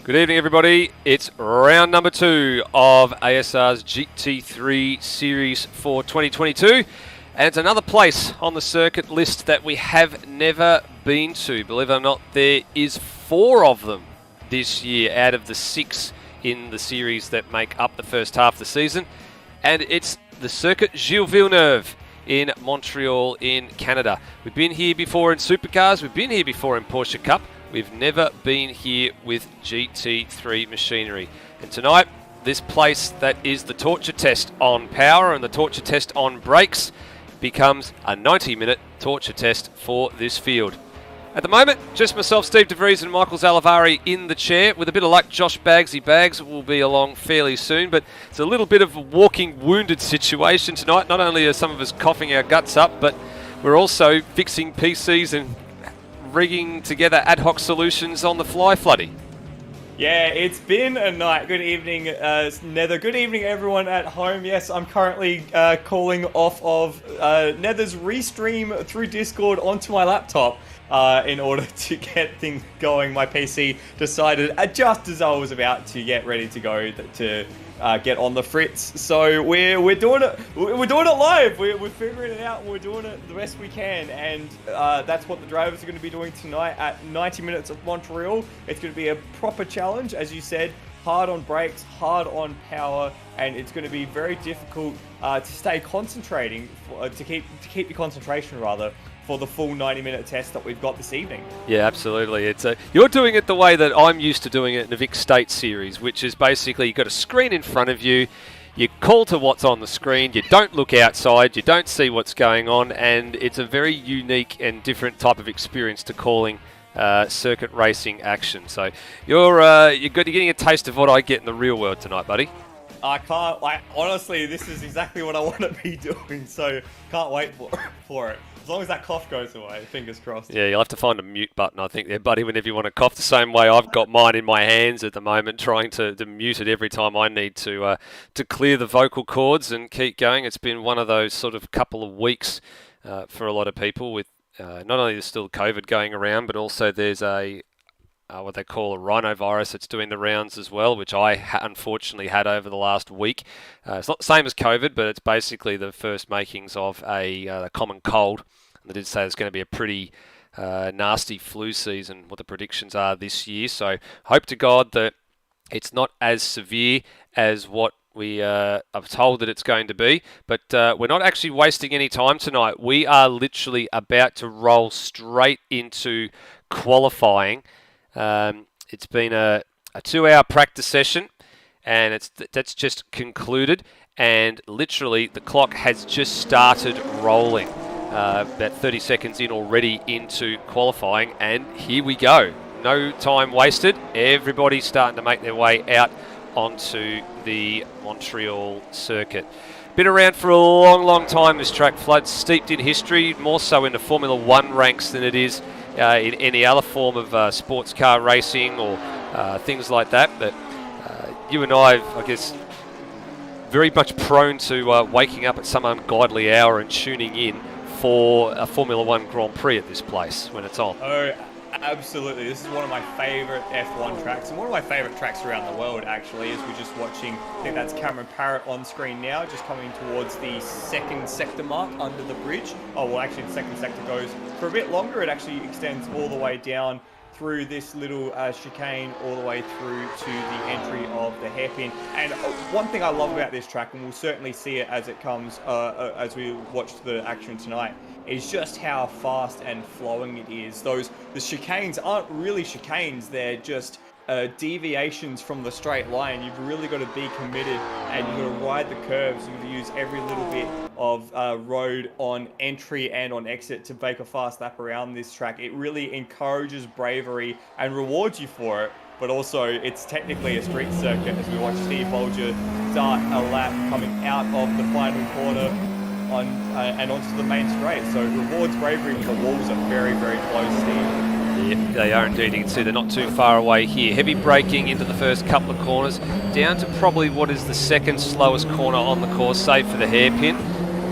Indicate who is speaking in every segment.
Speaker 1: Good evening, everybody. It's round number 2 of ASR's GT3 Series for 2022. And it's another place on the circuit list that we have never been to. Believe it or not, there is 4 of them this year out of the 6 in the series that make up the first half of the season. And it's the circuit Gilles Villeneuve in Montreal in Canada. We've been here before in supercars. We've been here before in Porsche Cup. We've never been here with GT3 machinery. And tonight, this place that is the torture test on power and the torture test on brakes becomes a 90-minute torture test for this field. At the moment, just myself, Steve DeVries and Michael Zalavari in the chair. With a bit of luck, Josh Bagsy Bags will be along fairly soon, but it's a little bit of a walking wounded situation tonight. Not only are some of us coughing our guts up, but we're also fixing PCs and rigging together ad hoc solutions on the fly, Floody.
Speaker 2: Yeah, it's been a night. Good evening, Nether. Good evening, everyone at home. Yes, I'm currently calling off of Nether's restream through Discord onto my laptop in order to get things going. My PC decided just as I was about to get ready to go to get on the fritz. So we're doing it. We're doing it live. We're figuring it out. And we're doing it the best we can, and that's what the drivers are going to be doing tonight at 90 minutes of Montreal. It's going to be a proper challenge, as you said. Hard on brakes, hard on power, and it's going to be very difficult to stay concentrating, to keep your concentration rather, for the full 90-minute test that we've got this evening.
Speaker 1: Yeah, absolutely. It's you're doing it the way that I'm used to doing it in the Vic State series, which is basically you've got a screen in front of you, you call to what's on the screen, you don't look outside, you don't see what's going on, and it's a very unique and different type of experience to calling circuit racing action. So you're getting a taste of what I get in the real world tonight, buddy.
Speaker 2: Honestly, this is exactly what I want to be doing, so can't wait for it. As long as that cough goes away, fingers crossed.
Speaker 1: Yeah, you'll have to find a mute button, I think, there, buddy, whenever you want to cough. The same way I've got mine in my hands at the moment, trying to mute it every time I need to clear the vocal cords and keep going. It's been one of those sort of couple of weeks for a lot of people with not only there's still COVID going around, but also there's what they call a rhinovirus that's doing the rounds as well, which I unfortunately had over the last week. It's not the same as COVID, but it's basically the first makings of a common cold. And they did say it's going to be a pretty nasty flu season, what the predictions are this year. So hope to God that it's not as severe as what we are told that it's going to be. But we're not actually wasting any time tonight. We are literally about to roll straight into qualifying. It's been a 2-hour practice session, and that's just concluded, and literally the clock has just started rolling. About 30 seconds in already into qualifying, and here we go. No time wasted. Everybody's starting to make their way out onto the Montreal circuit. Been around for a long time, this track, Flood, steeped in history, more so in the Formula 1 ranks than it is in any other form of sports car racing or things like that. But you and I guess, very much prone to waking up at some ungodly hour and tuning in for a Formula 1 Grand Prix at this place when it's on.
Speaker 2: Oh, absolutely. This is one of my favourite F1 tracks, and one of my favourite tracks around the world, actually, as we're just watching. I think that's Cameron Parrott on screen now, just coming towards the second sector mark under the bridge. Oh, well, actually, the second sector goes for a bit longer. It actually extends all the way down through this little chicane all the way through to the entry of the hairpin. And one thing I love about this track, and we'll certainly see it as it comes, as we watch the action tonight, is just how fast and flowing it is. The chicanes aren't really chicanes, they're just deviations from the straight line. You've really got to be committed, and you've got to ride the curves. You've got to use every little bit of road on entry and on exit to make a fast lap around this track. It really encourages bravery and rewards you for it, but also it's technically a street circuit, as we watch Steve Bolger start a lap coming out of the final corner and onto the main straight. So it rewards bravery, but the walls are very close, Steve.
Speaker 1: Yeah, they are indeed. You can see they're not too far away here. Heavy braking into the first couple of corners, down to probably what is the second slowest corner on the course, save for the hairpin.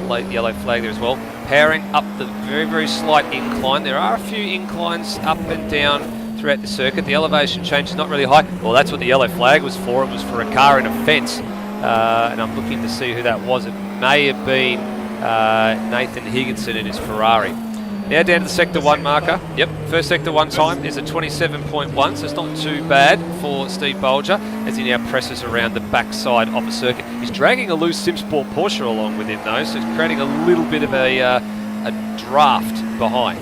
Speaker 1: Late yellow flag there as well. Powering up the very slight incline. There are a few inclines up and down throughout the circuit. The elevation change is not really high. Well, that's what the yellow flag was for. It was for a car in a fence. And I'm looking to see who that was. It may have been Nathan Higginson in his Ferrari. Now down to the Sector 1 marker. Yep, first Sector 1 time is a 27.1, so it's not too bad for Steve Bolger as he now presses around the backside of the circuit. He's dragging a Loose SimSport Porsche along with him though, so he's creating a little bit of a draft behind.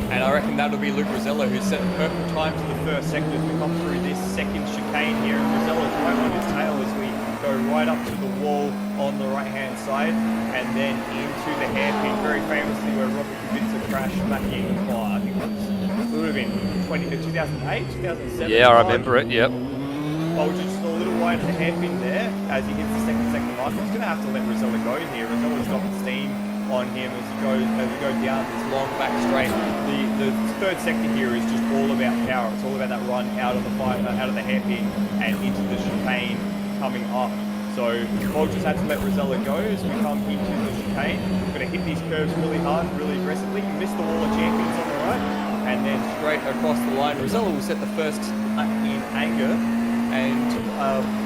Speaker 2: And I reckon that'll be Luke Rosello, who set a perfect time to the first sector as we come through this second chicane here. And Rosello's right on his tail as we go right up to the wall on the right-hand side and then into the hairpin, very famously where Robert Kubica crashed back in, I think it would have been 2008, 2007.
Speaker 1: Yeah, I remember it, yep.
Speaker 2: Bolger just a little wide of the hairpin there as he hits the second sector mark. He's going to have to let Rosello go here. Rosello's got the steam on him as we go down this long back straight. The third sector here is just all about power. It's all about that run out of the hairpin and into the chicane coming up. So Bolger's had to let Rosello go as we come into the chicane. We're going to hit these curves really hard, really aggressively. Missed the wall of champions on the right, and then straight across the line. Rosello will set the first in anger, and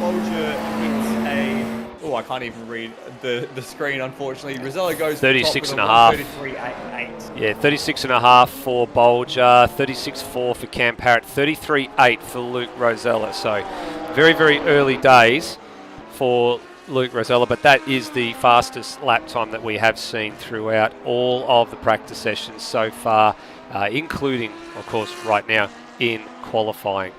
Speaker 2: Bolger hits a. Oh, I can't even read the screen, unfortunately. Rosello goes
Speaker 1: 36 and a half.
Speaker 2: 33.8.
Speaker 1: Yeah, 36 and a half for Bolger, 36.4 for Cam Parrott, 33.8 for Luke Rosello. So very, very early days for Luke Rosello, but that is the fastest lap time that we have seen throughout all of the practice sessions so far, including, of course, right now in qualifying.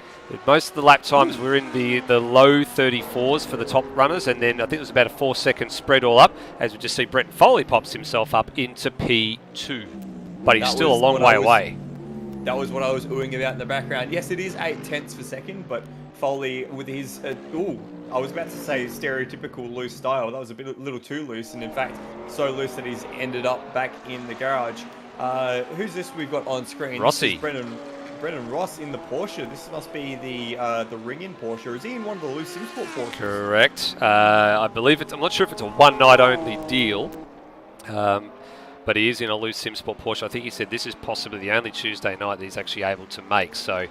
Speaker 1: Most of the lap times were in the low 34s for the top runners, and then I think it was about a 4-second spread all up, as we just see Brett Foley pops himself up into P2. But he's still a long way away.
Speaker 2: That was what I was oohing about in the background. Yes, it is 0.8 per second, but Foley with his, I was about to say stereotypical loose style. That was a little too loose, and in fact, so loose that he's ended up back in the garage. Who's this we've got on screen?
Speaker 1: Rossi.
Speaker 2: Brendan Ross in the Porsche. This must be the ring-in Porsche. Is he in one of the Loose SimSport Porsches?
Speaker 1: Correct. I believe I'm not sure if it's a one-night-only deal, but he is in a Loose SimSport Porsche. I think he said this is possibly the only Tuesday night that he's actually able to make. So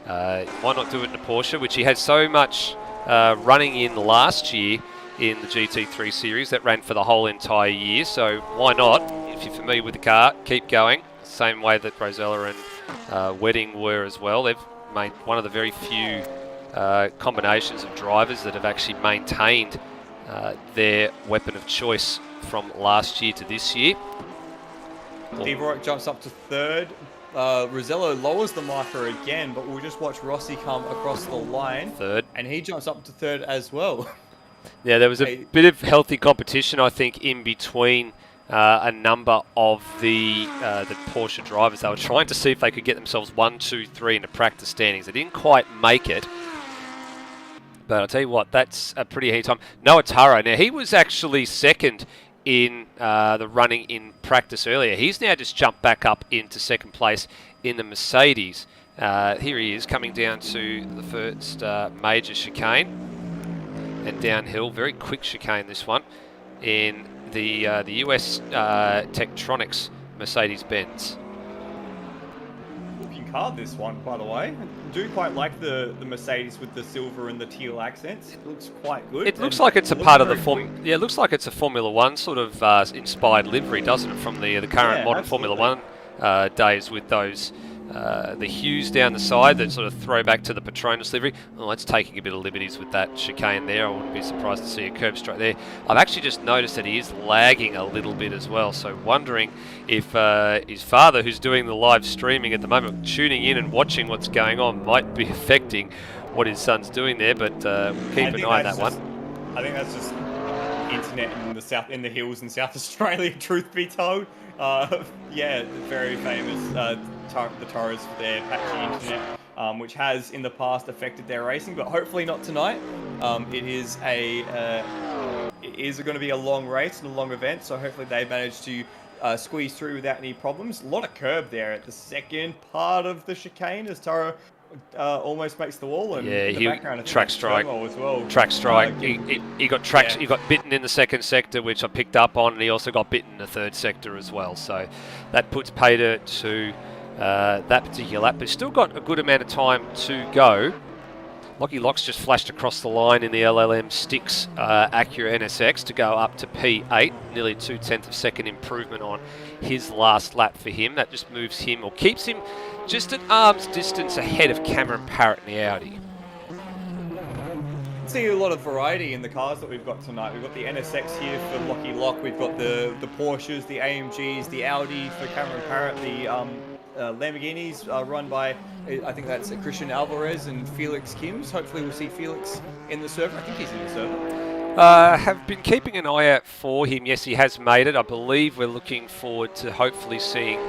Speaker 1: why not do it in a Porsche, which he had so much running in last year in the GT3 series that ran for the whole entire year. So why not? If you're familiar with the car, keep going. Same way that Rosello and Wedding were as well. They've made one of the very few combinations of drivers that have actually maintained their weapon of choice from last year to this year.
Speaker 2: Deverock jumps up to third. Rosello lowers the marker again, but we'll just watch Rossi come across the line. Third. And he jumps up to third as well.
Speaker 1: Yeah, there was a bit of healthy competition, I think, in between a number of the Porsche drivers. They were trying to see if they could get themselves 1, 2, 3 in the practice standings. They didn't quite make it. But I'll tell you what, that's a pretty heavy time. Noah Taro, now he was actually second in the running in practice earlier. He's now just jumped back up into second place in the Mercedes. Here he is coming down to the first major chicane and downhill. Very quick chicane, this one, in the US Tektronix Mercedes-Benz.
Speaker 2: Looking car, this one, by the way. I do quite like the Mercedes with the silver and the teal accents. It looks quite good.
Speaker 1: It looks like it's a part of the it looks like it's a Formula One sort of inspired livery, doesn't it, from the current modern Formula One days, with those the hues down the side that sort of throw back to the Petronas livery. Well, that's taking a bit of liberties with that chicane there. I wouldn't be surprised to see a curb straight there. I've actually just noticed that he is lagging a little bit as well, so wondering if his father, who's doing the live streaming at the moment, tuning in and watching what's going on, might be affecting what his son's doing there, but we'll keep an eye on that one.
Speaker 2: I think that's just internet in the hills in South Australia, truth be told. Yeah, very famous the Taurus for their patchy internet, which has in the past affected their racing, but hopefully not tonight. It is going to be a long race and a long event, so hopefully they manage to squeeze through without any problems. A lot of curb there at the second part of the chicane as Taro almost makes the wall, and in the background,
Speaker 1: track strike
Speaker 2: as well.
Speaker 1: Track strike. He got he got bitten in the second sector, which I picked up on, and he also got bitten in the third sector as well. So that puts pay to that particular lap, but still got a good amount of time to go. Lockie Locke's just flashed across the line in the LLM Sticks Acura NSX to go up to P8, nearly 0.2 of second improvement on his last lap for him. That just moves him, or keeps him, just an arm's distance ahead of Cameron Parrott in the Audi.
Speaker 2: See a lot of variety in the cars that we've got tonight. We've got the NSX here for Lockie Locke. We've got the Porsches, the AMGs, the Audi for Cameron Parrott, the Lamborghinis run by, I think that's Christian Alvarez and Felix Kims. Hopefully we'll see Felix in the server. I think he's in the server.
Speaker 1: Have been keeping an eye out for him. Yes, he has made it. I believe we're looking forward to hopefully seeing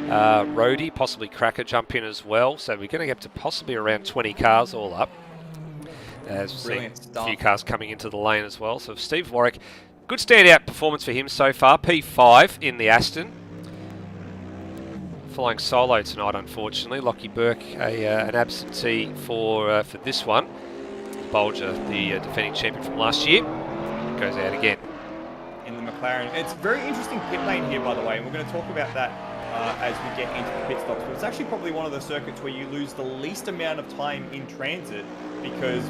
Speaker 1: Rhodey, possibly Cracker jump in as well. So we're going to get to possibly around 20 cars all up. As we've seen a few cars coming into the lane as well. So Steve Warwick, good standout performance for him so far. P5 in the Aston. Flying solo tonight, unfortunately. Lockie Burke, an absentee for this one. Bolger, the defending champion from last year, goes out again.
Speaker 2: In the McLaren. It's a very interesting pit lane here, by the way, and we're going to talk about that as we get into the pit stops. But it's actually probably one of the circuits where you lose the least amount of time in transit, because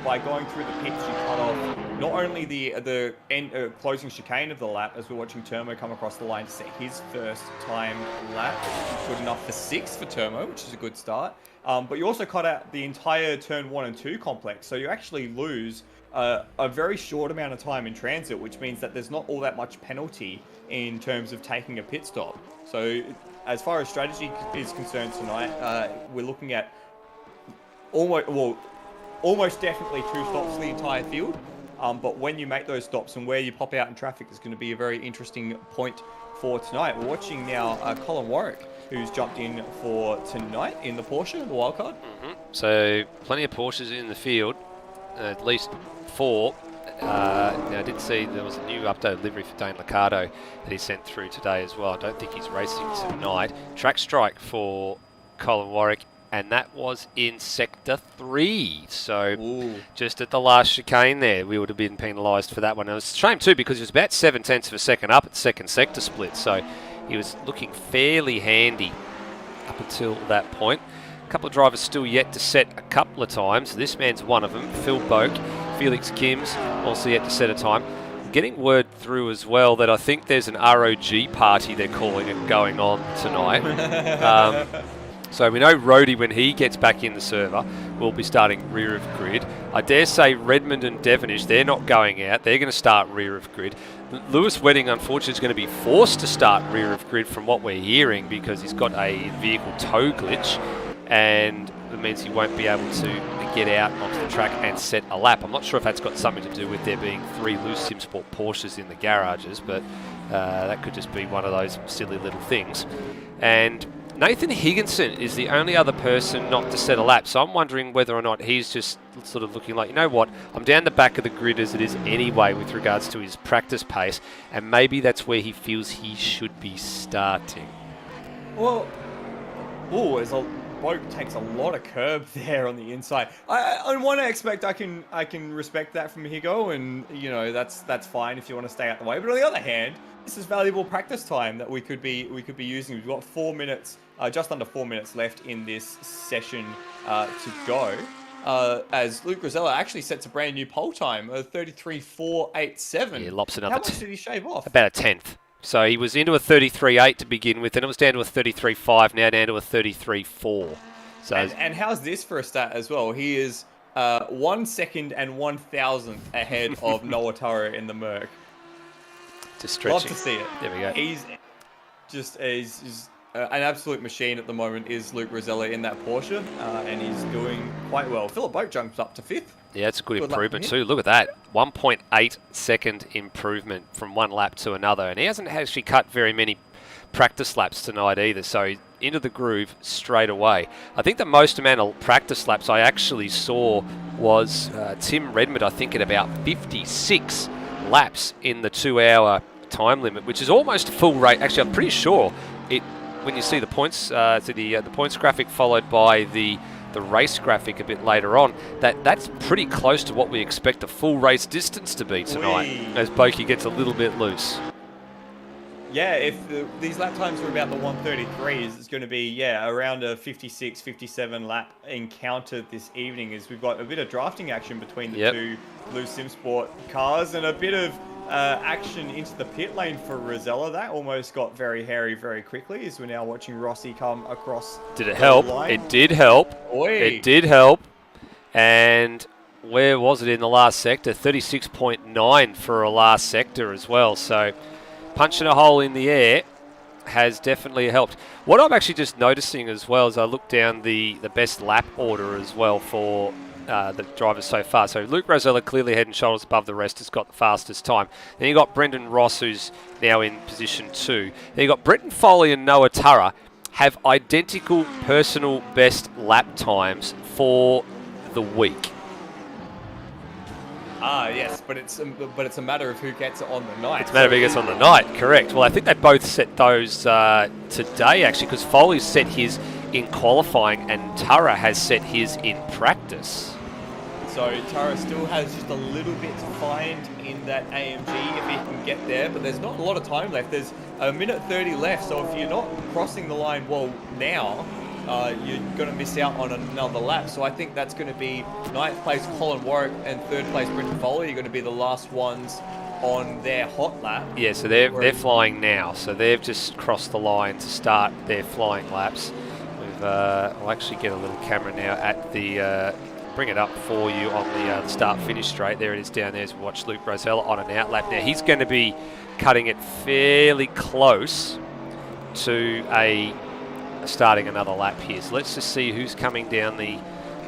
Speaker 2: by going through the pits, you cut off not only the end, closing chicane of the lap, as we're watching Termo come across the line to set his first time lap, good enough for 6th for Termo, which is a good start. But you also cut out the entire turn 1 and 2 complex, so you actually lose a very short amount of time in transit, which means that there's not all that much penalty in terms of taking a pit stop. So as far as strategy is concerned tonight, we're looking at almost definitely 2 stops for the entire field. But when you make those stops and where you pop out in traffic is going to be a very interesting point for tonight. We're watching now Colin Warwick, who's jumped in for tonight in the Porsche, the wildcard.
Speaker 1: So plenty of Porsches in the field, at least 4. Now, I did see there was a new updated livery for Dane Liccardo that he sent through today as well. I don't think he's racing tonight. Track strike for Colin Warwick, and that was in Sector 3. So just at the last chicane there, we would have been penalised for that one. And it was a shame too, because it was about 0.7 of a second up at second sector split. So he was looking fairly handy up until that point. A couple of drivers still yet to set a couple of times. This man's one of them, Phil Boak. Felix Kims also yet to set a time. Getting word through as well that I think there's an ROG party, they're calling it, going on tonight. So we know Rhodey, when he gets back in the server, will be starting rear of grid. I dare say Redmond and Devonish, they're not going out. They're going to start rear of grid. Lewis Wedding, unfortunately, is going to be forced to start rear of grid from what we're hearing, because he's got a vehicle tow glitch, and it means he won't be able to get out onto the track and set a lap. I'm not sure if that's got something to do with there being 3 Loose SimSport Porsches in the garages, but that could just be one of those silly little things. And Nathan Higginson is the only other person not to set a lap, so I'm wondering whether or not he's just sort of looking like, you know what, I'm down the back of the grid as it is anyway with regards to his practice pace, and maybe that's where he feels he should be starting.
Speaker 2: Well, as a bloke takes a lot of curb there on the inside. On one aspect, I can respect that from Higo, and you know that's fine if you want to stay out the way. But on the other hand, this is valuable practice time that we could be using. We've got 4 minutes, just under 4 minutes left in this session to go. As Luke Rosella actually sets a brand new pole time of 33.487.
Speaker 1: Yeah, lops another.
Speaker 2: How much did he shave off?
Speaker 1: About a 10th. So he was into a 33.8 to begin with, and it was down to a 33.5, now down to a 33.4. So
Speaker 2: and how's this for a stat as well? He is 1 second and 1,000th ahead of Noah Taro in the Merc.
Speaker 1: Just stretching.
Speaker 2: Love to see it.
Speaker 1: There we go.
Speaker 2: He's just an absolute machine at the moment, is Luke Rosella in that Porsche, and he's doing quite well. Philip Boak jumps up to 5th.
Speaker 1: Yeah, it's a good improvement too. Look at that. 1.8 second improvement from one lap to another. And he hasn't actually cut very many practice laps tonight either. So he's into the groove straight away. I think the most amount of practice laps I actually saw was Tim Redmond, I think, at about 56 laps in the 2-hour time limit, which is almost a full rate. Actually, I'm pretty sure when you see the points, the points graphic followed by the race graphic a bit later on, that's pretty close to what we expect a full race distance to be tonight, as Boakey gets a little bit loose.
Speaker 2: Yeah, if these lap times are about the 133s, it's going to be, yeah, around a 56, 57 lap encounter this evening, as we've got a bit of drafting action between the two Loose SimSport cars and a bit of action into the pit lane for Rosella. That almost got very hairy very quickly as we're now watching Rossi come across.
Speaker 1: Did it help? It did help. It did help. And where was it in the last sector? 36.9 for a last sector as well. So punching a hole in the air has definitely helped. What I'm actually just noticing as well as I look down the best lap order as well for the drivers so far. So Luke Rosella clearly head and shoulders above the rest, has got the fastest time. Then you got Brendan Ross, who's now in position 2. Then you got Bretton Foley and Noah Turra have identical personal best lap times for the week.
Speaker 2: Yes, but it's a matter of who gets it on the night.
Speaker 1: It's a matter of who gets on the night, correct. Well, I think they both set those today, actually, because Foley set his in qualifying and Turra has set his in practice.
Speaker 2: So Turra still has just a little bit to find in that AMG if he can get there, but there's not a lot of time left. There's a minute 30 left, so if you're not crossing the line well now, you're going to miss out on another lap. So I think that's going to be 9th place Colin Warwick and 3rd place Brendan Foley are going to be the last ones on their hot lap.
Speaker 1: Yeah, so they're flying now. So they've just crossed the line to start their flying laps. I'll actually get a little camera now at the... bring it up for you on the start-finish straight. There it is down there as we watch Luke Rosella on an out lap. Now he's going to be cutting it fairly close to starting another lap here. So let's just see who's coming down the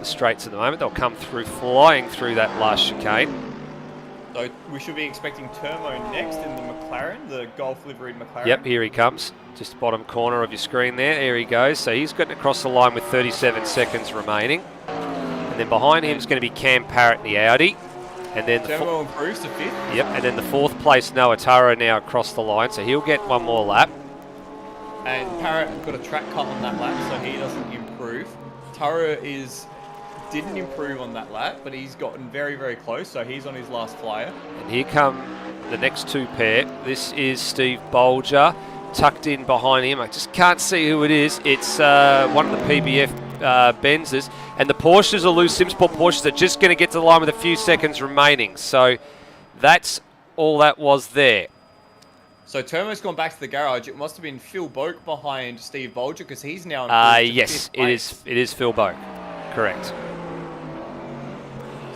Speaker 1: straights at the moment. They'll come through, flying through that last chicane.
Speaker 2: So we should be expecting Turmo next in the McLaren, the Golf liveried McLaren.
Speaker 1: Yep, here he comes. Just bottom corner of your screen there. There he goes. So he's getting across the line with 37 seconds remaining. And then behind him is going to be Cam Parrott in the Audi. And then
Speaker 2: Turmo improves to 5th.
Speaker 1: Yep, and then the 4th place Noah Turra now across the line, so he'll get one more lap.
Speaker 2: And Parrott got a track cut on that lap, so he doesn't improve. Turra didn't improve on that lap, but he's gotten very, very close, so he's on his last flyer.
Speaker 1: And here come the next two pair. This is Steve Bolger, tucked in behind him. I just can't see who it is. It's one of the PBF Benzes, and the Porsches are Loose SimSport Porsches are just going to get to the line with a few seconds remaining. So that's all that was there.
Speaker 2: So Turmo's gone back to the garage. It must have been Phil Boak behind Steve Bolger because he's now in
Speaker 1: yes, it is Phil Boak, correct.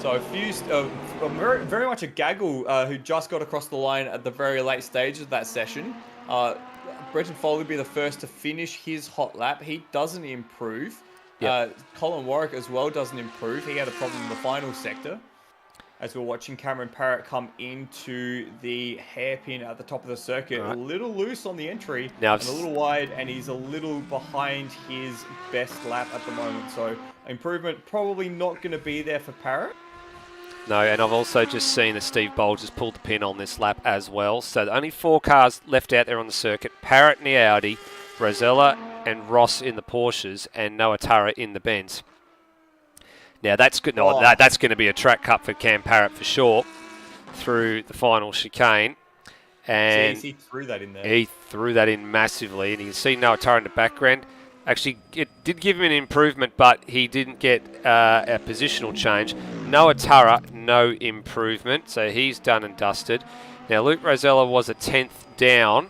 Speaker 2: So very much a gaggle who just got across the line at the very late stage of that session. Bretton Foley will be the first to finish his hot lap. He doesn't improve. Yep. Colin Warwick as well doesn't improve. He had a problem in the final sector. As we're watching Cameron Parrott come into the hairpin at the top of the circuit. Right. A little loose on the entry, now and a little wide, and he's a little behind his best lap at the moment. So improvement probably not going to be there for Parrott.
Speaker 1: No, and I've also just seen that Steve Bolger's pulled the pin on this lap as well. So only 4 cars left out there on the circuit. Parrott in the Audi, Rosella and Ross in the Porsches, and Noah Turra in the Benz. Now that's good. No, that's going to be a track cut for Cam Parrott for sure through the final chicane. And
Speaker 2: he threw that in there.
Speaker 1: He threw that in massively, and you can see Noah Turra in the background. Actually, it did give him an improvement, but he didn't get a positional change. Noah Turra, no improvement, so he's done and dusted. Now Luke Rosella was a 10th down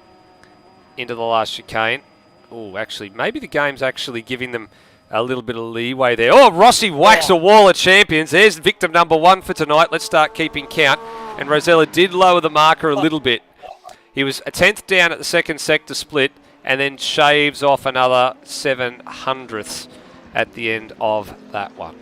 Speaker 1: into the last chicane. Oh, actually, maybe the game's actually giving them a little bit of leeway there. Oh, Rossi whacks a wall of champions. There's victim number 1 for tonight. Let's start keeping count. And Rosella did lower the marker a little bit. He was a 10th down at the second sector split and then shaves off another 7/100ths at the end of that one.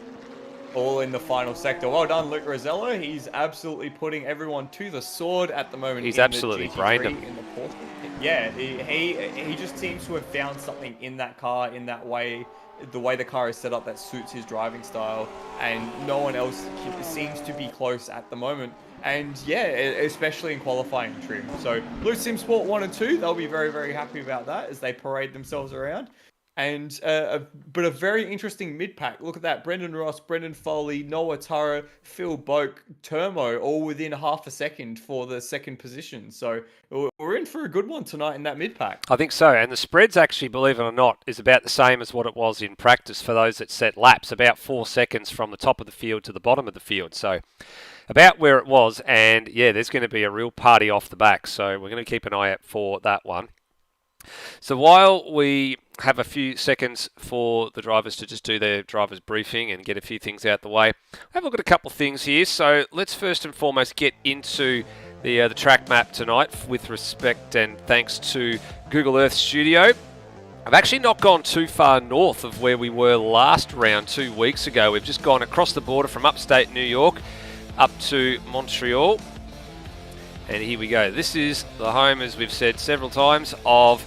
Speaker 2: All in the final sector. Well done, Luke Rosella. He's absolutely putting everyone to the sword at the moment.
Speaker 1: He's absolutely brained him.
Speaker 2: In the Porsche. Yeah, he just seems to have found something in that car, in that way, the way the car is set up that suits his driving style, and no one else seems to be close at the moment. And yeah, especially in qualifying trim. So Loose SimSport 1 and 2, they'll be very, very happy about that as they parade themselves around. but a very interesting mid pack. Look at that: Brendan Ross, Brendan Foley, Noah Tara, Phil Boak, Termo, all within half a second for the second position. So we're in for a good one tonight in that mid pack.
Speaker 1: I think so, and the spreads actually, believe it or not, is about the same as what it was in practice for those that set laps, about 4 seconds from the top of the field to the bottom of the field. So about where it was, and yeah, there's going to be a real party off the back. So we're going to keep an eye out for that one. So while we have a few seconds for the drivers to just do their driver's briefing and get a few things out the way, have a look at a couple of things here. So let's first and foremost get into the track map tonight with respect and thanks to Google Earth Studio. I've actually not gone too far north of where we were last round 2 weeks ago. We've just gone across the border from upstate New York up to Montreal. And here we go. This is the home, as we've said several times, of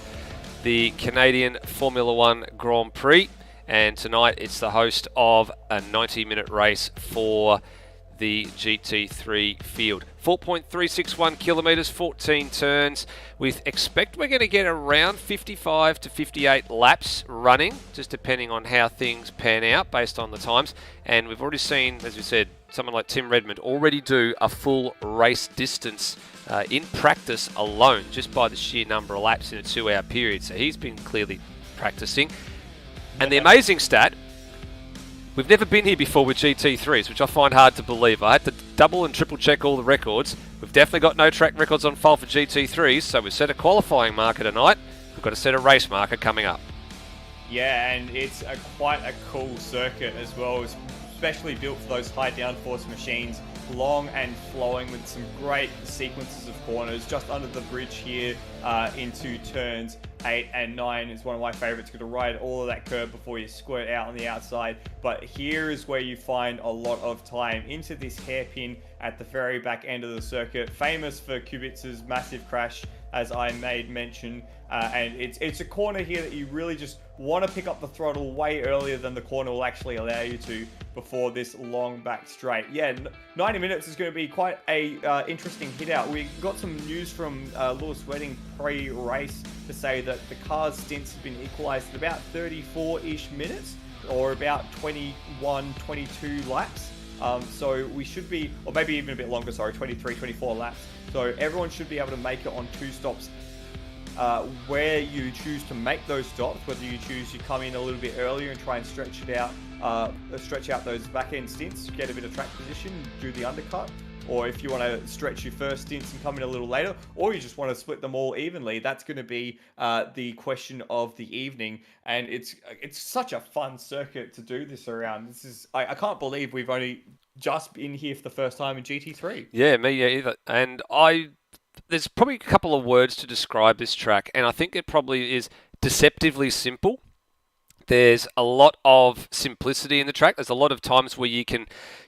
Speaker 1: the Canadian Formula One Grand Prix. And tonight it's the host of a 90-minute race for the GT3 field. 4.361 kilometres, 14 turns. We expect we're going to get around 55 to 58 laps running, just depending on how things pan out based on the times. And we've already seen, as we said, someone like Tim Redmond already do a full race distance in practice alone, just by the sheer number of laps in a 2-hour period. So he's been clearly practicing. And the amazing stat, we've never been here before with GT3s, which I find hard to believe. I had to double and triple check all the records. We've definitely got no track records on file for GT3s, so we've set a qualifying marker tonight. We've got to set a race marker coming up.
Speaker 2: Yeah, and it's quite a cool circuit as well, especially built for those high downforce machines. Long and flowing with some great sequences of corners just under the bridge here into turns 8 and 9 is one of my favorites. Got to ride all of that curve before you squirt out on the outside. But here is where you find a lot of time into this hairpin at the very back end of the circuit, famous for Kubica's massive crash, as I made mention. And it's a corner here that you really just want to pick up the throttle way earlier than the corner will actually allow you to before this long back straight. Yeah, 90 minutes is going to be quite a interesting hit out. We got some news from Lewis Wedding pre-race to say that the car's stints have been equalized at about 34-ish minutes, or about 21, 22 laps. So we should be, or maybe even a bit longer, sorry, 23, 24 laps. So everyone should be able to make it on 2 stops. Where you choose to make those stops, whether you choose to come in a little bit earlier and try and stretch out those back end stints, get a bit of track position, do the undercut, or if you want to stretch your first stints and come in a little later, or you just want to split them all evenly, that's going to be the question of the evening. And it's such a fun circuit to do this around. I can't believe we've only just been here for the first time in GT3.
Speaker 1: Yeah, me either. And there's probably a couple of words to describe this track, and I think it probably is deceptively simple. There's a lot of simplicity in the track. There's a lot of times where you can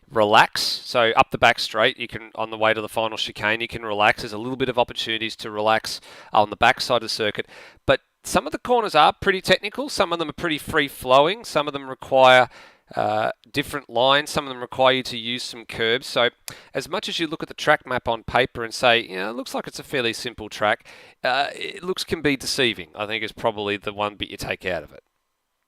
Speaker 1: relax. So up the back straight, you can, on the way to the final chicane, you can relax. There's a little bit of opportunities to relax on the back side of the circuit. But some of the corners are pretty technical. Some of them are pretty free-flowing. Some of them require different lines. Some of them require you to use some curbs. So as much as you look at the track map on paper and say, it looks like it's a fairly simple track, can be deceiving, I think, is probably the one bit you take out of it.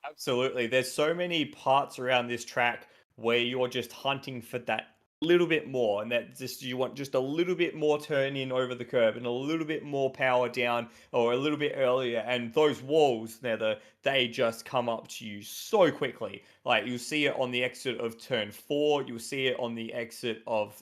Speaker 2: Absolutely. There's so many parts around this track where you're just hunting for that little bit more, and that just you want just a little bit more turn in over the curb and a little bit more power down, or a little bit earlier. And those walls, they just come up to you so quickly. Like, you'll see it on the exit of turn 4, you'll see it on the exit of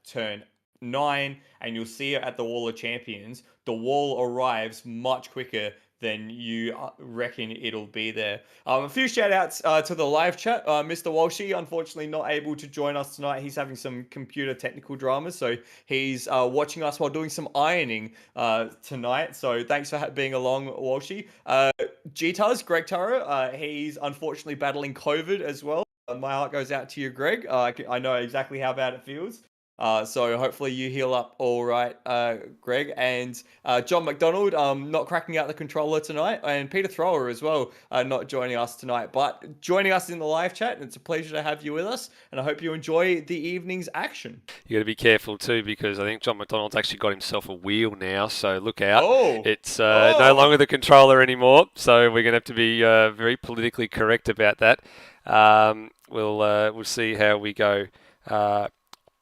Speaker 2: turn 9, and you'll see it at the Wall of Champions. The wall arrives much quicker than you reckon it'll be there. A few shout outs to the live chat. Mr. Walshy, unfortunately not able to join us tonight. He's having some computer technical dramas, so he's watching us while doing some ironing tonight. So thanks for being along, Walshy. G-Tuz, Greg Taro, he's unfortunately battling COVID as well. My heart goes out to you, Greg. I know exactly how bad it feels. So hopefully you heal up all right, Greg. And John McDonald not cracking out the controller tonight. And Peter Thrower as well not joining us tonight. But joining us in the live chat. And it's a pleasure to have you with us. And I hope you enjoy the evening's action.
Speaker 1: You got to be careful too, because I think John McDonald's actually got himself a wheel now, so look out.
Speaker 2: Oh,
Speaker 1: It's no
Speaker 2: oh.
Speaker 1: longer the controller anymore, so we're going to have to be very politically correct about that. We'll see how we go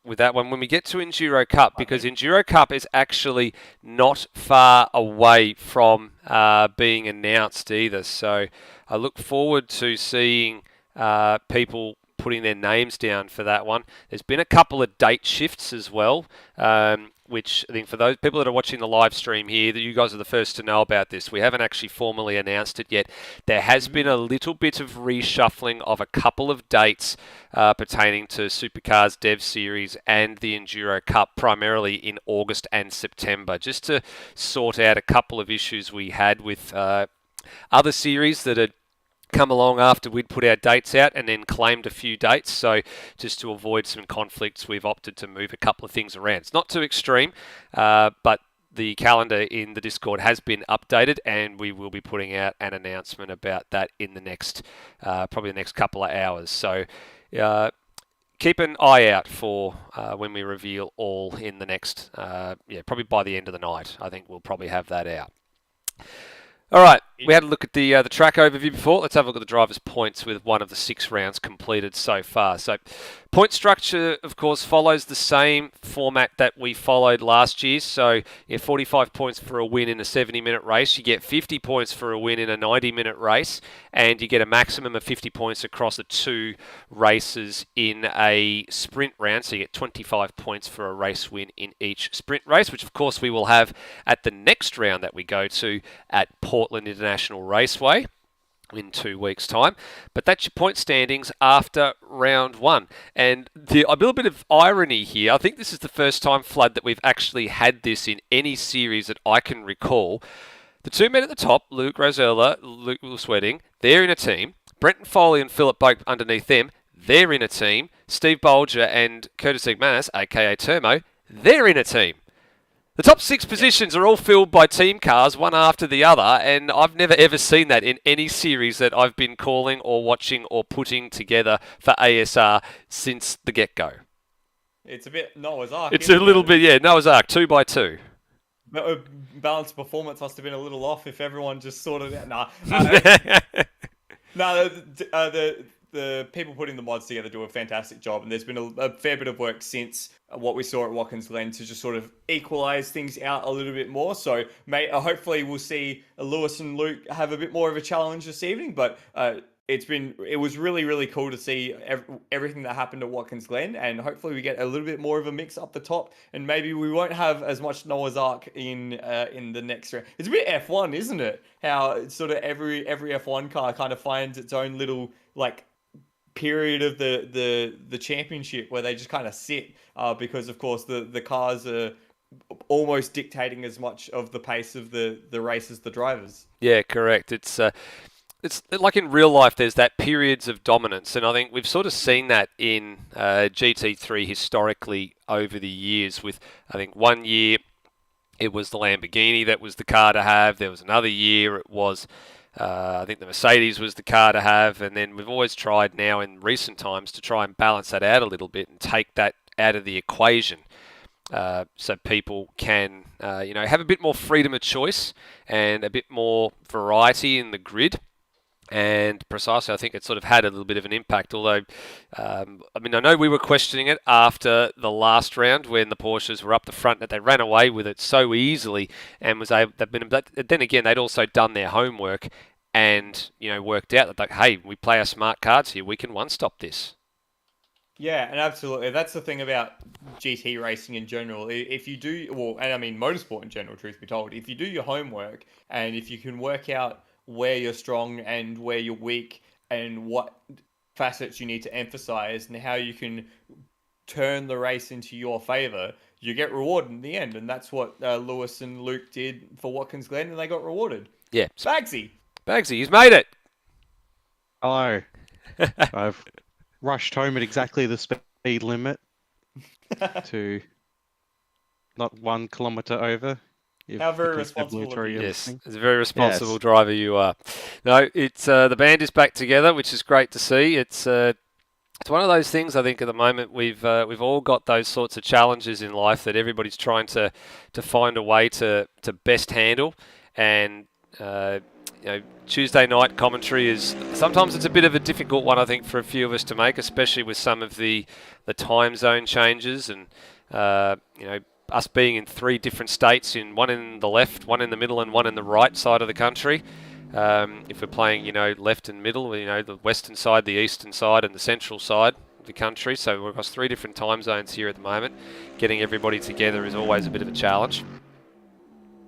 Speaker 1: with that one when we get to Enduro Cup, because Enduro Cup is actually not far away from being announced either. So I look forward to seeing people putting their names down for that one. There's been a couple of date shifts as well, which I think for those people that are watching the live stream here, that you guys are the first to know about this. We haven't actually formally announced it yet. There has been a little bit of reshuffling of a couple of dates pertaining to Supercars Dev Series and the Enduro Cup, primarily in August and September, just to sort out a couple of issues we had with other series that had come along after we'd put our dates out and then claimed a few dates. So just to avoid some conflicts, we've opted to move a couple of things around. It's not too extreme, but the calendar in the Discord has been updated, and we will be putting out an announcement about that in the next, probably the next couple of hours. So keep an eye out for when we reveal all in the next, probably by the end of the night. I think we'll probably have that out. All right, we had a look at the track overview before. Let's have a look at the drivers' points with one of the 6 rounds completed so far. So, point structure, of course, follows the same format that we followed last year. So, you get 45 points for a win in a 70-minute race. You get 50 points for a win in a 90-minute race. And you get a maximum of 50 points across the 2 races in a sprint round. So, you get 25 points for a race win in each sprint race, which, of course, we will have at the next round that we go to at Portland International Raceway in 2 weeks' time. But that's your point standings after round 1. And a little bit of irony here. I think this is the first time, Flood, that we've actually had this in any series that I can recall. The 2 men at the top, Luke Rosella, Luke Sweating, they're in a team. Brenton Foley and Philip Boak underneath them, they're in a team. Steve Bolger and Curtis Igmanis, aka Termo, they're in a team. The top 6 positions are all filled by team cars, one after the other, and I've never ever seen that in any series that I've been calling or watching or putting together for ASR since the get-go.
Speaker 2: It's a bit Noah's Ark.
Speaker 1: It's a little bit, yeah, Noah's Ark, 2 by 2.
Speaker 2: But balanced performance must have been a little off if everyone just sorted it. Nah. No, the people putting the mods together do a fantastic job, and there's been a fair bit of work since what we saw at Watkins Glen to just sort of equalize things out a little bit more. So hopefully we'll see Lewis and Luke have a bit more of a challenge this evening, but it was really, really cool to see everything that happened at Watkins Glen, and hopefully we get a little bit more of a mix up the top, and maybe we won't have as much Noah's Ark in the next round. It's a bit F1, isn't it? How sort of every F1 car kind of finds its own little period of the championship where they just kind of sit because of course the cars are almost dictating as much of the pace of the race as the drivers.
Speaker 1: Yeah, correct. It's like in real life, there's that periods of dominance, and I think we've sort of seen that in GT3 historically over the years. With, I think, one year it was the Lamborghini that was the car to have. There was another year it was, I think, the Mercedes was the car to have, and then we've always tried now in recent times to try and balance that out a little bit and take that out of the equation. So people can, have a bit more freedom of choice and a bit more variety in the grid. And precisely, I think it sort of had a little bit of an impact. Although, I know we were questioning it after the last round when the Porsches were up the front, that they ran away with it so easily and was able. Then again, they'd also done their homework and worked out that hey, we play our smart cards here. We can one-stop this.
Speaker 2: Yeah, and absolutely. That's the thing about GT racing in general. If you do, motorsport in general, truth be told, if you do your homework and if you can work out where you're strong and where you're weak and what facets you need to emphasize and how you can turn the race into your favor, you get rewarded in the end. And that's what Lewis and Luke did for Watkins Glen, and they got rewarded.
Speaker 1: Yeah.
Speaker 2: Bagsy,
Speaker 1: he's made it.
Speaker 3: Hello. I've rushed home at exactly the speed limit. to not 1 kilometre over. If
Speaker 2: How
Speaker 3: the
Speaker 2: very responsible of
Speaker 3: constabulary are
Speaker 2: you.
Speaker 1: Yes,
Speaker 3: listening.
Speaker 1: it's a very responsible
Speaker 3: Yes.
Speaker 1: driver you are. No, it's the band is back together, which is great to see. It's one of those things. I think at the moment we've all got those sorts of challenges in life that everybody's trying to find a way to best handle, and uh, Tuesday night commentary is sometimes it's a bit of a difficult one. I think for a few of us to make, especially with some of the time zone changes and us being in 3 different states, in one in the left, one in the middle, and one in the right side of the country. If we're playing, left and middle, the western side, the eastern side, and the central side of the country. So we've got 3 different time zones here at the moment. Getting everybody together is always a bit of a challenge.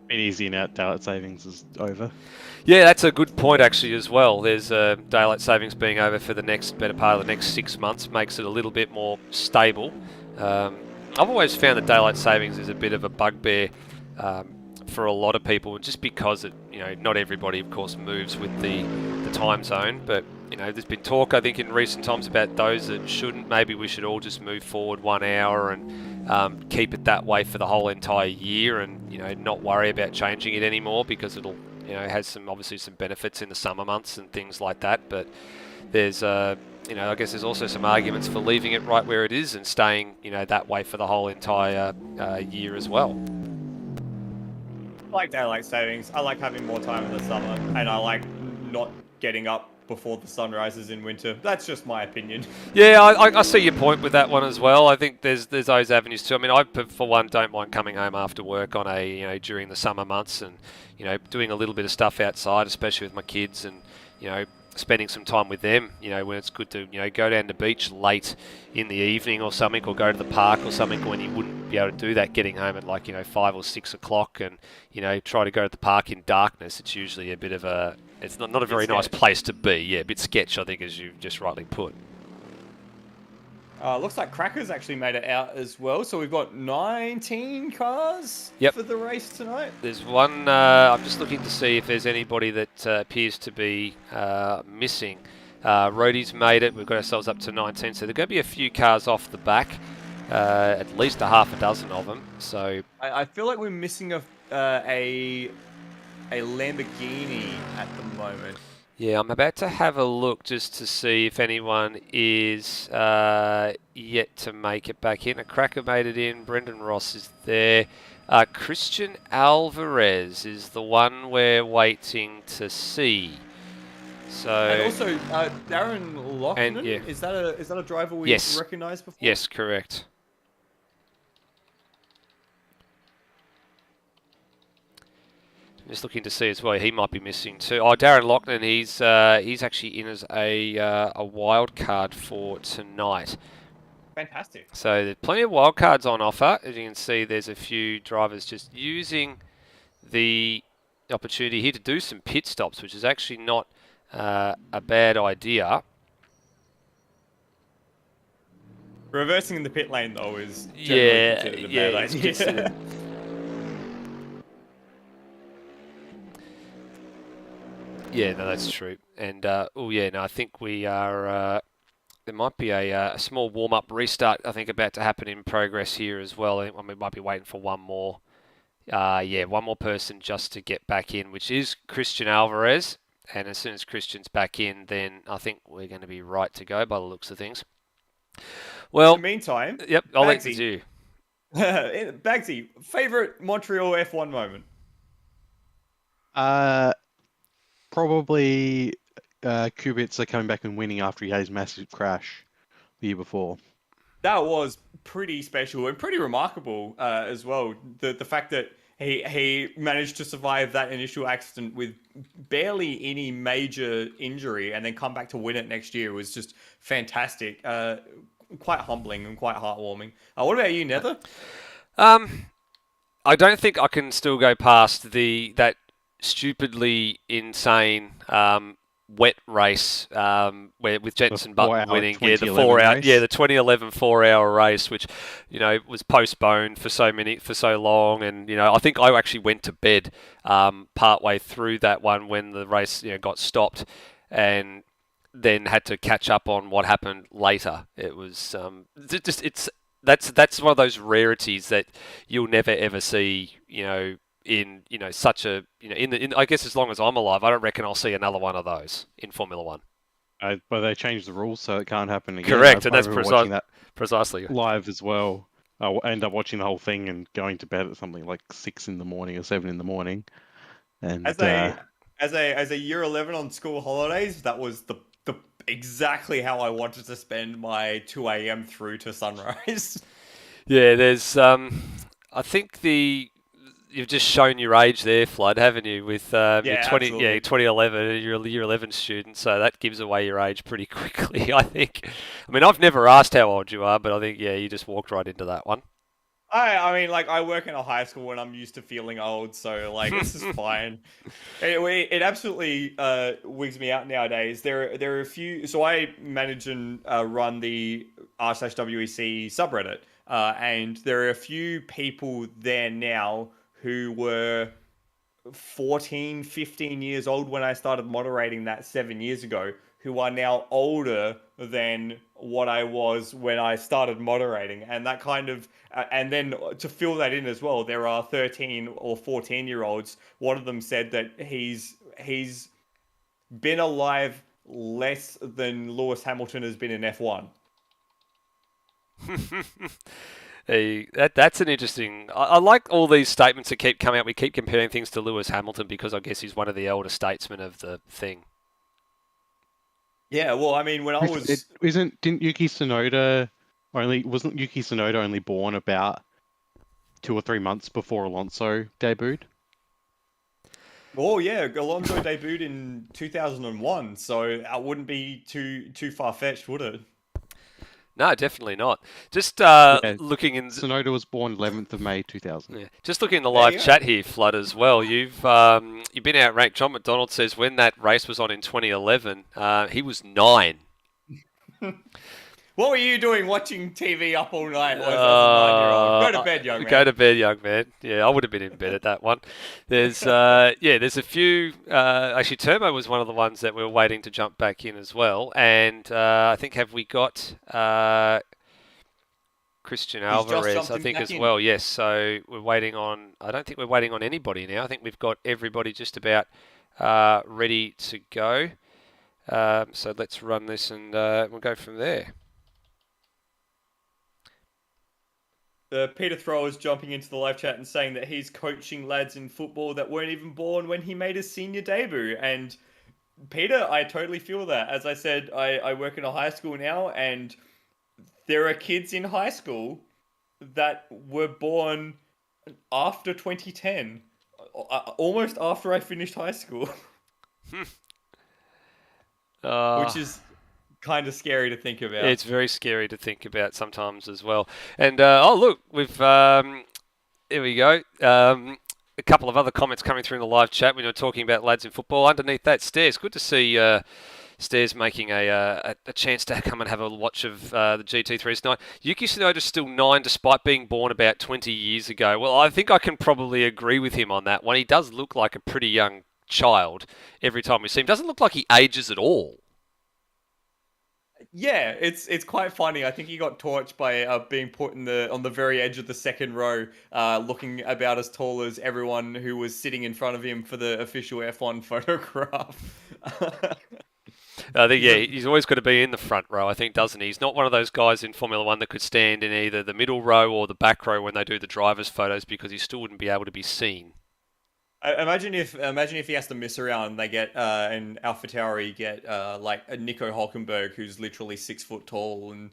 Speaker 3: Been easy now. Daylight savings is over.
Speaker 1: Yeah, that's a good point actually as well. There's daylight savings being over for the better part of the next 6 months, makes it a little bit more stable. I've always found that daylight savings is a bit of a bugbear for a lot of people, just because not everybody, of course, moves with the time zone. But there's been talk, I think, in recent times about those that shouldn't. Maybe we should all just move forward 1 hour and keep it that way for the whole entire year, and not worry about changing it anymore, because it'll has obviously some benefits in the summer months and things like that. But there's I guess there's also some arguments for leaving it right where it is and staying that way for the whole entire year as well.
Speaker 2: I like daylight savings. I like having more time in the summer, and I like not getting up before the sun rises in winter. That's just my opinion.
Speaker 1: Yeah, I see your point with that one as well. I think there's those avenues too. I mean, I for one don't mind coming home after work on during the summer months and doing a little bit of stuff outside, especially with my kids, and spending some time with them. When it's good to go down the beach late in the evening or something, or go to the park or something, when you wouldn't be able to do that getting home at 5 or 6 o'clock, and try to go to the park in darkness. It's usually a bit of a it's not a very nice place to be. Yeah, a bit sketch, I think, as you've just rightly put.
Speaker 2: Looks like Cracker's actually made it out as well. So we've got 19 cars for the race tonight.
Speaker 1: There's one. I'm just looking to see if there's anybody that appears to be missing. Roadie's made it. We've got ourselves up to 19. So there's going to be a few cars off the back, at least a half a dozen of them. So
Speaker 2: I feel like we're missing a Lamborghini at the moment.
Speaker 1: Yeah, I'm about to have a look just to see if anyone is yet to make it back in. A Cracker made it in. Brendan Ross is there. Christian Alvarez is the one we're waiting to see. So
Speaker 2: and also Darren Loughlin.
Speaker 1: And, yeah.
Speaker 2: Is that a driver we recognised before?
Speaker 1: Yes, correct. Just looking to see as well, he might be missing too. Oh, Darren Loughlin, he's actually in as a wild card for tonight.
Speaker 2: Fantastic.
Speaker 1: So there's plenty of wild cards on offer. As you can see, there's a few drivers just using the opportunity here to do some pit stops, which is actually not a bad idea.
Speaker 2: Reversing in the pit lane though is generally considered a bad idea.
Speaker 1: Yeah, no, that's true. And I think we are. There might be a small warm-up restart, I think, about to happen in progress here as well. I mean, we might be waiting for one more. One more person just to get back in, which is Christian Alvarez. And as soon as Christian's back in, then I think we're going to be right to go by the looks of things. Well,
Speaker 2: in the meantime,
Speaker 1: yep, I'll let it to you.
Speaker 2: Bagsy, favourite Montreal F1 moment?
Speaker 3: Probably Kubica coming back and winning after he had his massive crash the year before.
Speaker 2: That was pretty special and pretty remarkable as well. The fact that he managed to survive that initial accident with barely any major injury and then come back to win it next year was just fantastic. Quite humbling and quite heartwarming. What about you, Nether?
Speaker 1: I don't think I can still go past that stupidly insane wet race where with Jenson Button winning the 2011 4-hour race, which was postponed for so long, and I think I actually went to bed partway through that one when the race got stopped, and then had to catch up on what happened later. It was that's one of those rarities that you'll never ever see. In such a in I guess as long as I'm alive, I don't reckon I'll see another one of those in Formula One.
Speaker 3: But they changed the rules so it can't happen again.
Speaker 1: Correct, and
Speaker 3: I
Speaker 1: that's
Speaker 3: remember watching that
Speaker 1: precisely.
Speaker 3: live as well. I ended up watching the whole thing and going to bed at something like 6 in the morning or 7 in the morning. And
Speaker 2: As a year 11 on school holidays, that was the exactly how I wanted to spend my 2 a.m. through to sunrise.
Speaker 1: Yeah, there's I think you've just shown your age there, Flood, haven't you? With your
Speaker 2: Yeah, absolutely.
Speaker 1: 2011, you're a year 11 student, so that gives away your age pretty quickly, I think. I mean, I've never asked how old you are, but I think you just walked right into that one.
Speaker 2: I mean, like, I work in a high school and I'm used to feeling old, so, like, this is fine. It absolutely wigs me out nowadays. There are a few. So I manage and run the r/WEC subreddit, and there are a few people there now who were 14, 15 years old when I started moderating that 7 years ago, who are now older than what I was when I started moderating. And that kind of, and then to fill that in as well, there are 13 or 14-year-olds. One of them said that he's been alive less than Lewis Hamilton has been in F1.
Speaker 1: That's an interesting. I like all these statements that keep coming out. We keep comparing things to Lewis Hamilton because I guess he's one of the elder statesmen of the thing.
Speaker 2: Yeah, well, I mean, when I was
Speaker 3: didn't wasn't Yuki Tsunoda only born about 2 or 3 months before Alonso debuted?
Speaker 2: Oh yeah, Alonso debuted in 2001, so that wouldn't be too far fetched, would it?
Speaker 1: No, definitely not. Just
Speaker 3: Yeah,
Speaker 1: looking in.
Speaker 3: Tsunoda was born 11th of May 2000.
Speaker 1: Yeah. Just looking in the
Speaker 2: There
Speaker 1: live
Speaker 2: you go.
Speaker 1: chat here, Flood, as well. You've been outranked. John McDonald says when that race was on in 2011, he was 9.
Speaker 2: What were you doing watching TV up all night as a 9-year-old? Go to bed, young man.
Speaker 1: Go to bed, young man. Yeah, I would have been in bed at that one. There's there's a few. Actually, Turbo was one of the ones that we were waiting to jump back in as well. And I think have we got Christian
Speaker 2: He's just
Speaker 1: Alvarez?
Speaker 2: jumped
Speaker 1: I
Speaker 2: him
Speaker 1: think
Speaker 2: back
Speaker 1: as
Speaker 2: in.
Speaker 1: well. Yes. So we're waiting on. I don't think we're waiting on anybody now. I think we've got everybody just about ready to go. So let's run this and we'll go from there.
Speaker 2: Peter Thrower's jumping into the live chat and saying that he's coaching lads in football that weren't even born when he made his senior debut. And Peter, I totally feel that. As I said, I work in a high school now, and there are kids in high school that were born after 2010, almost after I finished high school, which is kind of scary to think about.
Speaker 1: It's very scary to think about sometimes as well. And look, we've there we go. A couple of other comments coming through in the live chat when you're talking about lads in football. Underneath that, Stairs. Good to see Stairs making a chance to come and have a watch of the GT3 tonight. Yuki Tsunoda's still 9 despite being born about 20 years ago. Well, I think I can probably agree with him on that one. He does look like a pretty young child every time we see him. Doesn't look like he ages at all.
Speaker 2: Yeah, it's quite funny. I think he got torched by being put on the very edge of the second row, looking about as tall as everyone who was sitting in front of him for the official F1 photograph.
Speaker 1: I think, he's always got to be in the front row, I think, doesn't he? He's not one of those guys in Formula One that could stand in either the middle row or the back row when they do the driver's photos because he still wouldn't be able to be seen.
Speaker 2: Imagine if he has to miss around and they get in AlphaTauri get like a Nico Hulkenberg who's literally 6 foot tall and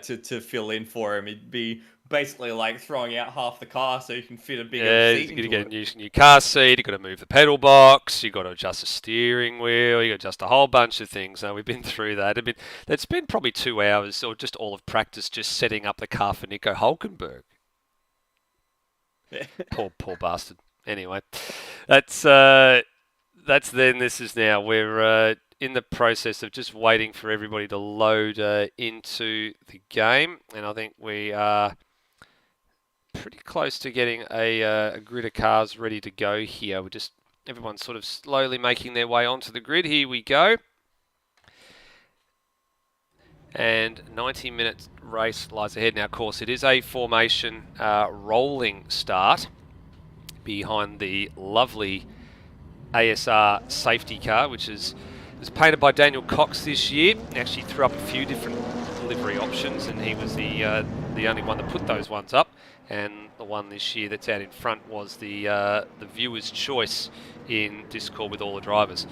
Speaker 2: to fill in for him. It'd be basically like throwing out half the car so you can fit a bigger seat
Speaker 1: you've got to
Speaker 2: into
Speaker 1: get
Speaker 2: it.
Speaker 1: a new car seat, you've got to move the pedal box, you've got to adjust the steering wheel, you've got to adjust a whole bunch of things. Now, we've been through that. It's been probably 2 hours or just all of practice just setting up the car for Nico Hulkenberg. Poor bastard. Anyway, that's then. This is now. We're in the process of just waiting for everybody to load into the game, and I think we are pretty close to getting a grid of cars ready to go here. Everyone's sort of slowly making their way onto the grid. Here we go. and 90-minute race lies ahead. Now, of course, it is a formation rolling start behind the lovely ASR safety car, which was painted by Daniel Cox this year. He actually threw up a few different livery options, and he was the only one that put those ones up. And the one this year that's out in front was the viewer's choice in Discord with all the drivers.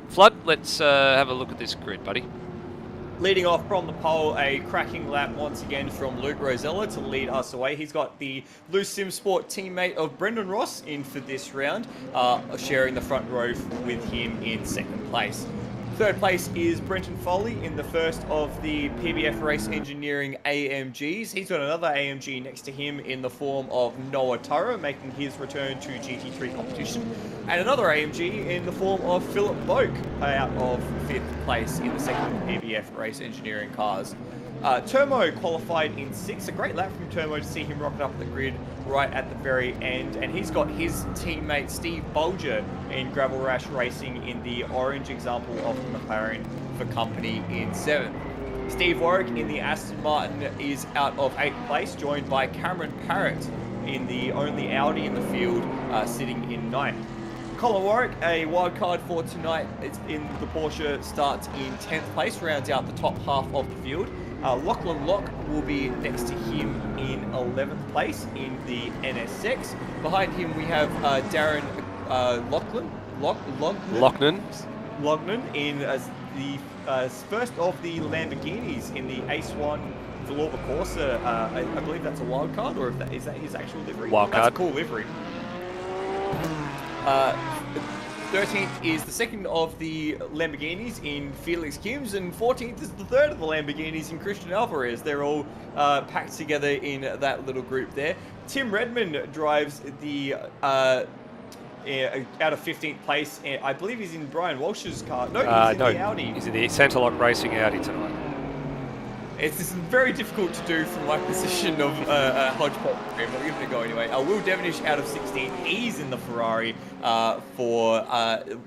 Speaker 1: Flood, let's have a look at this grid, buddy.
Speaker 2: Leading off from the pole, a cracking lap once again from Luke Rosella to lead us away. He's got the Loose SimSport teammate of Brendan Ross in for this round, sharing the front row with him in second place. Third place is Brenton Foley in the first of the PBF Race Engineering AMGs. He's got another AMG next to him in the form of Noah Turra, making his return to GT3 competition. And another AMG in the form of Philip Boak, out of 5th place in the second PBF Race Engineering cars. Turmo qualified in 6th. A great lap from Turmo to see him rocket up the grid right at the very end. And he's got his teammate Steve Bolger in Gravel Rash Racing in the orange example of the McLaren for company in 7th. Steve Warwick in the Aston Martin is out of 8th place, joined by Cameron Parrott in the only Audi in the field, sitting in 9th. Colin Warwick, a wild card for tonight, it's in the Porsche, starts in 10th place, rounds out the top half of the field. Lachlan Locke will be next to him in 11th place in the NSX. Behind him we have Darren Lognan in the first of the Lamborghinis in the Ace 1 Villeneuve Corsa. I believe that's a wild card, or is that his actual livery?
Speaker 1: Wild card.
Speaker 2: That's a cool livery. 13th is the second of the Lamborghinis in Felix Kims, and 14th is the third of the Lamborghinis in Christian Alvarez. They're all packed together in that little group there. Tim Redmond drives the out of 15th place. I believe he's in Brian Walsh's car. No, he's in the Audi.
Speaker 1: He's in the Santalog Racing Audi tonight.
Speaker 2: It's very difficult to do from my position of a hodgepodge, but we'll give it a go anyway. Will Devonish out of 16. He's in the Ferrari for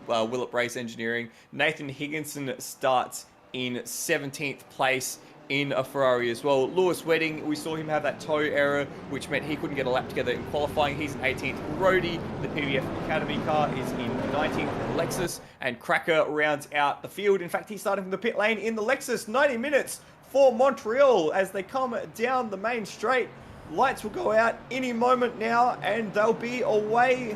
Speaker 2: Willett Race Engineering. Nathan Higginson starts in 17th place in a Ferrari as well. Lewis Wedding, we saw him have that toe error, which meant he couldn't get a lap together in qualifying. He's in 18th. Brody, the PBF Academy car, is in 19th Lexus, and Cracker rounds out the field. In fact, he's starting from the pit lane in the Lexus. 90 minutes for Montreal as they come down the main straight. Lights will go out any moment now, and they'll be away.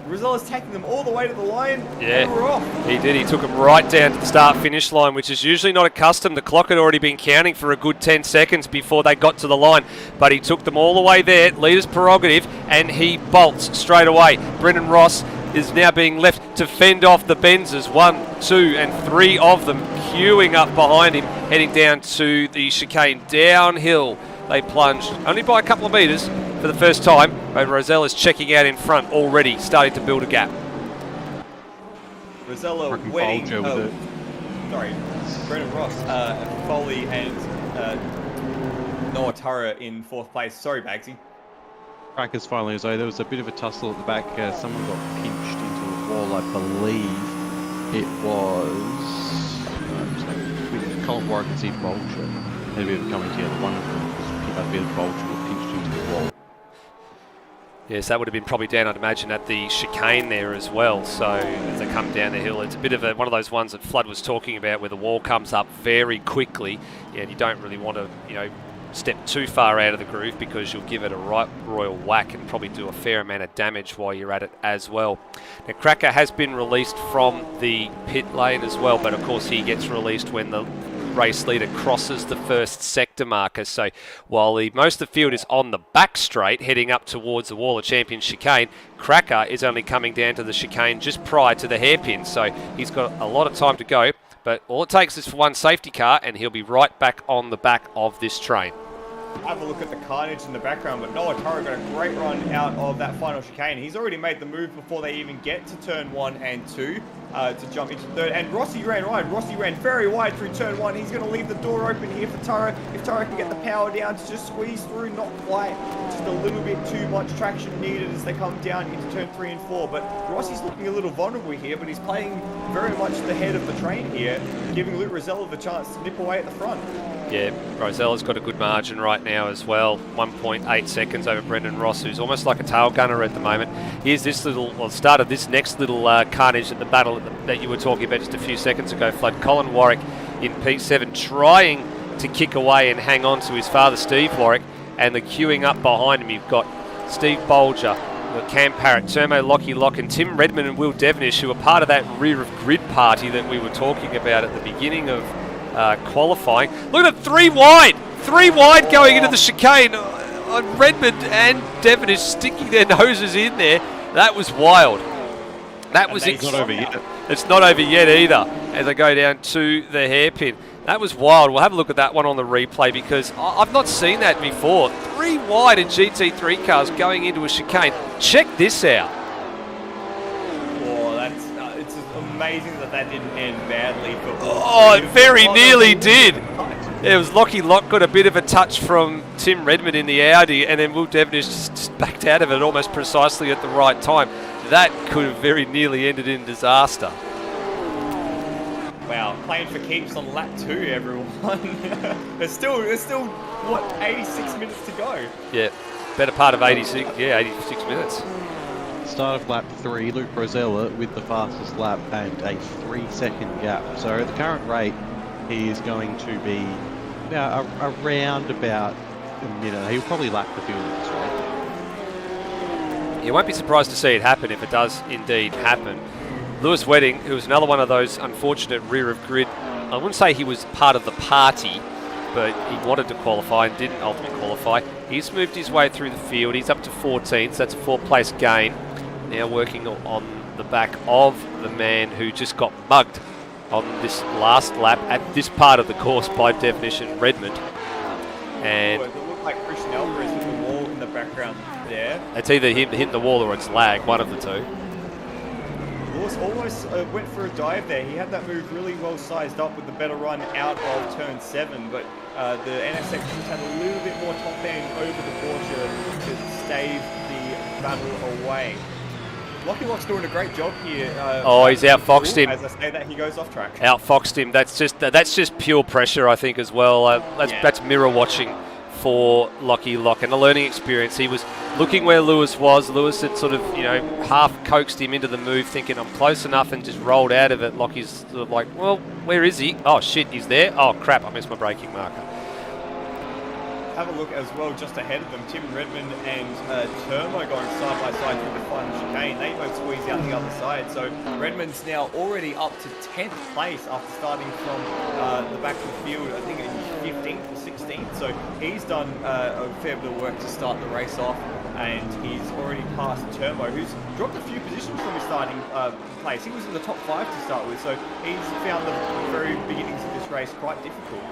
Speaker 2: Rosella's taking them all the way to the line.
Speaker 1: Yeah,
Speaker 2: we're off.
Speaker 1: He did. He took them right down to the start-finish line, which is usually not a custom. The clock had already been counting for a good 10 seconds before they got to the line, but he took them all the way there, leader's prerogative, and he bolts straight away. Brendan Ross is now being left to fend off the Benzes. 1, 2, and 3 of them queuing up behind him, heading down to the chicane. Downhill they plunged, only by a couple of metres for the first time, but Rosella's checking out in front already, starting to build a gap.
Speaker 2: Rosella, Wedding, Brendan Ross, Foley, and Noah Turra in 4th place. Sorry, Bagsy.
Speaker 3: Cracker's finally as though there was a bit of a tussle at the back. Someone got pinched into a wall, I believe it was Colin Warwick and Steve Bolger. Had a bit of coming together. One of them was a bit of Bolger was pinched into the wall.
Speaker 1: Yes, that would have been probably down, I'd imagine, at the chicane there as well. So as they come down the hill, it's a bit of one of those ones that Flood was talking about, where the wall comes up very quickly, and you don't really want to, step too far out of the groove, because you'll give it a right royal whack and probably do a fair amount of damage while you're at it as well. Now, Cracker has been released from the pit lane as well, but of course he gets released when the race leader crosses the first sector marker. So while most of the field is on the back straight heading up towards the Wall of Champions chicane, Cracker is only coming down to the chicane just prior to the hairpin, so he's got a lot of time to go, but all it takes is for one safety car and he'll be right back on the back of this train.
Speaker 2: Have a look at the carnage in the background, but Noah Turra got a great run out of that final chicane. He's already made the move before they even get to turn 1 and 2 to jump into third. And Rossi ran wide. Rossi ran very wide through turn 1. He's going to leave the door open here for Turra. If Turra can get the power down to just squeeze through, not quite. Just a little bit too much traction needed as they come down into turn 3 and 4. But Rossi's looking a little vulnerable here, but he's playing very much the head of the train here, giving Luke Rosella the chance to nip away at the front.
Speaker 1: Yeah, Rosella's got a good margin right now as well. 1.8 seconds over Brendan Ross, who's almost like a tail gunner at the moment. Here's this little, well, start of this next little carnage at the battle that you were talking about just a few seconds ago, Flood. Colin Warwick in P7 trying to kick away and hang on to his father, Steve Warwick, and the queuing up behind him. You've got Steve Bolger, Cam Parrott, Termo, Lockie Lock, and Tim Redmond and Will Devenish, who are part of that rear of grid party that we were talking about at the beginning of qualifying. Look at it, 3 wide going into the chicane on Redmond and Devenish sticking their noses in there. That was wild. That was
Speaker 3: It's not over yet.
Speaker 1: It's not over yet either as they go down to the hairpin. That was wild. We'll have a look at that one on the replay because I've not seen that before. 3 wide in GT3 cars going into a chicane. Check this out.
Speaker 2: Oh, it's amazing that didn't end badly for.
Speaker 1: Oh, it very nearly did. It was Lockie Lock got a bit of a touch from Tim Redmond in the Audi, and then Will Devenish just backed out of it almost precisely at the right time. That could have very nearly ended in disaster.
Speaker 2: Wow, playing for keeps on lap 2, everyone. There's still what, 86 minutes to go.
Speaker 1: Yeah, better part of 86 minutes.
Speaker 3: Start of lap 3, Luke Rosella with the fastest lap and a 3-second gap. So at the current rate, he is going to be around about a minute. He'll probably lap the field at this rate.
Speaker 1: You won't be surprised to see it happen if it does indeed happen. Lewis Wedding, who was another one of those unfortunate rear of grid, I wouldn't say he was part of the party, but he wanted to qualify and didn't ultimately qualify. He's moved his way through the field. He's up to 14th, so that's a 4-place gain. Now working on the back of the man who just got mugged on this last lap at this part of the course by Definition Redmond. And
Speaker 2: it looked like Christian Alvarez hit the wall in the background there.
Speaker 1: It's either him hitting the wall or it's lag, one of the two.
Speaker 2: Lewis almost went for a dive there. He had that move really well sized up with the better run out of turn 7, but the NSX just had a little bit more top end over the Porsche to stave the battle away. Lockie Lock's doing a great job here.
Speaker 1: He's outfoxed him.
Speaker 2: As I say that, he goes off track.
Speaker 1: Outfoxed him. That's just pure pressure, I think, as well. That's mirror watching for Lockie Lock and a learning experience. He was looking where Lewis was. Lewis had sort of, half coaxed him into the move, thinking I'm close enough, and just rolled out of it. Lockie's sort of like, well, where is he? Oh shit, he's there. Oh crap, I missed my braking marker.
Speaker 2: Have a look as well just ahead of them. Tim Redmond and Termo going side by side through the final chicane. They both squeeze out the other side. So Redmond's now already up to 10th place after starting from the back of the field, I think in 15th or 16th. So he's done a fair bit of work to start the race off, and he's already passed Termo, who's dropped a few positions from his starting place. He was in the top 5 to start with, so he's found the very beginnings of this race quite difficult.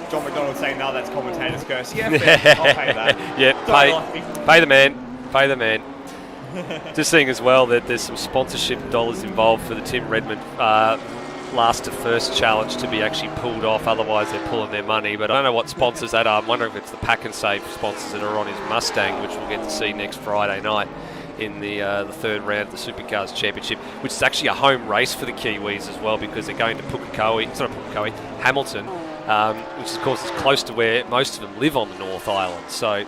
Speaker 2: John McDonald saying, no, that's commentator's curse. Yeah, fair. I'll pay that.
Speaker 1: Yeah, pay the man. Pay the man. Just seeing as well that there's some sponsorship dollars involved for the Tim Redmond last to first challenge to be actually pulled off. Otherwise, they're pulling their money. But I don't know what sponsors that are. I'm wondering if it's the Pack and Save sponsors that are on his Mustang, which we'll get to see next Friday night in the third round of the Supercars Championship, which is actually a home race for the Kiwis as well, because they're going to Hamilton. Which of course is close to where most of them live on the North Island. So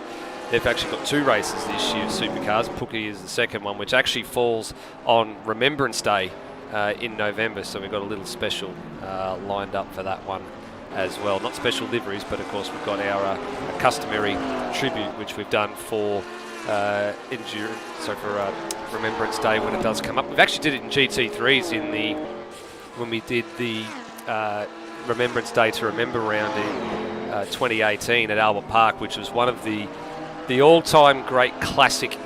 Speaker 1: they've actually got 2 races this year, Supercars. Pookie is the second one, which actually falls on Remembrance Day in November. So we've got a little special lined up for that one as well. Not special liveries, but of course we've got our customary tribute, which we've done for Remembrance Day when it does come up. We've actually did it in GT3s when we did the Remembrance Day to Remember round in 2018 at Albert Park, which was one of the all-time great classic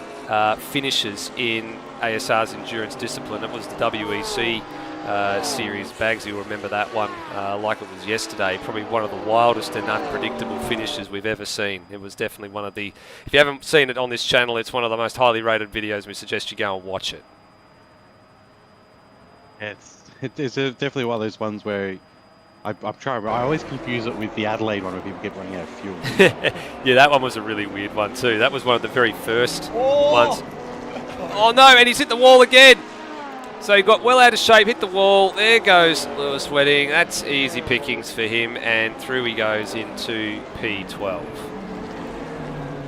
Speaker 1: finishes in ASR's endurance discipline. It was the WEC series. Bags, you'll remember that one like it was yesterday. Probably one of the wildest and unpredictable finishes we've ever seen. It was definitely one of the, if you haven't seen it on this channel, it's one of the most highly rated videos. We suggest you go and watch it.
Speaker 3: It's definitely one of those ones where I'm trying. I always confuse it with the Adelaide one where people keep running out of fuel.
Speaker 1: Yeah, that one was a really weird one too. That was one of the very first ones. Oh no, and he's hit the wall again. So he got well out of shape, hit the wall. There goes Lewis Wedding. That's easy pickings for him, and through he goes into P12.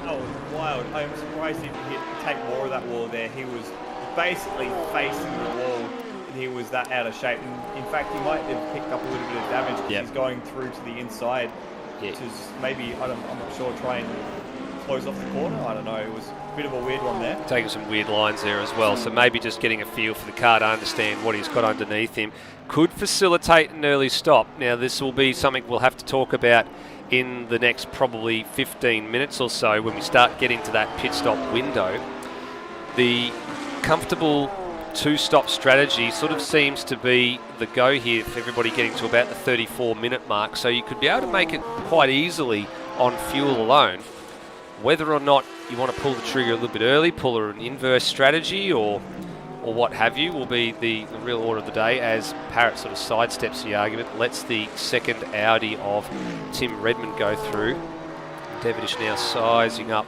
Speaker 2: Oh, wild. I'm surprised he didn't take more of that wall there. He was basically facing the wall, and he was that out of shape. And in fact, he might have picked up a little bit of damage because he's going through to the inside, which is maybe, I'm not sure, try and close off the corner. I don't know. It was a bit of a weird one there.
Speaker 1: Taking some weird lines there as well, so maybe just getting a feel for the car to understand what he's got underneath him could facilitate an early stop. Now, this will be something we'll have to talk about in the next probably 15 minutes or so when we start getting to that pit stop window. The comfortable two-stop strategy sort of seems to be the go here for everybody getting to about the 34-minute mark, so you could be able to make it quite easily on fuel alone. Whether or not you want to pull the trigger a little bit early, pull an inverse strategy or what have you, will be the real order of the day as Parrott sort of sidesteps the argument, lets the second Audi of Tim Redmond go through. Devonish now sizing up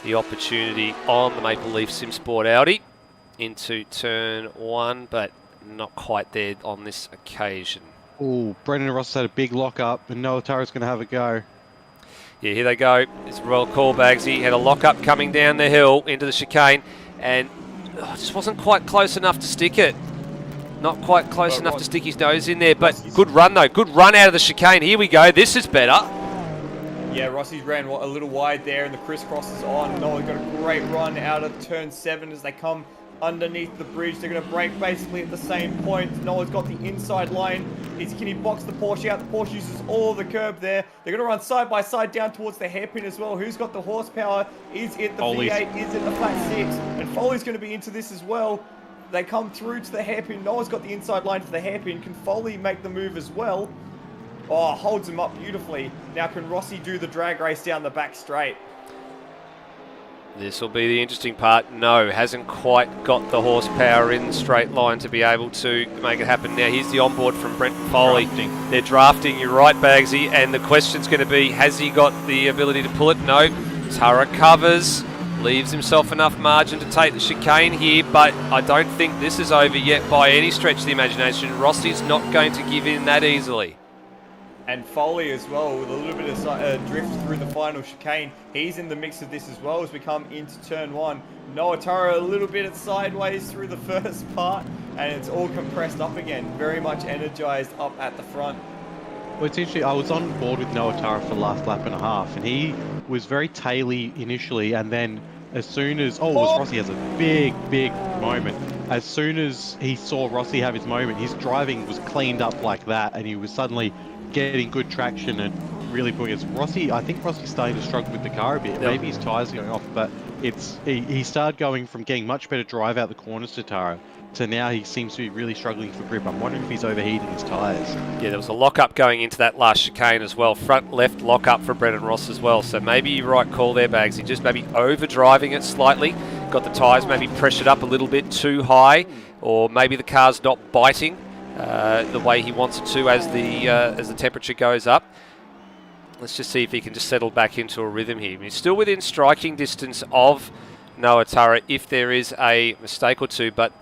Speaker 1: the opportunity on the Maple Leaf SimSport Audi into turn one, but not quite there on this occasion.
Speaker 3: Oh, Brendan Ross had a big lock-up, and Noah Tara's going to have a go.
Speaker 1: Yeah, here they go. It's Royal Call Bagsy. Had a lock-up coming down the hill into the chicane, and just wasn't quite close enough to stick it. Not quite close enough to stick his nose in there, but good run though. Good run out of the chicane. Here we go. This is better.
Speaker 2: Yeah, Rossi's ran a little wide there, and the crisscross is on. Noah got a great run out of turn 7 as they come underneath the bridge. They're going to brake basically at the same point. Noah's got the inside line. Can he box the Porsche out? The Porsche uses all of the curb there. They're going to run side by side down towards the hairpin as well. Who's got the horsepower? Is it the V8? Is it the flat 6? And Foley's going to be into this as well. They come through to the hairpin. Noah's got the inside line for the hairpin. Can Foley make the move as well? Oh, holds him up beautifully. Now can Rossi do the drag race down the back straight?
Speaker 1: This will be the interesting part. No, hasn't quite got the horsepower in the straight line to be able to make it happen. Now, here's the onboard from Brent Foley. They're drafting, you're right, Bagsy, and the question's going to be, has he got the ability to pull it? No. Tara covers, leaves himself enough margin to take the chicane here, but I don't think this is over yet by any stretch of the imagination. Rossi's not going to give in that easily.
Speaker 2: And Foley as well, with a little bit of drift through the final chicane. He's in the mix of this as well as we come into turn 1. Noah Tara a little bit sideways through the first part, and it's all compressed up again. Very much energized up at the front.
Speaker 3: Well, it's interesting. I was on board with Noah Tara for the last lap and a half, and he was very taily initially, and then as soon as... Rossi has a big moment. As soon as he saw Rossi have his moment, his driving was cleaned up like that, and he was suddenly getting good traction and really putting it. Rossi, I think Rossi's starting to struggle with the car a bit. Yep. Maybe his tyres are going off, but he started going from getting much better drive out the corners to Tara, to now he seems to be really struggling for grip. I'm wondering if he's overheating his tyres.
Speaker 1: Yeah, there was a lock-up going into that last chicane as well. Front left lock-up for Brendan Ross as well. So maybe you're right call there, Bagsy. Just maybe over-driving it slightly. Got the tyres maybe pressured up a little bit too high, or maybe the car's not biting the way he wants it to as the temperature goes up. Let's just see if he can just settle back into a rhythm here. He's still within striking distance of Noah Tara if there is a mistake or two, but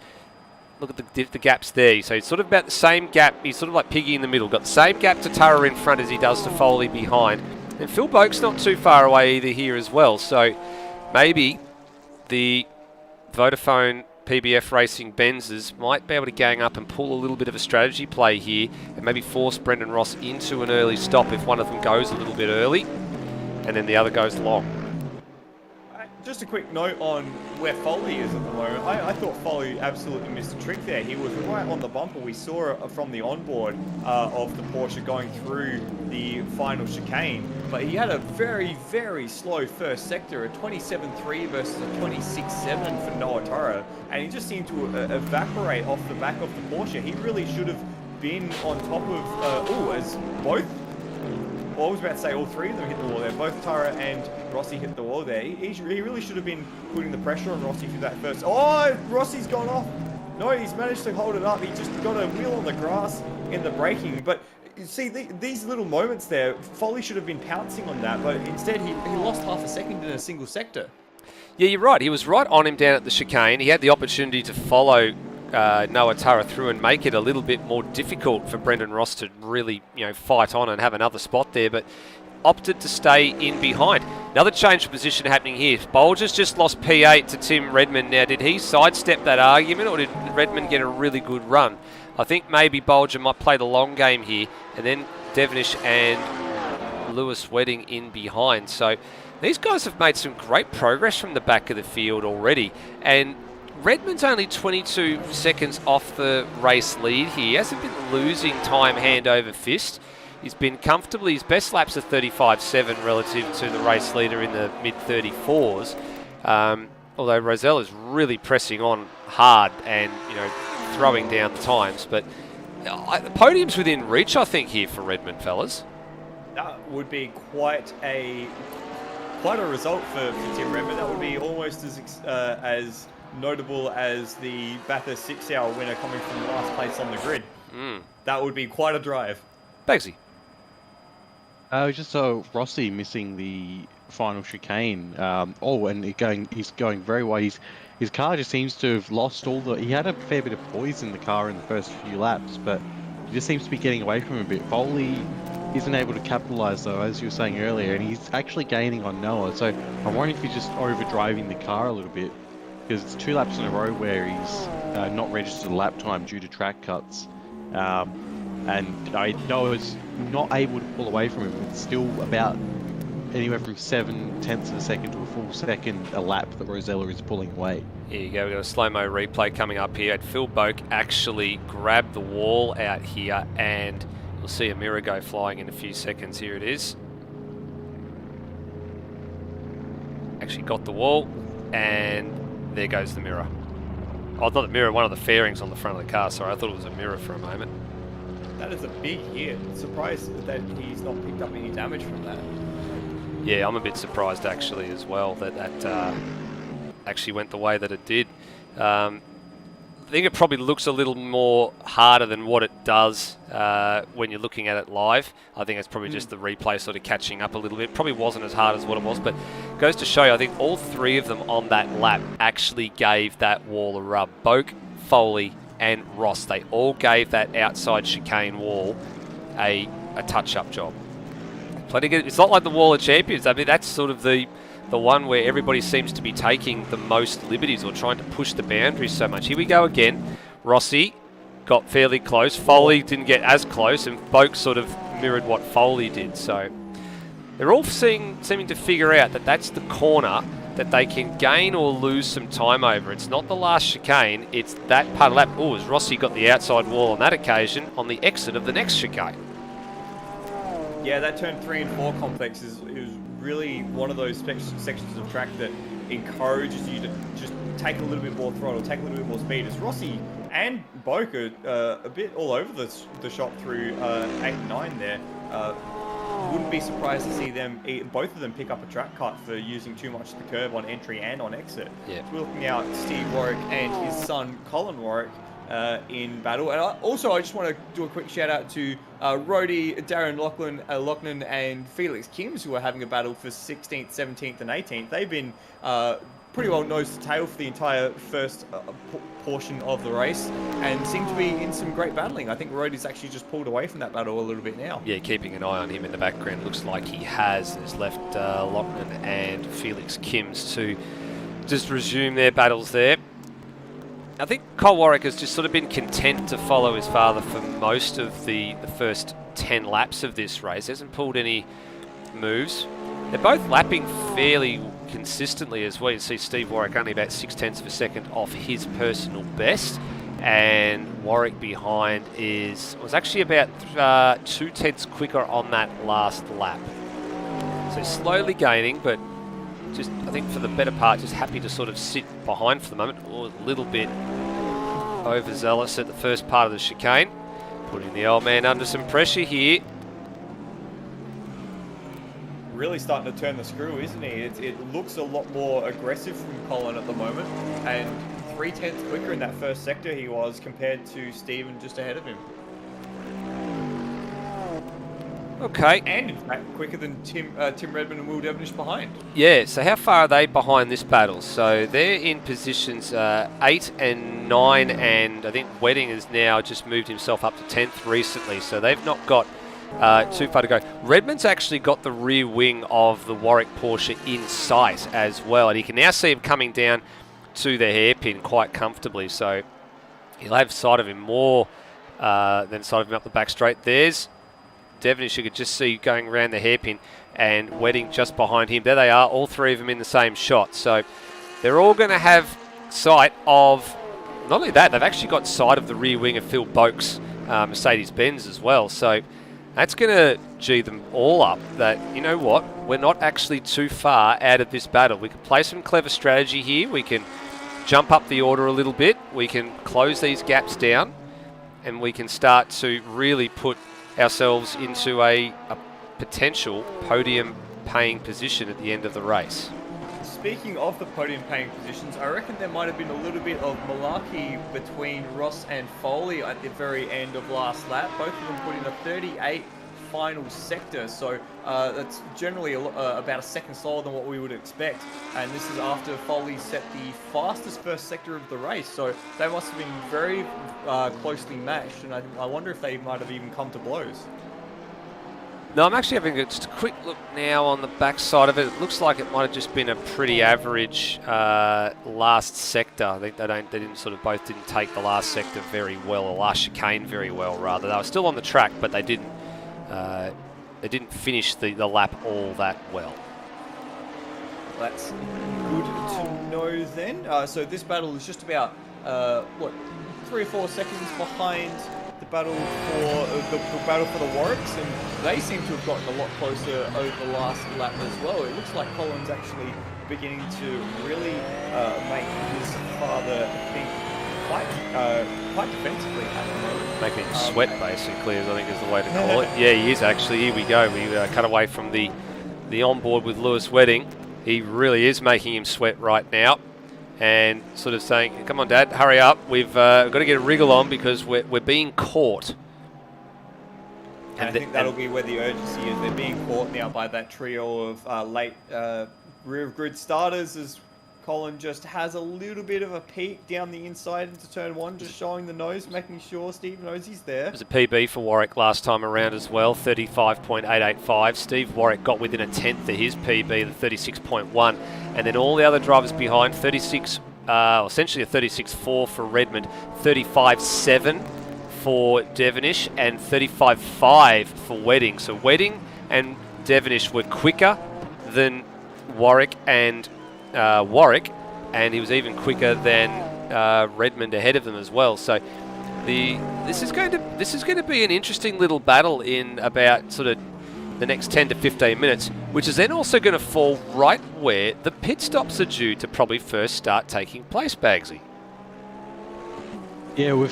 Speaker 1: look at the gaps there. So he's sort of about the same gap. He's sort of like Piggy in the middle. Got the same gap to Tara in front as he does to Foley behind. And Phil Boak's not too far away either here as well. So maybe the Vodafone PBF Racing Benzes might be able to gang up and pull a little bit of a strategy play here and maybe force Brendan Ross into an early stop if one of them goes a little bit early and then the other goes long.
Speaker 2: Just a quick note on where Foley is at the moment. I thought Foley absolutely missed a trick there. He was right on the bumper. We saw it from the onboard of the Porsche going through the final chicane. But he had a very slow first sector, a 27.3 versus a 26.7 for Noah Tara. And he just seemed to evaporate off the back of the Porsche. He really should have been on top of, as both... Well, I was about to say all three of them hit the wall there. Both Tara and Rossi hit the wall there. He really should have been putting the pressure on Rossi through that first. Oh, Rossi's gone off. No, he's managed to hold it up. He just got a wheel on the grass in the braking. But you see, these little moments there, Foley should have been pouncing on that. But instead, he lost half a second in a single sector.
Speaker 1: Yeah, you're right. He was right on him down at the chicane. He had the opportunity to follow Noah Tara through and make it a little bit more difficult for Brendan Ross to really, fight on and have another spot there, but opted to stay in behind. Another change of position happening here. Bolger's just lost P8 to Tim Redmond. Now, did he sidestep that argument, or did Redmond get a really good run? I think maybe Bolger might play the long game here, and then Devonish and Lewis Wedding in behind. So these guys have made some great progress from the back of the field already, and Redmond's only 22 seconds off the race lead here. He hasn't been losing time hand over fist. He's been comfortably, his best laps are 35.7 relative to the race leader in the mid-34s. Although Rosella's really pressing on hard and, throwing down the times. But the podium's within reach, I think, here for Redmond, fellas.
Speaker 2: That would be quite a result for Tim Redmond. That would be almost as notable as the Bathurst 6-hour winner coming from last place on the grid. That would be quite a drive.
Speaker 1: Bagsy.
Speaker 3: Just saw Rossi missing the final chicane. And he's going very well. His car just seems to have lost he had a fair bit of poise in the car in the first few laps, but he just seems to be getting away from him a bit. Foley isn't able to capitalise though, as you were saying earlier, and he's actually gaining on Noah. So I'm wondering if he's just overdriving the car a little bit, because it's 2 laps in a row where he's not registered a lap time due to track cuts. And Noah's not able to pull away from him. It's still about anywhere from 0.7 of a second to a full second a lap that Rosella is pulling away.
Speaker 1: Here you go, we've got a slow-mo replay coming up here. Phil Boak actually grabbed the wall out here, and we'll see a mirror go flying in a few seconds. Here it is. Actually got the wall, and there goes the mirror. Oh, not the mirror, one of the fairings on the front of the car. Sorry, I thought it was a mirror for a moment.
Speaker 2: That is a big hit. Surprised that he's not picked up any damage from that.
Speaker 1: Yeah, I'm a bit surprised actually as well that actually went the way that it did. I think it probably looks a little more harder than what it does when you're looking at it live. I think it's probably just the replay sort of catching up a little bit. Probably wasn't as hard as what it was, but it goes to show you, I think all 3 of them on that lap actually gave that wall a rub. Boak, Foley, and Ross, they all gave that outside chicane wall a touch-up job. Plenty good. It's not like the Wall of Champions. I mean, that's sort of the one where everybody seems to be taking the most liberties or trying to push the boundaries so much. Here we go again. Rossi got fairly close. Foley didn't get as close, and Boak sort of mirrored what Foley did. So they're all seeming to figure out that that's the corner that they can gain or lose some time over. It's not the last chicane, it's that part of the lap. Oh, as Rossi got the outside wall on that occasion on the exit of the next chicane.
Speaker 2: Yeah, that turn 3 and 4 complex is really one of those sections of track that encourages you to just take a little bit more throttle, take a little bit more speed. As Rossi and Boak are a bit all over the shop through 8 and 9 there. Wouldn't be surprised to see both of them pick up a track cut for using too much of the curb on entry and on exit. Yeah. So we're looking out Steve Warwick and his son Colin Warwick in battle. And I just want to do a quick shout out to Rhodey, Darren Loughlin and Felix Kims, who are having a battle for 16th, 17th and 18th. They've been pretty well nose to tail for the entire first portion of the race and seem to be in some great battling. I think Rhodey's actually just pulled away from that battle a little bit now.
Speaker 1: Yeah, keeping an eye on him in the background. Looks like he has left Loughlin and Felix Kims to just resume their battles there. I think Cole Warwick has just sort of been content to follow his father for most of the first 10 laps of this race. He hasn't pulled any moves. They're both lapping fairly consistently as well. You see Steve Warwick only about 0.6 of a second off his personal best, and Warwick behind was actually about 0.2 quicker on that last lap. So slowly gaining, but just, I think for the better part, just happy to sort of sit behind for the moment, or a little bit overzealous at the first part of the chicane, putting the old man under some pressure here.
Speaker 2: Really starting to turn the screw, isn't he? It looks a lot more aggressive from Colin at the moment, and 0.3 quicker in that first sector he was compared to Steven just ahead of him.
Speaker 1: Okay.
Speaker 2: And in fact, quicker than Tim Redmond and Will Devonish behind.
Speaker 1: Yeah, so how far are they behind this battle? So they're in positions 8 and 9, and I think Wedding has now just moved himself up to 10th recently, so they've not got too far to go. Redmond's actually got the rear wing of the Warwick Porsche in sight as well, and you can now see him coming down to the hairpin quite comfortably, so he'll have sight of him more than sight of him up the back straight. There's Devonish, you could just see going around the hairpin, and Wedding just behind him. There they are, all three of them in the same shot. So they're all going to have sight of, not only that, they've actually got sight of the rear wing of Phil Boak's Mercedes-Benz as well. So that's going to G them all up that, you know what, we're not actually too far out of this battle. We can play some clever strategy here. We can jump up the order a little bit. We can close these gaps down, and we can start to really put ourselves into a potential podium paying position at the end of the race.
Speaker 2: Speaking of the podium paying positions, I reckon there might have been a little bit of malarkey between Ross and Foley at the very end of last lap. Both of them put in a 38 final sector, so that's generally about a second slower than what we would expect, and this is after Foley set the fastest first sector of the race, so they must have been very closely matched, and I wonder if they might have even come to blows.
Speaker 1: No, I'm actually having just a quick look now on the back side of it. It looks like it might have just been a pretty average last sector. I think both didn't take the last sector very well, or last chicane very well rather. They were still on the track, but they didn't finish the lap all that well.
Speaker 2: That's good to know then. So this battle is just about 3 or 4 seconds behind the battle for the Warwicks, and they seem to have gotten a lot closer over the last lap as well. It looks like Colin's actually beginning to really make his father think quite defensively at the moment.
Speaker 1: Making him sweat, basically, I think is the way to call it. Yeah, he is actually. Here we go. We cut away from the onboard with Lewis Wedding. He really is making him sweat right now, and sort of saying, "Come on, Dad, hurry up. We've got to get a wriggle on because we're being caught."
Speaker 2: And I think that'll be where the urgency is. They're being caught now by that trio of late rear of grid starters, as Colin just has a little bit of a peek down the inside into turn 1, just showing the nose, making sure Steve knows he's there.
Speaker 1: It was a PB for Warwick last time around as well, 35.885. Steve Warwick got within a tenth of his PB, the 36.1. And then all the other drivers behind, essentially a 36.4 for Redmond, 35.7 for Devonish, and 35.5 for Wedding. So Wedding and Devonish were quicker than Warwick, and he was even quicker than Redmond ahead of them as well. So this is going to be an interesting little battle in about sort of the next 10 to 15 minutes, which is then also going to fall right where the pit stops are due to probably first start taking place, Bagsy.
Speaker 3: Yeah, we're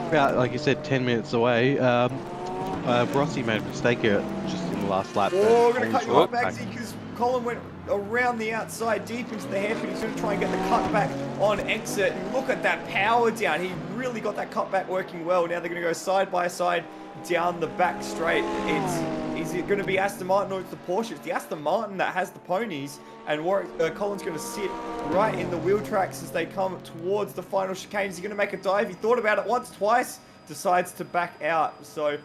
Speaker 3: about, like you said, 10 minutes away. Rossi made a mistake here just in the last lap.
Speaker 2: Oh, we're going to cut you off, Bagsy, because Colin went around the outside deep into the hairpin. He's going to try and get the cutback on exit. And look at that power down. He really got that cutback working well. Now they're going to go side by side down the back straight. Is it going to be Aston Martin or it's the Porsche? It's the Aston Martin that has the ponies, and Colin's going to sit right in the wheel tracks as they come towards the final chicane. Is he going to make a dive? He thought about it once, twice, decides to back out. So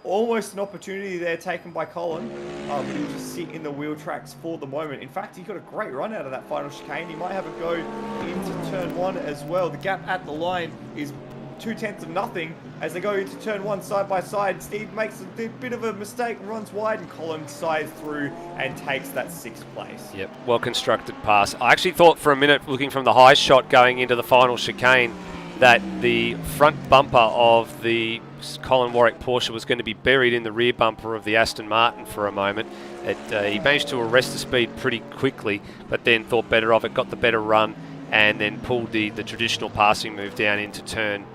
Speaker 2: almost an opportunity there taken by Colin, but he'll just sit in the wheel tracks for the moment. In fact, he got a great run out of that final chicane. He might have a go into turn 1 as well. The gap at the line is 0.2 of nothing as they go into turn 1 side by side. Steve makes a bit of a mistake and runs wide, and Colin sides through and takes that 6th place.
Speaker 1: Yep, well constructed pass. I actually thought for a minute, looking from the high shot going into the final chicane, that the front bumper of the Colin Warwick Porsche was going to be buried in the rear bumper of the Aston Martin for a moment. He managed to arrest the speed pretty quickly, but then thought better of it, got the better run, and then pulled the traditional passing move down into turn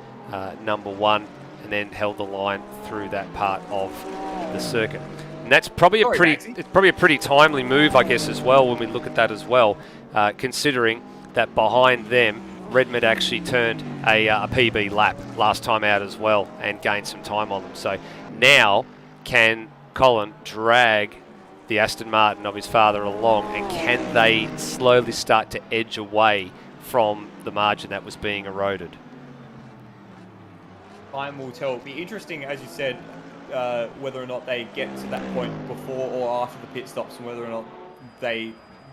Speaker 1: number 1, and then held the line through that part of the circuit. And that's probably a pretty timely move, I guess, as well, when we look at that as well, considering that behind them, Redmond actually turned a PB lap last time out as well and gained some time on them. So now can Colin, drag the Aston Martin of his father along, and can they slowly start to edge away from the margin that was being eroded?
Speaker 2: Time will tell. It'll be interesting, as you said, whether or not they get to that point before or after the pit stops, and whether or not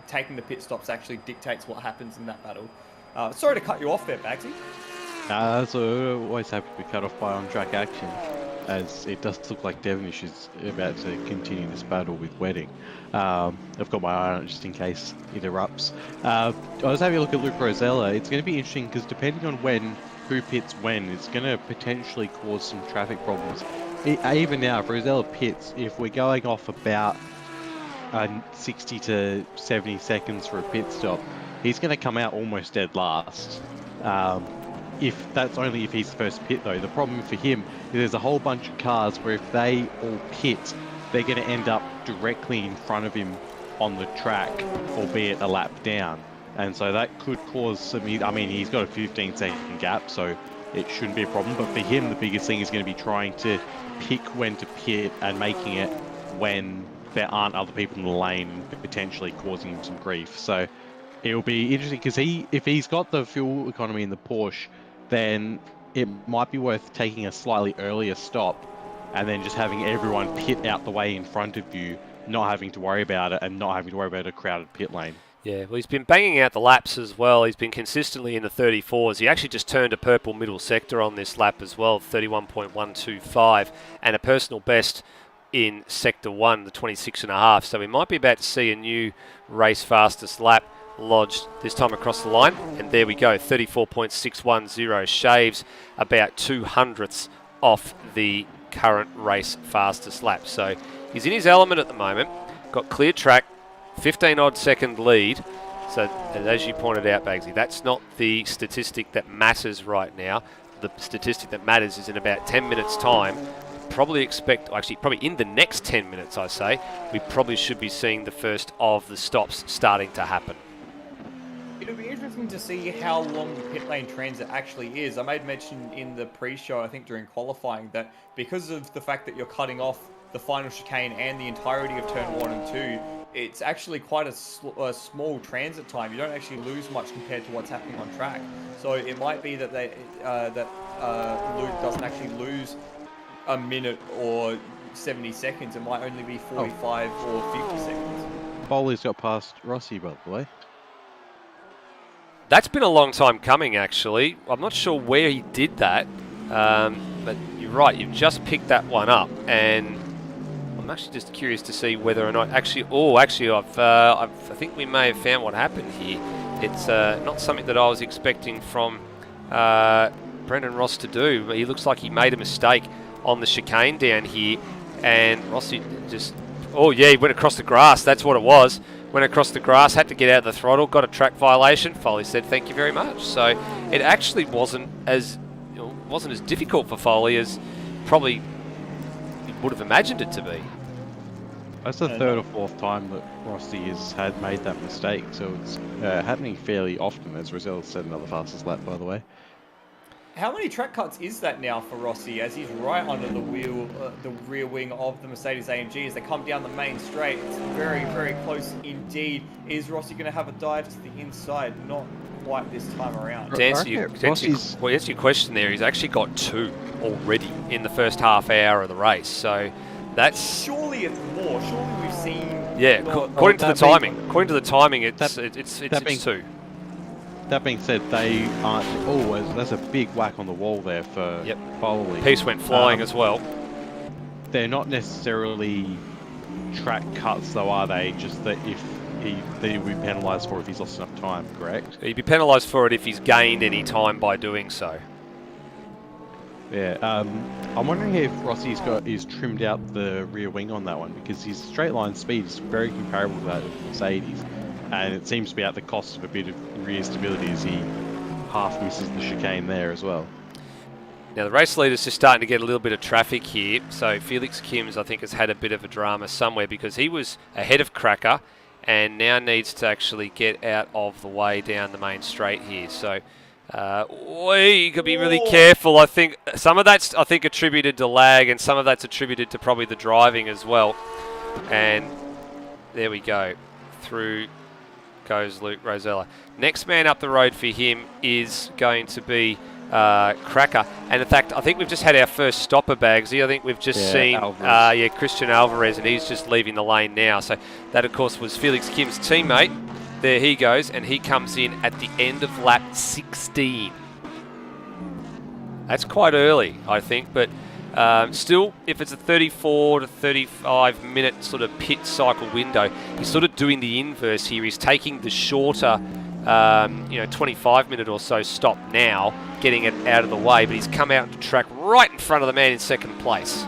Speaker 2: taking the pit stops actually dictates what happens in that battle. Sorry to cut you off there, Bagsy.
Speaker 3: So always happy to be cut off by on-track action, as it does look like Devonish is about to continue this battle with Wedding. I've got my eye on it just in case it erupts. I was having a look at Luke Rosella. It's going to be interesting because depending on who pits when, it's going to potentially cause some traffic problems. Even now, if Rosella pits, if we're going off about 60 to 70 seconds for a pit stop, he's going to come out almost dead last. If that's only if he's first pit though. The problem for him is there's a whole bunch of cars where if they all pit, they're going to end up directly in front of him on the track, albeit a lap down. And so that could cause some, I mean, he's got a 15-second gap, so it shouldn't be a problem. But for him, the biggest thing is going to be trying to pick when to pit and making it when there aren't other people in the lane potentially causing him some grief. So it'll be interesting because if he's got the fuel economy in the Porsche, then it might be worth taking a slightly earlier stop and then just having everyone pit out the way in front of you, not having to worry about it and not having to worry about a crowded pit lane.
Speaker 1: Yeah, well, he's been banging out the laps as well. He's been consistently in the 34s. He actually just turned a purple middle sector on this lap as well, 31.125, and a personal best in Sector 1, the 26.5. So we might be about to see a new race fastest lap lodged this time across the line, and there we go, 34.610, shaves about 200ths off the current race fastest lap. So he's in his element at the moment, got clear track, 15 odd second lead. So as you pointed out, Bagsy, that's not the statistic that matters right now. The statistic that matters is in about 10 minutes time. Probably in the next 10 minutes, I say, we probably should be seeing the first of the stops starting to happen.
Speaker 2: It'll be interesting to see how long the pit lane transit actually is. I made mention in the pre-show, I think during qualifying, that because of the fact that you're cutting off the final chicane and the entirety of turn 1 and 2, it's actually quite a small transit time. You don't actually lose much compared to what's happening on track. So it might be that Luke doesn't actually lose a minute or 70 seconds. It might only be 45 or 50 seconds.
Speaker 3: Foley's got past Rossi, by the way.
Speaker 1: That's been a long time coming, actually. I'm not sure where he did that, but you're right. You've just picked that one up, and I'm actually just curious to see whether or not I think we may have found what happened here. It's not something that I was expecting from Brendan Ross to do. But he looks like he made a mistake on the chicane down here, and Rossi just, he went across the grass. That's what it was. Went across the grass, had to get out of the throttle, got a track violation. Foley said, "Thank you very much." So it actually wasn't as difficult for Foley as probably would have imagined it to be.
Speaker 3: That's the third or fourth time that Rossi has made that mistake, so it's happening fairly often, as Rosella said, another fastest lap, by the way.
Speaker 2: How many track cuts is that now for Rossi, as he's right under the wheel, the rear wing of the Mercedes AMG as they come down the main straight? It's very, very close indeed. Is Rossi going to have a dive to the inside? Not quite this time around.
Speaker 1: To answer your question there, he's actually got 2 already in the first half hour of the race. So that's... Surely it's more. Surely we've seen... Yeah, according to the timing, it's 2.
Speaker 3: That being said, they aren't always. That's a big whack on the wall there for Foley.
Speaker 1: Piece went flying as well.
Speaker 3: They're not necessarily track cuts, though, are they? Just that they'll be penalised for if he's lost enough time, correct?
Speaker 1: He'd be penalised for it if he's gained any time by doing so.
Speaker 3: Yeah, I'm wondering if Rossi's is trimmed out the rear wing on that one, because his straight line speed is very comparable to that of Mercedes. And it seems to be at the cost of a bit of rear stability as he half misses the chicane there as well.
Speaker 1: Now the race leader's just starting to get a little bit of traffic here. So Felix Kims, I think, has had a bit of a drama somewhere because he was ahead of Cracker and now needs to actually get out of the way down the main straight here. So We could be really careful. I think some of that's attributed to lag, and some of that's attributed to probably the driving as well. And there we go. Through goes Luke Rosella. Next man up the road for him is going to be Cracker. And in fact, I think we've just had our first stopper, Bagsy. I think we've just seen Christian Alvarez, and he's just leaving the lane now. So that, of course, was Felix Kim's teammate. There he goes, and he comes in at the end of lap 16. That's quite early, I think, but still, if it's a 34 to 35 minute sort of pit cycle window, he's sort of doing the inverse here. He's taking the shorter, 25 minute or so stop now, getting it out of the way, but he's come out into track right in front of the man in second place.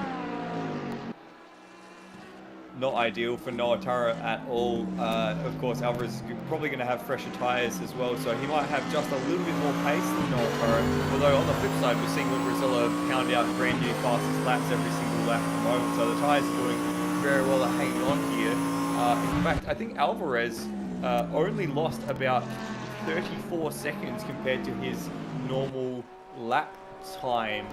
Speaker 2: Not ideal for Noah Tara at all. Of course, Alvarez is probably going to have fresher tyres as well, so he might have just a little bit more pace than Noah Tara. Although on the flip side, we're seeing Luke Rosella pound out brand new fastest laps every single lap at the moment, so the tyres are doing very well to hang on here. In fact, I think Alvarez only lost about 34 seconds compared to his normal lap time.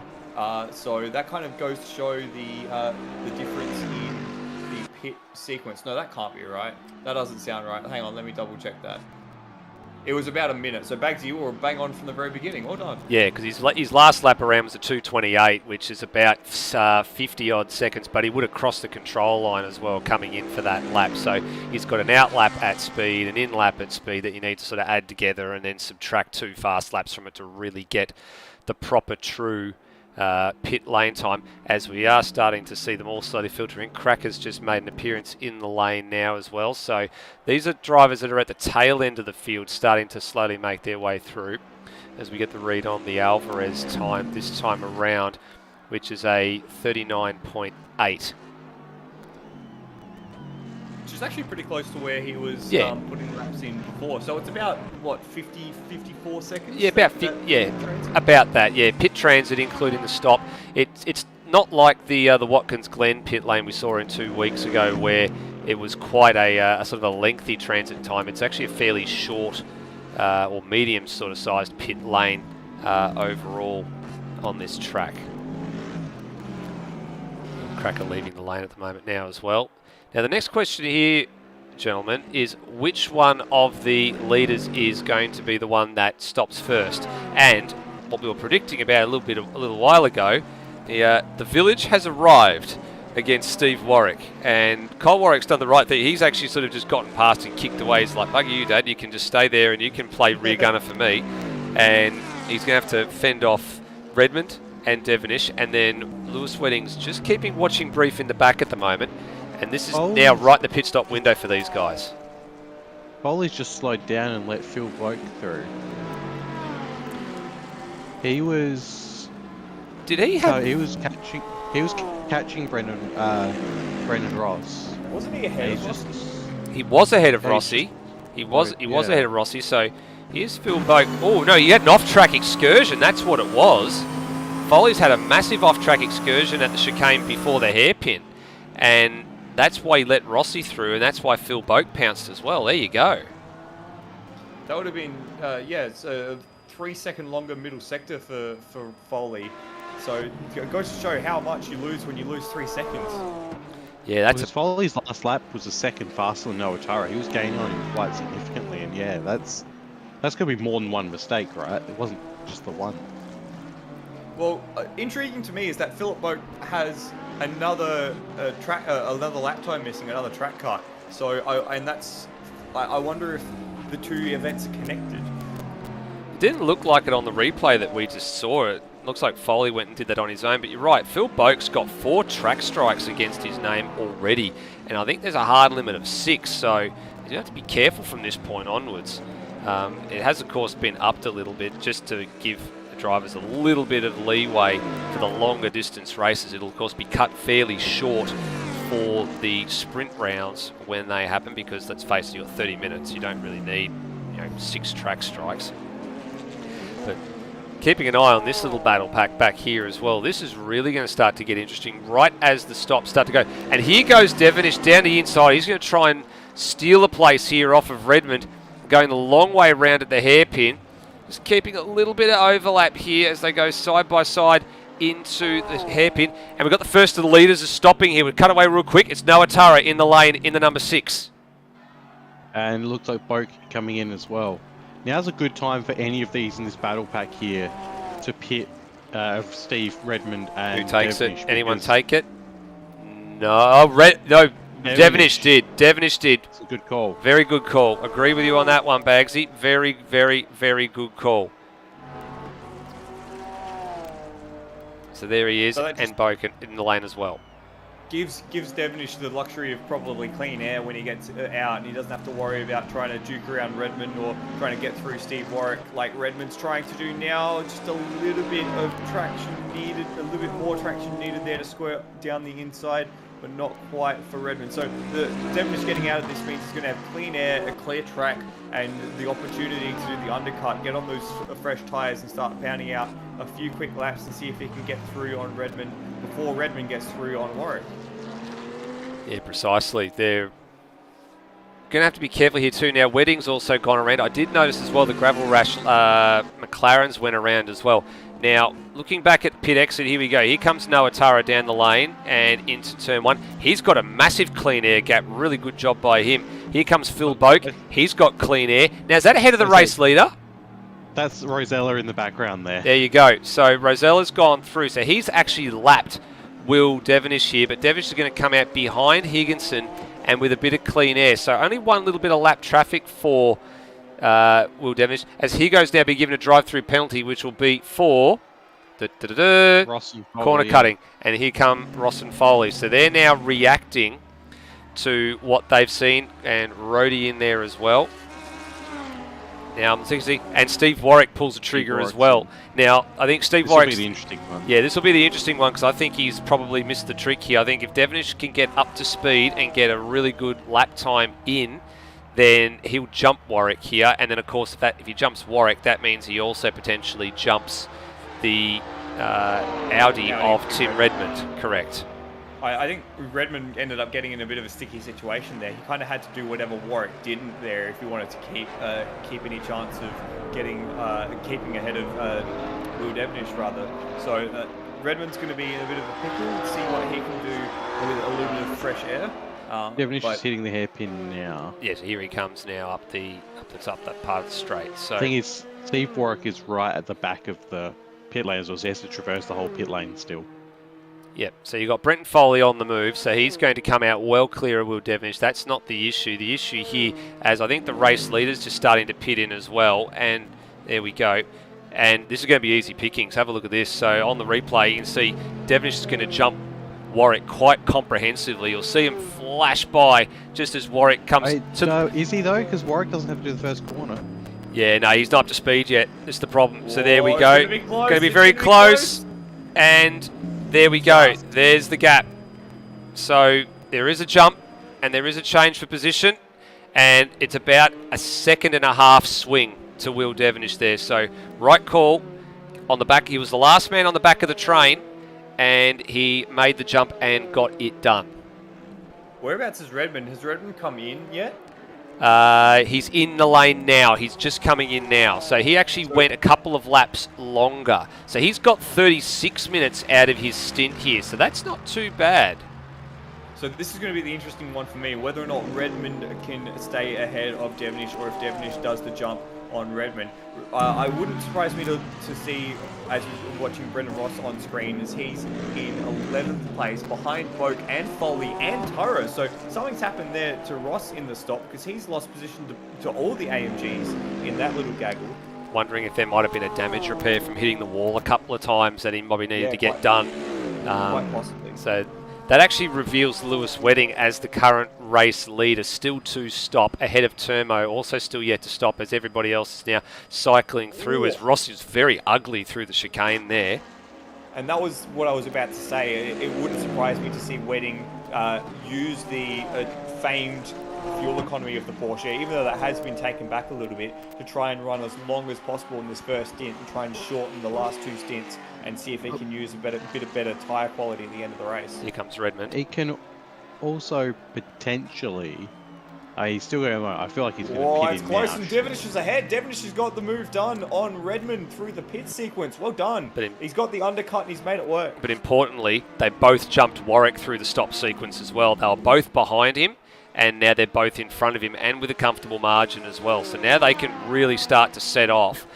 Speaker 2: So that kind of goes to show the difference in the pit sequence. No, that can't be right. That doesn't sound right. Hang on, let me double check that. It was about a minute. So Bagsy, you were bang on from the very beginning. Well done.
Speaker 1: Yeah, because his last lap around was a 2:28, which is about 50 odd seconds, but he would have crossed the control line as well coming in for that lap. So he's got an out lap at speed, an in lap at speed that you need to sort of add together and then subtract 2 fast laps from it to really get the proper true pit lane time, as we are starting to see them all slowly filter in. Cracker's just made an appearance in the lane now as well. So these are drivers that are at the tail end of the field starting to slowly make their way through as we get the read on the Alvarez time this time around, which is a 39.8.
Speaker 2: Which is actually pretty close to where he was putting laps in before. So it's about, what, 54 seconds?
Speaker 1: Yeah, about that. Yeah, pit transit including the stop. It's not like the Watkins Glen pit lane we saw in 2 weeks ago, where it was quite a sort of a lengthy transit time. It's actually a fairly short or medium sort of sized pit lane overall on this track. Cracker leaving the lane at the moment now as well. Now the next question here, gentlemen, is which one of the leaders is going to be the one that stops first? And what we were predicting about a little while ago, the village has arrived against Steve Warwick, and Cole Warwick's done the right thing. He's actually sort of just gotten past and kicked away. He's like, bugger you, Dad, you can just stay there and you can play rear gunner for me. And he's going to have to fend off Redmond and Devonish, and then Lewis Wedding's just watching brief in the back at the moment. And this is now right in the pit stop window for these guys.
Speaker 3: Foley's just slowed down and let Phil Vogt through. He was.
Speaker 1: Did he have?
Speaker 3: No, he was catching. He was catching Brendan Ross.
Speaker 2: Wasn't he ahead of Rossi?
Speaker 1: He was ahead of Rossi. He was ahead of Rossi. So here's Phil Vogt. Oh no, he had an off-track excursion. That's what it was. Foley's had a massive off-track excursion at the chicane before the hairpin, and that's why he let Rossi through, and that's why Phil Vogt pounced as well. There you go.
Speaker 2: That would have been, it's a 3 second longer middle sector for Foley. So it goes to show how much you lose when you lose 3 seconds.
Speaker 1: Yeah, that's
Speaker 3: Foley's last lap was a second faster than Noah Tara. He was gaining on him quite significantly, and yeah, that's going to be more than one mistake, right? It wasn't just the one.
Speaker 2: Well, intriguing to me is that Philip Vogt has another lap time missing, another track cut. So, I wonder if the two events are connected.
Speaker 1: It didn't look like it on the replay that we just saw. It looks like Foley went and did that on his own. But you're right, Phil Vogt's got 4 track strikes against his name already, and I think there's a hard limit of 6. So you have to be careful from this point onwards. It has, of course, been upped a little bit just to give drivers a little bit of leeway for the longer distance races. It'll of course be cut fairly short for the sprint rounds when they happen, because let's face it, you've got 30 minutes. You don't really need 6 track strikes. But keeping an eye on this little battle pack back here as well. This is really going to start to get interesting right as the stops start to go. And here goes Devonish down the inside. He's going to try and steal a place here off of Redmond, going the long way around at the hairpin. Just keeping a little bit of overlap here as they go side by side into the hairpin. And we've got the first of the leaders is stopping here. We'll cut away real quick. It's Noah Tara in the lane in the number 6.
Speaker 3: And it looks like Boak coming in as well. Now's a good time for any of these in this battle pack here to pit Steve, Redmond, and
Speaker 1: Who takes
Speaker 3: Devenish,
Speaker 1: it? Anyone
Speaker 3: because
Speaker 1: take it? No, Devenish did. Devenish did.
Speaker 3: It's a good call.
Speaker 1: Very good call. Agree with you on that one, Bagsy. Very, very, very good call. So there he is, and Boken in the lane as well.
Speaker 2: Gives Devenish the luxury of probably clean air when he gets out, and he doesn't have to worry about trying to duke around Redmond or trying to get through Steve Warwick like Redmond's trying to do now. Just a little bit of traction needed, a little bit more traction needed there to squirt down the inside, but not quite for Redmond. So the Devenish getting out of this means he's going to have clean air, a clear track, and the opportunity to do the undercut, get on those fresh tyres and start pounding out a few quick laps and see if he can get through on Redmond before Redmond gets through on Warwick.
Speaker 1: Yeah, precisely. They're going to have to be careful here too. Now, Wedding's also gone around. I did notice as well the gravel rash McLaren's went around as well. Now, looking back at pit exit, here we go. Here comes Noah Tara down the lane and into turn 1. He's got a massive clean air gap. Really good job by him. Here comes Phil Boak. He's got clean air. Now, is that ahead of the race leader?
Speaker 3: That's Rosella in the background there.
Speaker 1: There you go. So Rosella's gone through. So he's actually lapped Will Devenish here, but Devenish is going to come out behind Higginson and with a bit of clean air. So only one little bit of lap traffic for Will Devenish, as he goes now be given a drive-through penalty, which will be for corner cutting. And here come Ross and Foley. So they're now reacting to what they've seen, and Rhodey in there as well. Now, and Steve Warwick pulls the trigger as well. Now, I think Steve Warwick.
Speaker 3: This will be the interesting one.
Speaker 1: Yeah, this will be the interesting one because I think he's probably missed the trick here. I think if Devenish can get up to speed and get a really good lap time in, then he'll jump Warwick here. And then, of course, if he jumps Warwick, that means he also potentially jumps the Audi of Tim Redmond. Correct.
Speaker 2: I think Redmond ended up getting in a bit of a sticky situation there. He kind of had to do whatever Warwick didn't there if he wanted to keep any chance of getting keeping ahead of Will Devenish rather. So Redmond's going to be in a bit of a pickle. See what he can do with a little bit of fresh air.
Speaker 3: Devenish is hitting the hairpin now.
Speaker 1: Yes, here he comes now up the top that part of the straight. So
Speaker 3: the thing is, Steve Warwick is right at the back of the pit lane, so he has to traverse the whole pit lane still.
Speaker 1: Yep, so you've got Brenton Foley on the move, so he's going to come out well clear of Will Devenish. That's not the issue. The issue here, as I think the race leader's just starting to pit in as well, and there we go. And this is going to be easy pickings. Have a look at this. So on the replay, you can see Devenish is going to jump Warwick quite comprehensively. You'll see him flash by just as Warwick comes to...
Speaker 3: No, is he though? Because Warwick doesn't have to do the first corner.
Speaker 1: Yeah, no, he's not up to speed yet. That's the problem. So there we go. Going to be
Speaker 2: It's
Speaker 1: very
Speaker 2: gonna be
Speaker 1: close. And there we go. There's the gap. So there is a jump and there is a change for position. And it's about a 1.5 seconds swing to Will Devenish there. So right call on the back. He was the last man on the back of the train. And he made the jump and got it done.
Speaker 2: Whereabouts is Redmond? Has Redmond come in yet?
Speaker 1: He's in the lane now. He's just coming in now. So he actually went a couple of laps longer. So he's got 36 minutes out of his stint here. So that's not too bad.
Speaker 2: So this is going to be the interesting one for me, whether or not Redmond can stay ahead of Devenish or if Devenish does the jump on Redmond. I wouldn't surprise me to see, as we're watching Brendan Ross on screen, as he's in 11th place behind Boak and Foley and Tara. So something's happened there to Ross in the stop because he's lost position to all the AMGs in that little gaggle.
Speaker 1: Wondering if there might have been a damage repair from hitting the wall a couple of times that he probably needed to get done.
Speaker 2: Quite possibly.
Speaker 1: So that actually reveals Lewis Wedding as the current race leader, still to stop, ahead of Turmo, also still yet to stop as everybody else is now cycling through. As Ross is very ugly through the chicane there.
Speaker 2: And that was what I was about to say. It wouldn't surprise me to see Wedding use the famed fuel economy of the Porsche, even though that has been taken back a little bit, to try and run as long as possible in this first stint and try and shorten the last two stints and see if he can use a bit of better tyre quality at the end of the race.
Speaker 1: Here comes Redmond.
Speaker 3: He can also potentially He's still going. I feel like he's going
Speaker 2: Whoa,
Speaker 3: to pit
Speaker 2: it's
Speaker 3: in
Speaker 2: close,
Speaker 3: now.
Speaker 2: and Devonish is ahead. Devonish has got the move done on Redmond through the pit sequence. Well done. He's got the undercut and he's made it work.
Speaker 1: But importantly, they both jumped Warwick through the stop sequence as well. They were both behind him, and now they're both in front of him and with a comfortable margin as well. So now they can really start to set off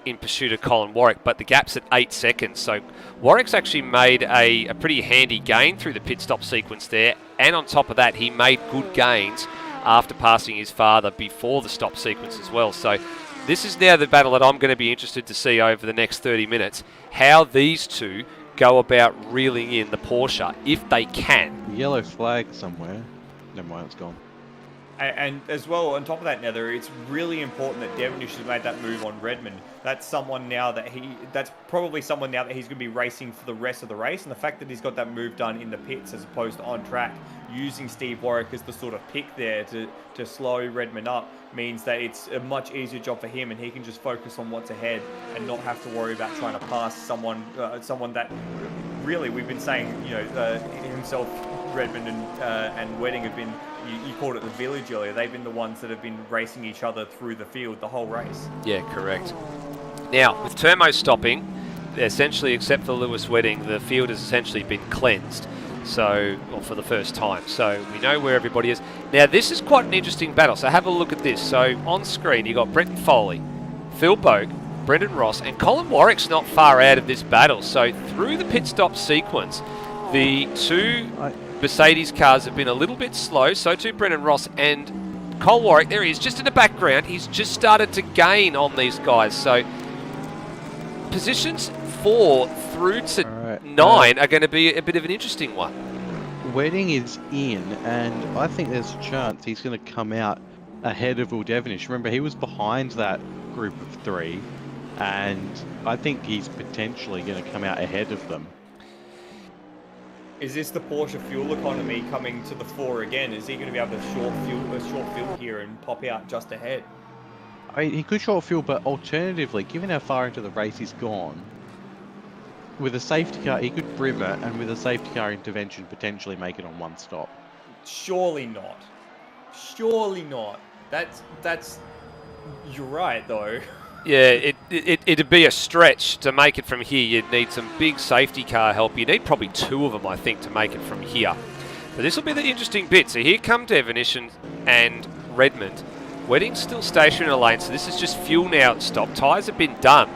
Speaker 1: in pursuit of Colin Warwick, but the gap's at 8 seconds. So Warwick's actually made a pretty handy gain through the pit stop sequence there, and on top of that, he made good gains after passing his father before the stop sequence as well. So this is now the battle that I'm going to be interested to see over the next 30 minutes, how these two go about reeling in the Porsche, if they can.
Speaker 3: Yellow flag somewhere. Never mind, it's gone.
Speaker 2: And as well, on top of that, Nether, it's really important that Devonish has made that move on Redmond. That's probably someone now that he's going to be racing for the rest of the race. And the fact that he's got that move done in the pits as opposed to on track, using Steve Warwick as the sort of pick there to slow Redmond up, means that it's a much easier job for him, and he can just focus on what's ahead and not have to worry about trying to pass someone that really, we've been saying, himself, Redmond and Wedding have been, you called it the village earlier, they've been the ones that have been racing each other through the field the whole race.
Speaker 1: Yeah, correct. Now, with Turmo stopping, essentially, except for Lewis Wedding, the field has essentially been cleansed. So, well, for the first time. So we know where everybody is. Now, this is quite an interesting battle. So have a look at this. So on screen, you've got Brenton Foley, Phil Bogue, Brendan Ross, and Colin Warwick's not far out of this battle. So through the pit stop sequence, the two Mercedes cars have been a little bit slow. So too Brendan Ross, and Colin Warwick, there he is, just in the background. He's just started to gain on these guys. So positions 4 through to 9 are going to be a bit of an interesting one.
Speaker 3: Wedding is in, and I think there's a chance he's going to come out ahead of Will Devonish. Remember, he was behind that group of 3, and I think he's potentially going to come out ahead of them.
Speaker 2: Is this the Porsche fuel economy coming to the fore again? Is he going to be able to short fuel here and pop out just ahead?
Speaker 3: I mean, he could short fuel, but alternatively, given how far into the race he's gone, with a safety car, he could brim it, and with a safety car intervention, potentially make it on one stop.
Speaker 2: Surely not. Surely not. That's. You're right, though.
Speaker 1: Yeah, it'd be a stretch to make it from here. You'd need some big safety car help. You need probably 2 of them, I think, to make it from here. But this will be the interesting bit. So here come Devonish and Redmond. Wedding's still stationary in a lane, so this is just fuel now at stop. Tyres have been done.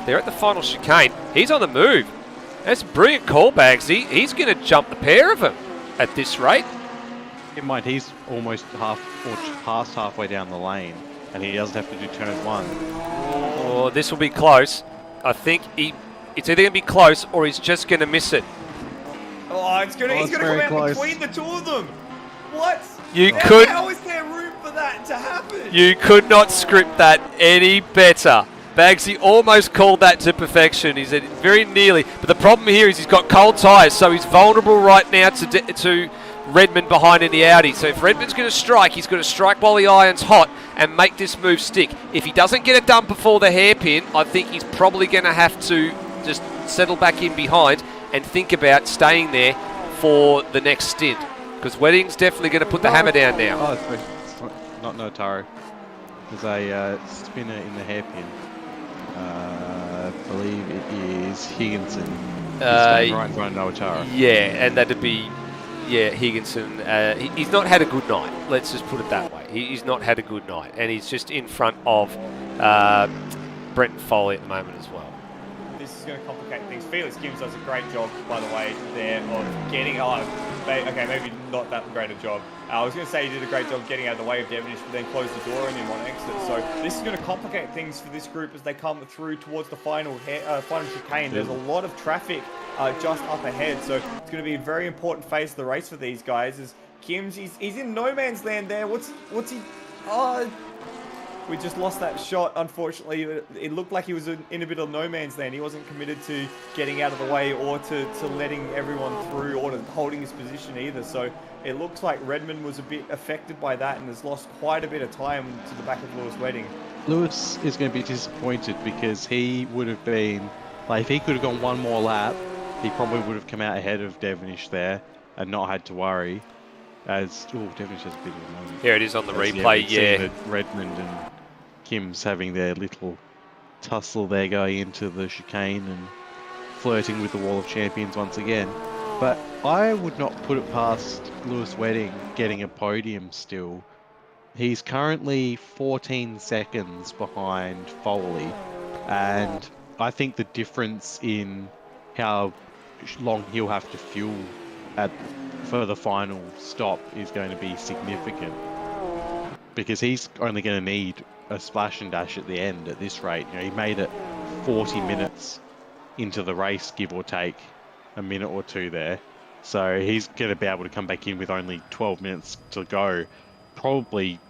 Speaker 1: They're at the final chicane. He's on the move. That's a brilliant call, Bagsy. He's going to jump the pair of them at this rate.
Speaker 3: In mind, he's almost past halfway down the lane, and he doesn't have to do turn 1.
Speaker 1: Oh, this will be close. I think it's either going to be close or he's just going to miss it.
Speaker 2: Oh, he's going to come out between the 2 of them. What? How is there room for that to happen?
Speaker 1: You could not script that any better. Bagsy almost called that to perfection. He's very nearly. But the problem here is he's got cold tyres, so he's vulnerable right now to Redmond behind in the Audi. So if Redmond's going to strike, he's going to strike while the iron's hot and make this move stick. If he doesn't get it done before the hairpin, I think he's probably going to have to just settle back in behind and think about staying there for the next stint. Because Wedding's definitely going to put the hammer down now.
Speaker 3: Oh, it's not Notaro. There's a spinner in the hairpin. I believe it is Higginson. Right in front of Notaro.
Speaker 1: Yeah, and that'd be, Higginson. He's not had a good night. Let's just put it that way. He's not had a good night. And he's just in front of Brenton Foley at the moment as well.
Speaker 2: This is going to complicate things. Felix Gibbs does a great job, by the way, there of getting... okay, maybe not that great a job. I was going to say he did a great job getting out of the way of Devonish, but then closed the door and then one exit. So this is going to complicate things for this group as they come through towards the final chicane. There's a lot of traffic just up ahead, so it's going to be a very important phase of the race for these guys. As Kims, he's in no man's land there. What's he? Oh, we just lost that shot, unfortunately. It looked like he was in a bit of no man's land. He wasn't committed to getting out of the way or to letting everyone through or to holding his position either. So it looks like Redmond was a bit affected by that and has lost quite a bit of time to the back of Lewis Wedding.
Speaker 3: Lewis is going to be disappointed because he would have been, like, if he could have gone one more lap, he probably would have come out ahead of Devonish there and not had to worry. As Devonish has a bit of a moment.
Speaker 1: Here it is on the
Speaker 3: As,
Speaker 1: replay,
Speaker 3: we've seen
Speaker 1: yeah.
Speaker 3: that Redmond and Kim's having their little tussle there going into the chicane and flirting with the Wall of Champions once again. But I would not put it past Lewis Wedding getting a podium still. He's currently 14 seconds behind Foley, and I think the difference in how long he'll have to fuel for the final stop is going to be significant, because he's only going to need a splash and dash at the end at this rate. He made it 40 minutes into the race, give or take a minute or two there, so he's going to be able to come back in with only 12 minutes to go. Probably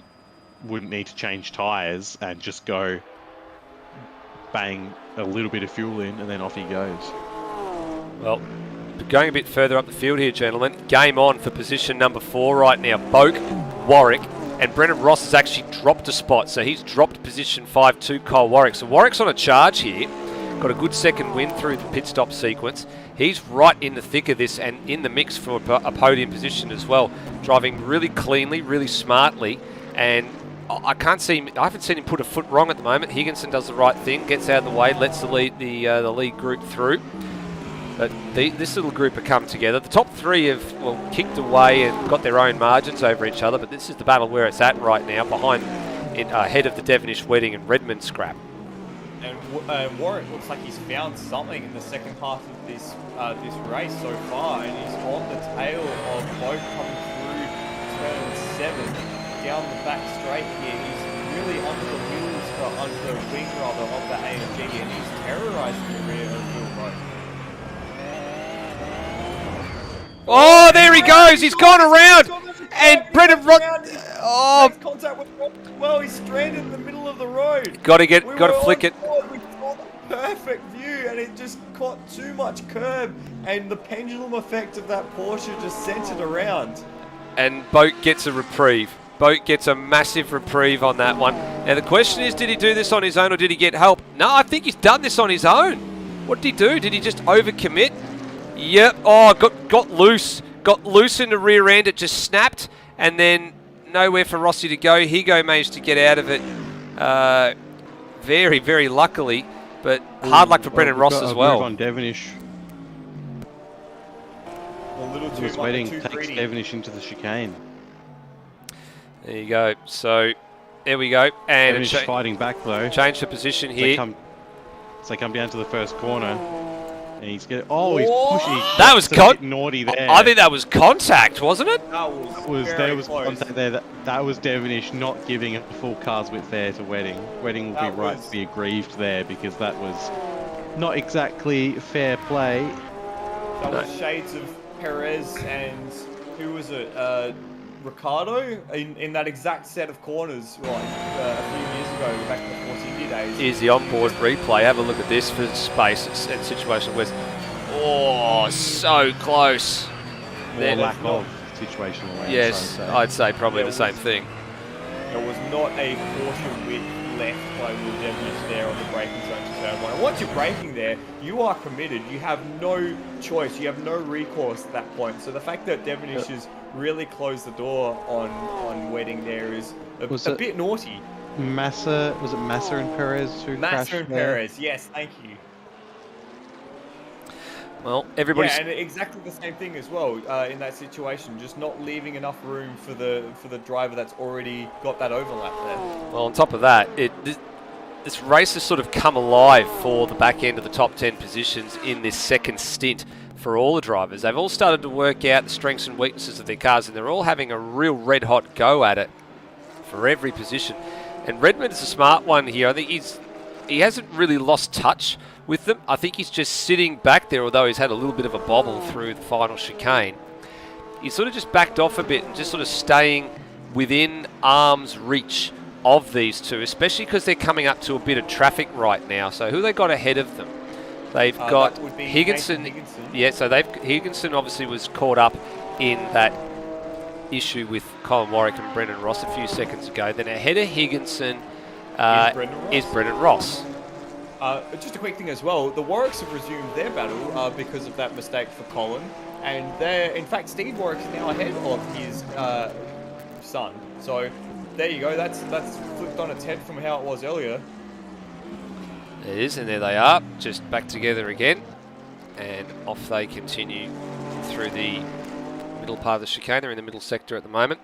Speaker 3: wouldn't need to change tyres and just go bang a little bit of fuel in and then off he goes.
Speaker 1: Well, going a bit further up the field here, gentlemen. Game on for position number 4 right now. Boak, Warwick, and Brendan Ross has actually dropped a spot. So he's dropped position 5 to Kyle Warwick. So Warwick's on a charge here. Got a good second win through the pit stop sequence. He's right in the thick of this and in the mix for a podium position as well. Driving really cleanly, really smartly. And I haven't seen him put a foot wrong at the moment. Higginson does the right thing, gets out of the way, lets the lead group through. But this little group have come together. The top 3 have kicked away and got their own margins over each other, but this is the battle where it's at right now, ahead of the Devonish Wedding and Redmond scrap.
Speaker 2: And Warwick looks like he's found something in the second half of this race so far, and he's on the tail of both coming through turn 7 down the back straight here. He's really under the wing of the AMG, and he's terrorising the rear of Gilles.
Speaker 1: Oh, there he goes. He's gone around. And Brendan Ross. Oh,
Speaker 2: contact with Ross. Well, he's stranded in the middle of the road.
Speaker 1: Got to flick it.
Speaker 2: We saw the perfect view, and it just caught too much curb, and the pendulum effect of that Porsche just sent it around.
Speaker 1: And Boat gets a reprieve. Boat gets a massive reprieve on that one. Now the question is, did he do this on his own or did he get help? No, I think he's done this on his own. What did he do? Did he just overcommit? Yep. Oh, got loose. Got loose in the rear end. It just snapped. And then nowhere for Rossi to go. Higo managed to get out of it very, very luckily. But hard luck for Brendan Ross as well.
Speaker 3: Move on Devonish.
Speaker 2: A little too
Speaker 3: Lewis Wedding takes Devonish into the chicane.
Speaker 1: There you go. So there we go. And
Speaker 3: Devonish fighting back though.
Speaker 1: Change the position here.
Speaker 3: So they come down to the first corner. And he's getting. Oh, he's pushing.
Speaker 1: That was
Speaker 3: naughty there.
Speaker 1: I think that was contact, wasn't it?
Speaker 2: There was
Speaker 3: contact there. That was Devonish not giving a full car's width there to Wedding. Wedding will be right to be aggrieved there because that was not exactly fair play.
Speaker 2: That was shades of Perez and who was it? Ricardo in that exact set of corners like a few years ago, back in the Force India days.
Speaker 1: Here's the onboard replay. Have a look at this for space and situational awareness. Oh, so close.
Speaker 3: More lack of situational awareness.
Speaker 1: Yes, I'd say probably the same thing.
Speaker 2: There was not a caution width left by Will Devonish there on the braking zone to turn 1. And once you're braking there, you are committed. You have no choice. You have no recourse at that point. So the fact that Devonish has really closed the door on Wedding there is a bit naughty.
Speaker 3: Massa and Perez who crashed
Speaker 2: Massa and
Speaker 3: there?
Speaker 2: Perez, yes, thank you.
Speaker 1: Well, everybody's...
Speaker 2: Yeah, and exactly the same thing as well in that situation, just not leaving enough room for the driver that's already got that overlap there.
Speaker 1: Well, on top of that, this race has sort of come alive for the back end of the top 10 positions in this second stint for all the drivers. They've all started to work out the strengths and weaknesses of their cars, and they're all having a real red-hot go at it for every position. And Redmond is a smart one here. I think he hasn't really lost touch with them. I think he's just sitting back there, although he's had a little bit of a bobble through the final chicane. He's sort of just backed off a bit and just sort of staying within arm's reach of these two, especially because they're coming up to a bit of traffic right now. So who they got ahead of them? They've got Higginson. Yeah, so Higginson obviously was caught up in that issue with Colin Warwick and Brendan Ross a few seconds ago. Then ahead of Higginson is Brendan Ross.
Speaker 2: Just a quick thing as well, the Warwicks have resumed their battle because of that mistake for Colin. And there, in fact, Steve Warwick is now ahead of his son. So there you go. That's flipped on its head from how it was earlier.
Speaker 1: It is, and there they are, just back together again. And off they continue through the middle part of the chicane. They're in the middle sector at the moment.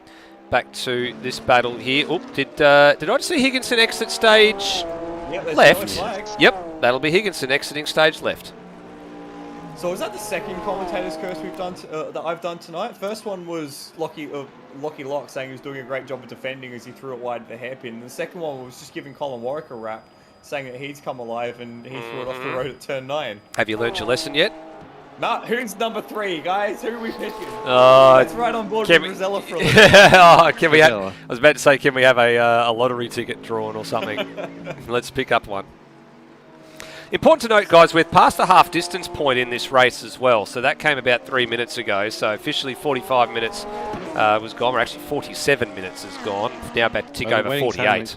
Speaker 1: Back to this battle here. Oh, did I just see Higginson exit stage left? Yep, that'll be Higginson exiting stage left.
Speaker 2: So is that the second commentator's curse we've done that I've done tonight? First one was Lockie Locke saying he was doing a great job of defending as he threw it wide of the hairpin. And the second one was just giving Colin Warwick a rap, saying that he's come alive and he threw it off the road at turn 9.
Speaker 1: Have you learnt your lesson yet?
Speaker 2: Nah, who's number 3, guys? Who are we picking? Let's ride on board with Rosella for a little bit.
Speaker 1: I was about to say, can we have a lottery ticket drawn or something? Let's pick up one. Important to note, guys, we're past the half distance point in this race as well. So that came about 3 minutes ago. So officially 45 minutes was gone. We're actually 47 minutes is gone. Now about to tick over 48.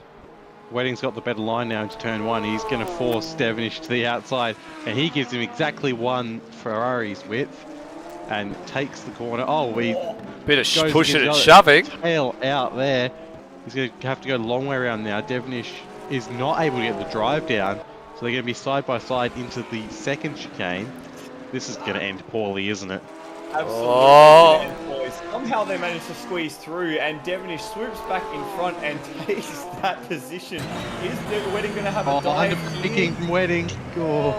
Speaker 3: Wedding's got the better line now into turn 1. He's going to force Devenish to the outside, and he gives him exactly 1 Ferrari's width and takes the corner. Oh,
Speaker 1: bit of pushing and shoving.
Speaker 3: Tail out there. He's going to have to go a long way around now. Devenish is not able to get the drive down, so they're going to be side by side into the second chicane. This is going to end poorly, isn't it?
Speaker 2: Absolutely. Somehow they managed to squeeze through, and Devenish swoops back in front and takes that position. Is Wedding going to have a dive
Speaker 3: picking from Wedding. Oh.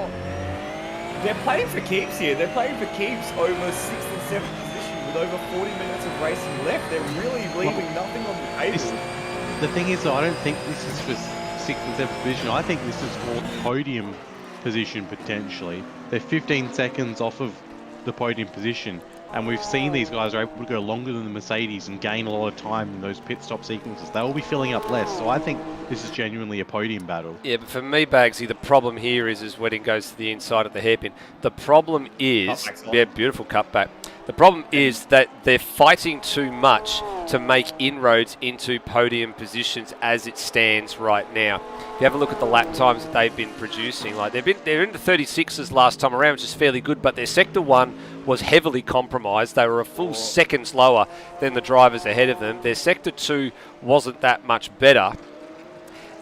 Speaker 2: They're playing for keeps here. They're playing for keeps over 6th and 7th position with over 40 minutes of racing left. They're really leaving nothing on the table.
Speaker 3: The thing is, though, I don't think this is for 6th and 7th position. I think this is for podium position, potentially. They're 15 seconds off of the podium position, and we've seen these guys are able to go longer than the Mercedes and gain a lot of time in those pit stop sequences. They will be filling up less, so I think this is genuinely a podium battle.
Speaker 1: Yeah, but for me, Bagsy, the problem here is when it goes to the inside of the hairpin. The problem is, beautiful cutback. The problem is that they're fighting too much to make inroads into podium positions as it stands right now. If you have a look at the lap times that they've been producing, like they're in the 36s last time around, which is fairly good, but their sector 1 was heavily compromised. They were a full second slower than the drivers ahead of them. Their sector 2 wasn't that much better.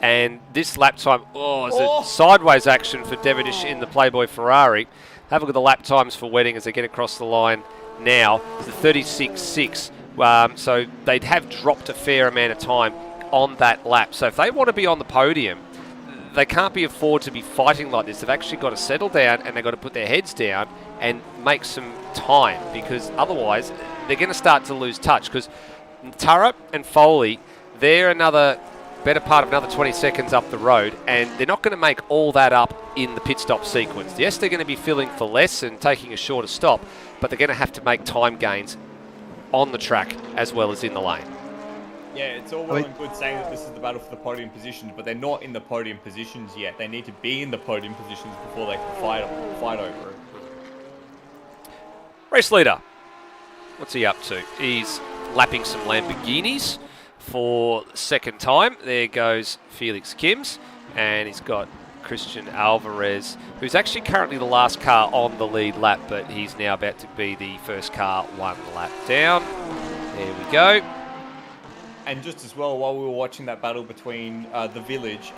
Speaker 1: And this lap time, it's a sideways action for Devenish in the Playboy Ferrari. Have a look at the lap times for Wedding as they get across the line now. It's the 36.6. So they'd have dropped a fair amount of time on that lap. So if they want to be on the podium, they can't be afford to be fighting like this. They've actually got to settle down and they've got to put their heads down and make some time, because otherwise they're going to start to lose touch, because Turret and Foley, they're another better part of another 20 seconds up the road, and they're not going to make all that up in the pit stop sequence. Yes, they're going to be filling for less and taking a shorter stop, but they're going to have to make time gains on the track as well as in the lane.
Speaker 2: Yeah, it's all well and good saying that this is the battle for the podium positions, but they're not in the podium positions yet. They need to be in the podium positions before they can fight over it.
Speaker 1: Race leader, what's he up to? He's lapping some Lamborghinis for the second time. There goes Felix Kims, and he's got Christian Alvarez, who's actually currently the last car on the lead lap, but he's now about to be the first car 1 lap down. There we go.
Speaker 2: And just as well, while we were watching that battle between the village,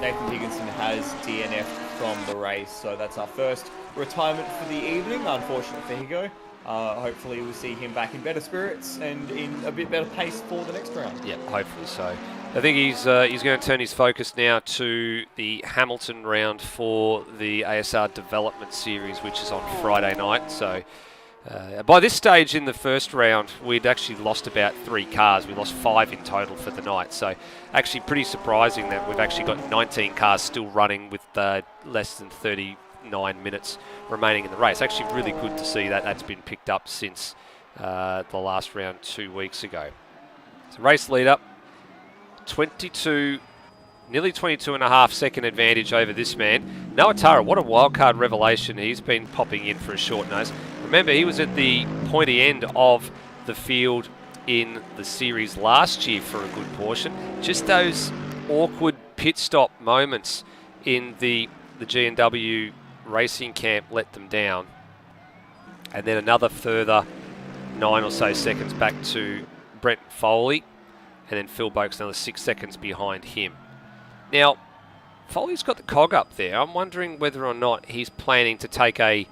Speaker 2: Nathan Higginson has DNF'd from the race. So that's our first retirement for the evening, unfortunately for Higo. Hopefully we'll see him back in better spirits and in a bit better pace for the next round.
Speaker 1: Yeah, hopefully so. I think he's going to turn his focus now to the Hamilton round for the ASR Development Series, which is on Friday night. So by this stage in the first round, we'd actually lost about 3 cars. We lost 5 in total for the night. So actually pretty surprising that we've actually got 19 cars still running with less than 39 minutes remaining in the race. Actually really good to see that that's been picked up since the last round 2 weeks ago. So race leader, nearly 22.5 second advantage over this man. Noah Tara, what a wildcard revelation. He's been popping in for a short nose. Remember, he was at the pointy end of the field in the series last year for a good portion. Just those awkward pit stop moments in the G&W racing camp let them down. and then another further 9 or so seconds back to Brent Foley, and then Phil Boak's another 6 seconds behind him. Now, Foley's got the cog up there. I'm wondering whether or not he's planning to take a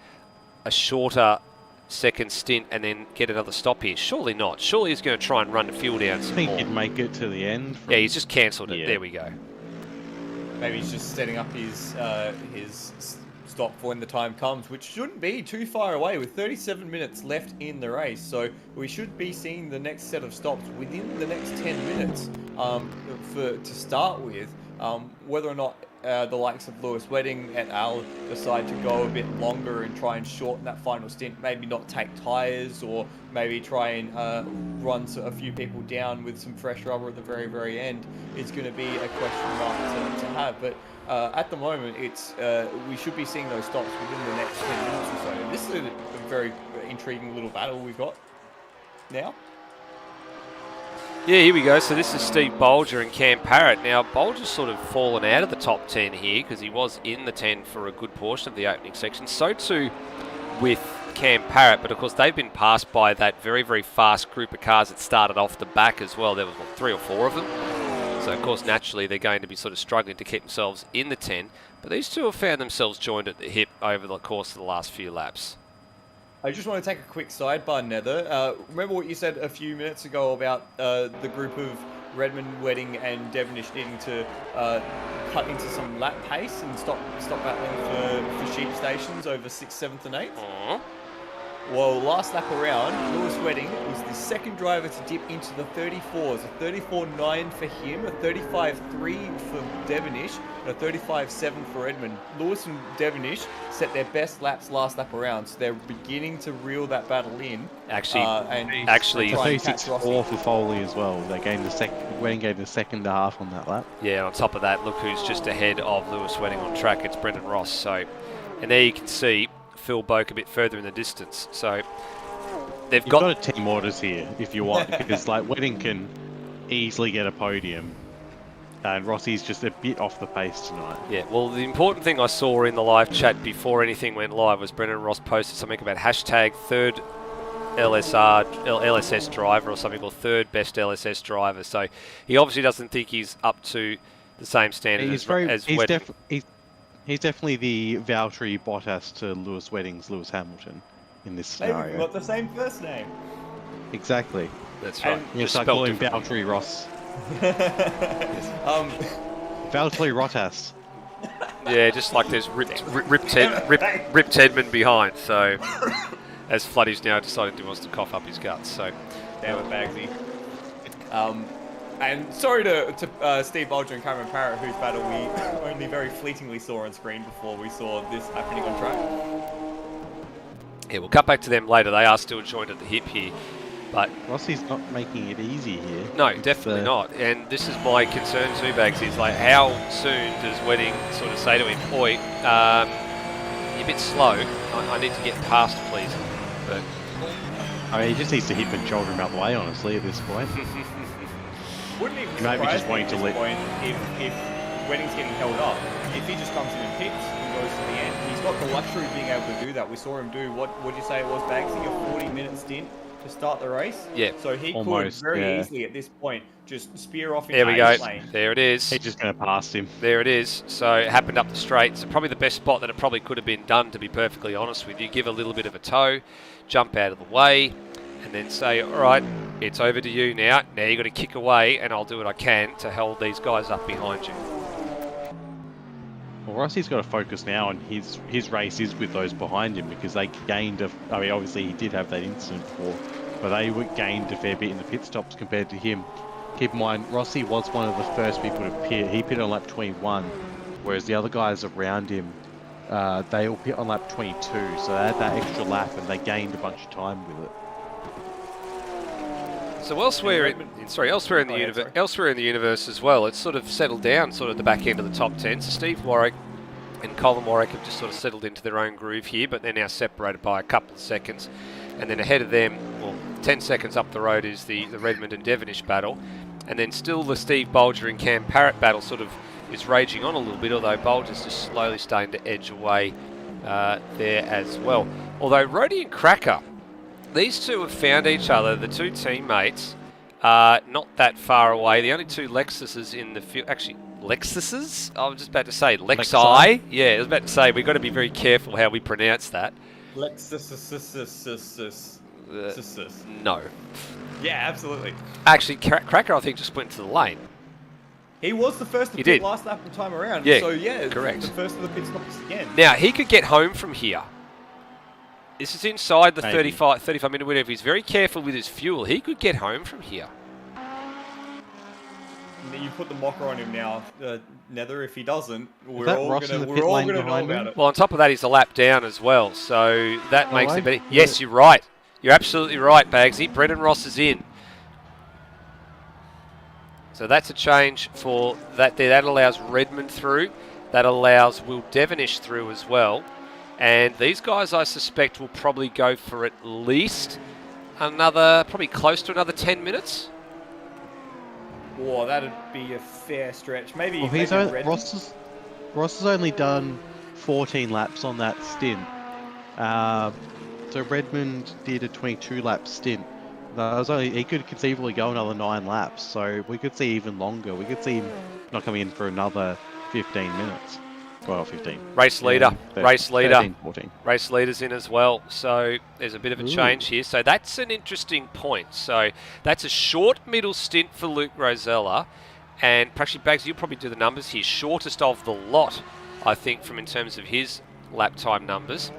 Speaker 1: shorter second stint and then get another stop here. Surely not. Surely he's going to try and run the fuel down some
Speaker 3: I think
Speaker 1: more.
Speaker 3: he'd make it to the end.
Speaker 1: Yeah, he's just cancelled it.
Speaker 3: Yeah.
Speaker 1: There we go.
Speaker 2: Maybe he's just setting up his stop for when the time comes, which shouldn't be too far away with 37 minutes left in the race. So we should be seeing the next set of stops within the next 10 minutes to start with. Whether or not the likes of Lewis Wedding et al. Decide to go a bit longer and try and shorten that final stint, maybe not take tyres, or maybe try and run a few people down with some fresh rubber at the very, very end, is going to be a question mark to have. But at the moment, it's we should be seeing those stops within the next 10 minutes or so. And this is a very intriguing little battle we've got now.
Speaker 1: Yeah, here we go. So this is Steve Bolger and Cam Parrott. Now, Bolger's sort of fallen out of the top 10 here because he was in the 10 for a good portion of the opening section. So too with Cam Parrott, but of course they've been passed by that very, very fast group of cars that started off the back as well. There was, 3 or 4 of them. So, of course, naturally they're going to be sort of struggling to keep themselves in the 10. But these two have found themselves joined at the hip over the course of the last few laps.
Speaker 2: I just want to take a quick sidebar, Nether. Remember what you said a few minutes ago about the group of Redmond, Wedding, and Devonish needing to cut into some lap pace and stop battling for sheep stations over 6th, 7th, and 8th?
Speaker 1: Aww.
Speaker 2: Well, last lap around, Lewis Wedding was the second driver to dip into the 34s. A 34.9 for him, a 35.3 for Devonish, and a 35.7 for Edmund. Lewis and Devonish set their best laps last lap around, so they're beginning to reel that battle in.
Speaker 1: Actually,
Speaker 2: try and catch
Speaker 3: 36.4
Speaker 2: Rossi.
Speaker 3: for Foley as well. They gave the second. Wedding gave the second half on that lap.
Speaker 1: yeah, on top of that, look who's just ahead of Lewis Wedding on track. It's Brendan Ross. So, and there you can see Phil Boak a bit further in the distance. So they've
Speaker 3: You've got a team orders here if you want, because like Wedding can easily get a podium, and Rossi's just a bit off the pace tonight.
Speaker 1: Yeah, well, the important thing I saw in the live chat before anything went live was Brendan Ross posted something about hashtag third LSS driver or something, or third best LSS driver. So he obviously doesn't think he's up to the same standard as Wedding.
Speaker 3: He's definitely the Valtteri Bottas to Lewis Wedding's Lewis Hamilton in this
Speaker 2: Maybe
Speaker 3: scenario.
Speaker 2: we've got the same first name.
Speaker 3: Exactly.
Speaker 1: That's right.
Speaker 3: You
Speaker 1: Just
Speaker 3: start
Speaker 1: spelled
Speaker 3: calling
Speaker 1: differently.
Speaker 3: Valtteri Ross.
Speaker 2: um,
Speaker 3: Valtteri Bottas.
Speaker 1: Yeah, just like there's ripped Edmund behind. So as Floody's now decided he wants to cough up his guts. So
Speaker 2: damn it, Bagsy. And sorry to Steve Bolger and Cameron Parrott, whose battle we only very fleetingly saw on screen before we saw this happening on track.
Speaker 1: yeah, we'll cut back to them later. They are still joined at the hip here. But
Speaker 3: Rossi's not making it easy here.
Speaker 1: no, definitely not. And this is my concern too, Bags, is like how soon does Wedding sort of say to him, "Oi, you're a bit slow. I need to get past, please." But
Speaker 3: I mean, he just needs to hip and shoulder him out the way, honestly, at this point.
Speaker 2: Wouldn't even
Speaker 3: He might be
Speaker 2: surprise
Speaker 3: just
Speaker 2: me
Speaker 3: wanting
Speaker 2: at
Speaker 3: to
Speaker 2: this
Speaker 3: let-
Speaker 2: point if Wedding's getting held up. If he just comes in and pits and goes to the end, he's got the luxury of being able to do that. We saw him do what would you say it was, Bagsy, a 40-minute stint to start the race.
Speaker 1: Yeah.
Speaker 2: So he
Speaker 3: Almost,
Speaker 2: could very
Speaker 3: yeah.
Speaker 2: easily at this point just spear off
Speaker 1: there
Speaker 2: into
Speaker 1: we go.
Speaker 2: A's lane.
Speaker 1: There it is.
Speaker 3: He's just going to pass him.
Speaker 1: There it is. So it happened up the straight. So probably the best spot that it probably could have been done, to be perfectly honest with you. Give a little bit of a toe, jump out of the way, and then say, all right, it's over to you now. Now you've got to kick away, and I'll do what I can to hold these guys up behind you.
Speaker 3: Well, Rossi's got to focus now, and his race is with those behind him, because they gained I mean, obviously he did have that incident before, but they gained a fair bit in the pit stops compared to him. Keep in mind, Rossi was one of the first people to pit. He pitted on lap 21, whereas the other guys around him, they all pit on lap 22, so they had that extra lap and they gained a bunch of time with it.
Speaker 1: So elsewhere in the universe as well, it's sort of settled down, sort of the back end of the top 10. So Steve Warwick and Colin Warwick have just sort of settled into their own groove here, but they're now separated by a couple of seconds. And then ahead of them, well, 10 seconds up the road is the Redmond and Devonish battle. And then still the Steve Bolger and Cam Parrott battle sort of is raging on a little bit, although Bolger's just slowly starting to edge away there as well. Although Rhodey and Cracker, these two have found each other, the two teammates, not that far away. The only two Lexuses in the field, actually Lexuses? I was just about to say Lexi. Yeah, I was about to say we've got to be very careful how we pronounce that.
Speaker 2: Lexus.
Speaker 1: No.
Speaker 2: Yeah, absolutely.
Speaker 1: Actually, Cracker I think just went to the lane.
Speaker 2: He was the first to pit last lap of time around.
Speaker 1: Yeah,
Speaker 2: so yeah,
Speaker 1: correct.
Speaker 2: The first of the pit stops again.
Speaker 1: Now he could get home from here. This is inside the 35 minute window. If he's very careful with his fuel, he could get home from here.
Speaker 2: You put the mocker on him now, Nether. If he doesn't, we're
Speaker 3: that
Speaker 2: all
Speaker 3: Ross in
Speaker 2: gonna
Speaker 3: the pit lane
Speaker 2: know
Speaker 3: behind
Speaker 2: about
Speaker 3: him?
Speaker 2: it.
Speaker 1: Well, on top of that, he's a lap down as well, so that makes it better.
Speaker 3: Yeah.
Speaker 1: Yes, you're right. You're absolutely right, Bagsy. Brendan Ross is in. So that's a change for that there. That allows Redmond through. That allows Will Devonish through as well. And these guys, I suspect, will probably go for at least probably close to another 10 minutes.
Speaker 2: Whoa, that'd be a fair stretch. Maybe.
Speaker 3: Well, Ross has only done 14 laps on that stint. So Redmond did a 22-lap stint. He could conceivably go another 9 laps, so we could see even longer. We could see him not coming in for another 15 minutes. Well, 15.
Speaker 1: Race leader.
Speaker 3: 13, 14.
Speaker 1: Race leader's in as well. So there's a bit of a change here. So that's an interesting point. So that's a short middle stint for Luke Rosella. And actually, Bags, you'll probably do the numbers here. Shortest of the lot, I think, in terms of his lap time numbers.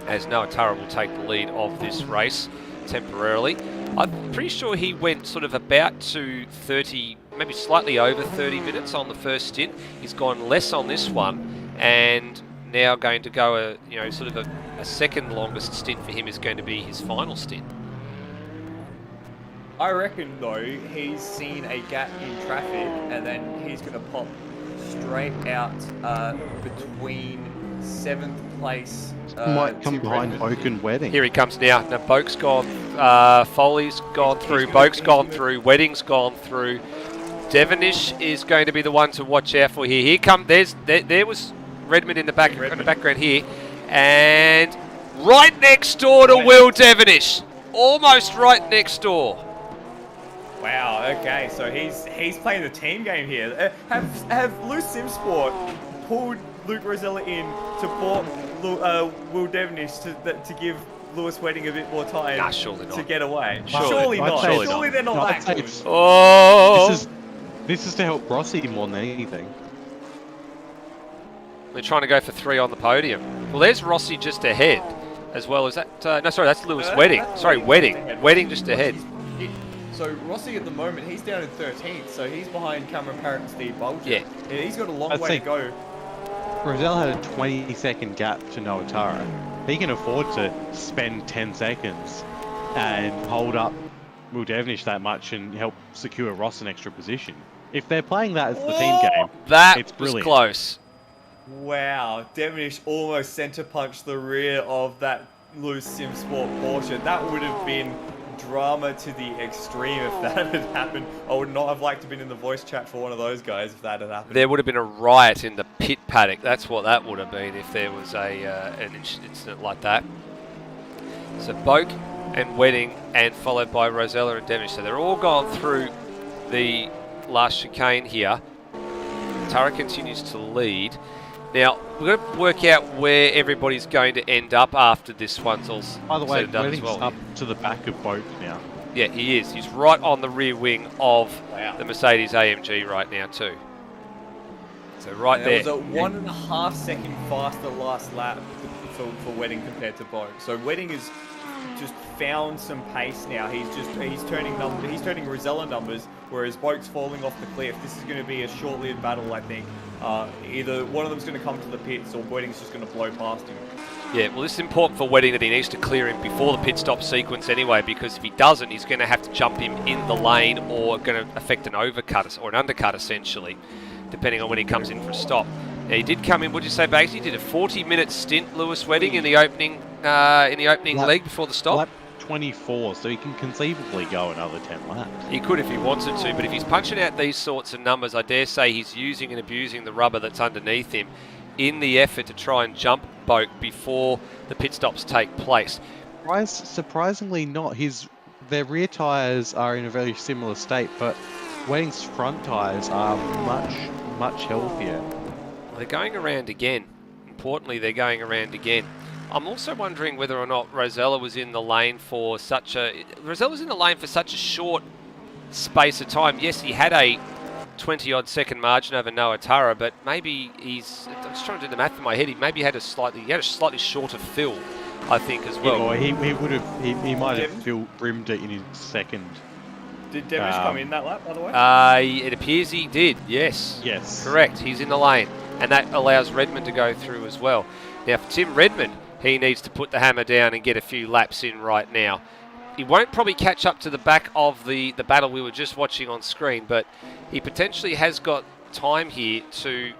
Speaker 1: As Noah Turra will take the lead of this race temporarily. I'm pretty sure he went sort of about to 30, maybe slightly over 30 minutes on the first stint. He's gone less on this one, and now going to go a second longest stint for him is going to be his final stint.
Speaker 2: I reckon though he's seen a gap in traffic, and then he's going to pop straight out between 7th place.
Speaker 3: Might come behind Oak and Wedding.
Speaker 1: Here he comes now. Now Boak's gone, Foley's gone through, Boak's gone through, Wedding's gone through. Devonish is going to be the one to watch out for here. There was Redmond in the background here, and right next door to Will Devonish, almost right next door.
Speaker 2: Wow. Okay, so he's playing the team game here. Have Loose SimSport pulled Luke Rosella in to port Will Devonish to give Lewis Wedding a bit more time to get away? Surely not. Surely they're not that good.
Speaker 1: Oh!
Speaker 3: This is to help Rossi more than anything.
Speaker 1: They're trying to go for 3 on the podium. Well, there's Rossi just ahead, as well as that. No, sorry, that's Lewis Wedding. Sorry, Wedding. Wedding just ahead.
Speaker 2: So Rossi at the moment, he's down in 13th, so he's behind Cameron Parrott and Steve Bolger.
Speaker 1: Yeah.
Speaker 2: He's got a long way to go.
Speaker 3: Rosella had a 20-second gap to Noah Turra. He can afford to spend 10 seconds and hold up Will Devonish that much and help secure Ross an extra position. If they're playing that as the team game, it's brilliant.
Speaker 1: Was close.
Speaker 2: Wow, Devonish almost centre punched the rear of that Loose SimSport Porsche. That would have been drama to the extreme if that had happened. I would not have liked to have been in the voice chat for one of those guys if that had happened.
Speaker 1: There would have been a riot in the pit paddock. That's what that would have been if there was an incident like that. So Boak and Wedding, and followed by Rosella and Devonish. So they're all gone through the last chicane here. Turra continues to lead. Now, we're going to work out where everybody's going to end up after this one's all
Speaker 3: By the way,
Speaker 1: said and done as
Speaker 3: Wedding's
Speaker 1: well.
Speaker 3: up to the back of Boak now.
Speaker 1: Yeah, he is. He's right on the rear wing of the Mercedes AMG right now too. So right there.
Speaker 2: It was a 1.5 second faster last lap for Wedding compared to Boak. So Wedding has just found some pace now. He's turning Rosella numbers, whereas Boak's falling off the cliff. This is going to be a short-lived battle, I think. Either one of them's going to come to the pits, or Wedding's just going to blow past him.
Speaker 1: Yeah, well, this is important for Wedding that he needs to clear him before the pit stop sequence anyway, because if he doesn't, he's going to have to jump him in the lane or going to affect an overcut or an undercut essentially, depending on when he comes in for a stop. Now, he did come in. What did you say, Bagsy? He did a 40-minute stint, Lewis Wedding, in the opening leg before the stop.
Speaker 3: Lap 24, so he can conceivably go another 10 laps.
Speaker 1: He could if he wanted to, but if he's punching out these sorts of numbers, I dare say he's using and abusing the rubber that's underneath him. in the effort to try and jump Boak before the pit stops take place.
Speaker 3: Surprisingly not. Their rear tyres are in a very similar state, but Wedding's front tyres are much healthier.
Speaker 1: They're going around again. Importantly, they're going around again. I'm also wondering whether or not Rosella was in the lane for such a short space of time. Yes, he had a 20-odd second margin over Noah Tara, but maybe I'm just trying to do the math in my head. He had a slightly shorter fill, I think, as well.
Speaker 3: Yeah, he might have brimmed it in his second.
Speaker 2: Did Devonish come in that lap, by the way?
Speaker 1: It appears he did, yes.
Speaker 3: Yes.
Speaker 1: Correct, he's in the lane, and that allows Redmond to go through as well. Now, for Tim Redmond, he needs to put the hammer down and get a few laps in right now. He won't probably catch up to the back of the battle we were just watching on screen, but he potentially has got time here to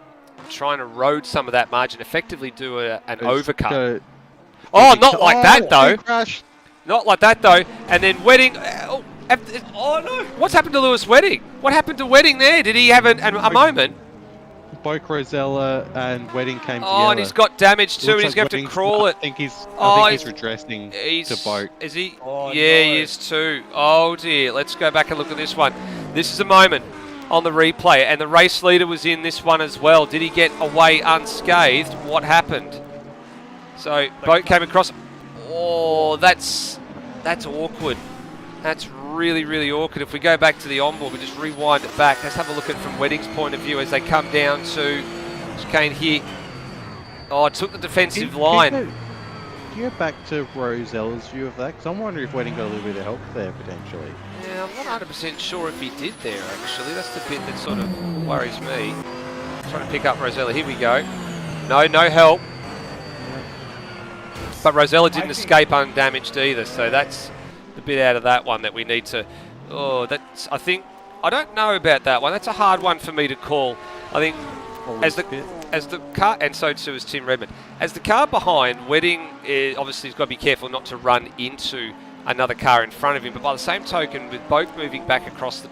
Speaker 1: try and erode some of that margin, effectively do an overcut. Not like that, though.
Speaker 3: Crash.
Speaker 1: Not like that, though. And then Wedding... oh no! What's happened to Lewis Wedding? What happened to Wedding there? Did he have a moment?
Speaker 3: Boak, Rosella and Wedding came together.
Speaker 1: Oh, and he's got damage too, and he's going to have to crawl it.
Speaker 3: I think he's redressing to Boak.
Speaker 1: Is he?
Speaker 2: Oh,
Speaker 1: yeah,
Speaker 2: no.
Speaker 1: he is too. Oh dear. Let's go back and look at this one. This is a moment on the replay, and the race leader was in this one as well. Did he get away unscathed? What happened? So Boak came across. Oh, that's awkward. That's really, really awkward. If we go back to the onboard, we just rewind it back. Let's have a look at it from Wedding's point of view as they come down to chicane here. Oh, it took the defensive line.
Speaker 3: Do you go back to Rosella's view of that? Because I'm wondering if Wedding got a little bit of help there, potentially.
Speaker 1: Yeah, I'm not 100% sure if he did there, actually. That's the bit that sort of worries me. Trying to pick up Rosella. Here we go. No help. But Rosella didn't escape undamaged either, so that's the bit out of that one that we need to... Oh, I don't know about that one. That's a hard one for me to call. I think as the car, and so too is Tim Redmond. As the car behind, Wedding obviously has got to be careful not to run into another car in front of him. But by the same token, with Boak moving back across the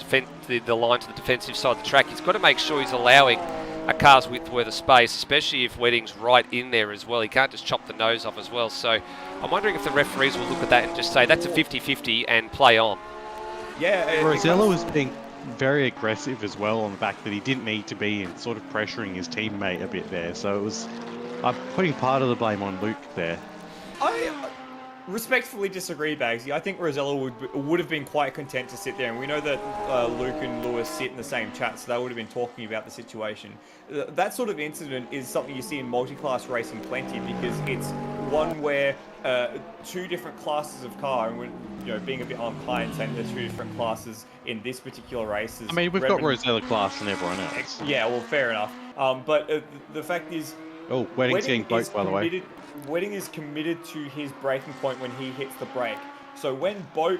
Speaker 1: line to the defensive side of the track, he's got to make sure he's allowing a car's width worth of space, especially if Wedding's right in there as well. He can't just chop the nose off as well. So I'm wondering if the referees will look at that and just say that's a 50-50 and play on.
Speaker 2: Yeah.
Speaker 3: Rosella was being very aggressive as well on the back that he didn't need to be and sort of pressuring his teammate a bit there. So it was... I'm putting part of the blame on Luke there.
Speaker 2: I respectfully disagree, Bagsy. I think Rosella would have been quite content to sit there, and we know that Luke and Lewis sit in the same chat, so they would have been talking about the situation. That sort of incident is something you see in multi-class racing plenty, because it's one where two different classes of car, and we're being a bit unkind saying there's two different classes in this particular race.
Speaker 3: I mean, we've got Rosella class and everyone else.
Speaker 2: Yeah, well, fair enough. But the fact is...
Speaker 3: Oh, Wedding's getting Boak, by the way.
Speaker 2: Wedding is committed to his braking point when he hits the brake. So when Boak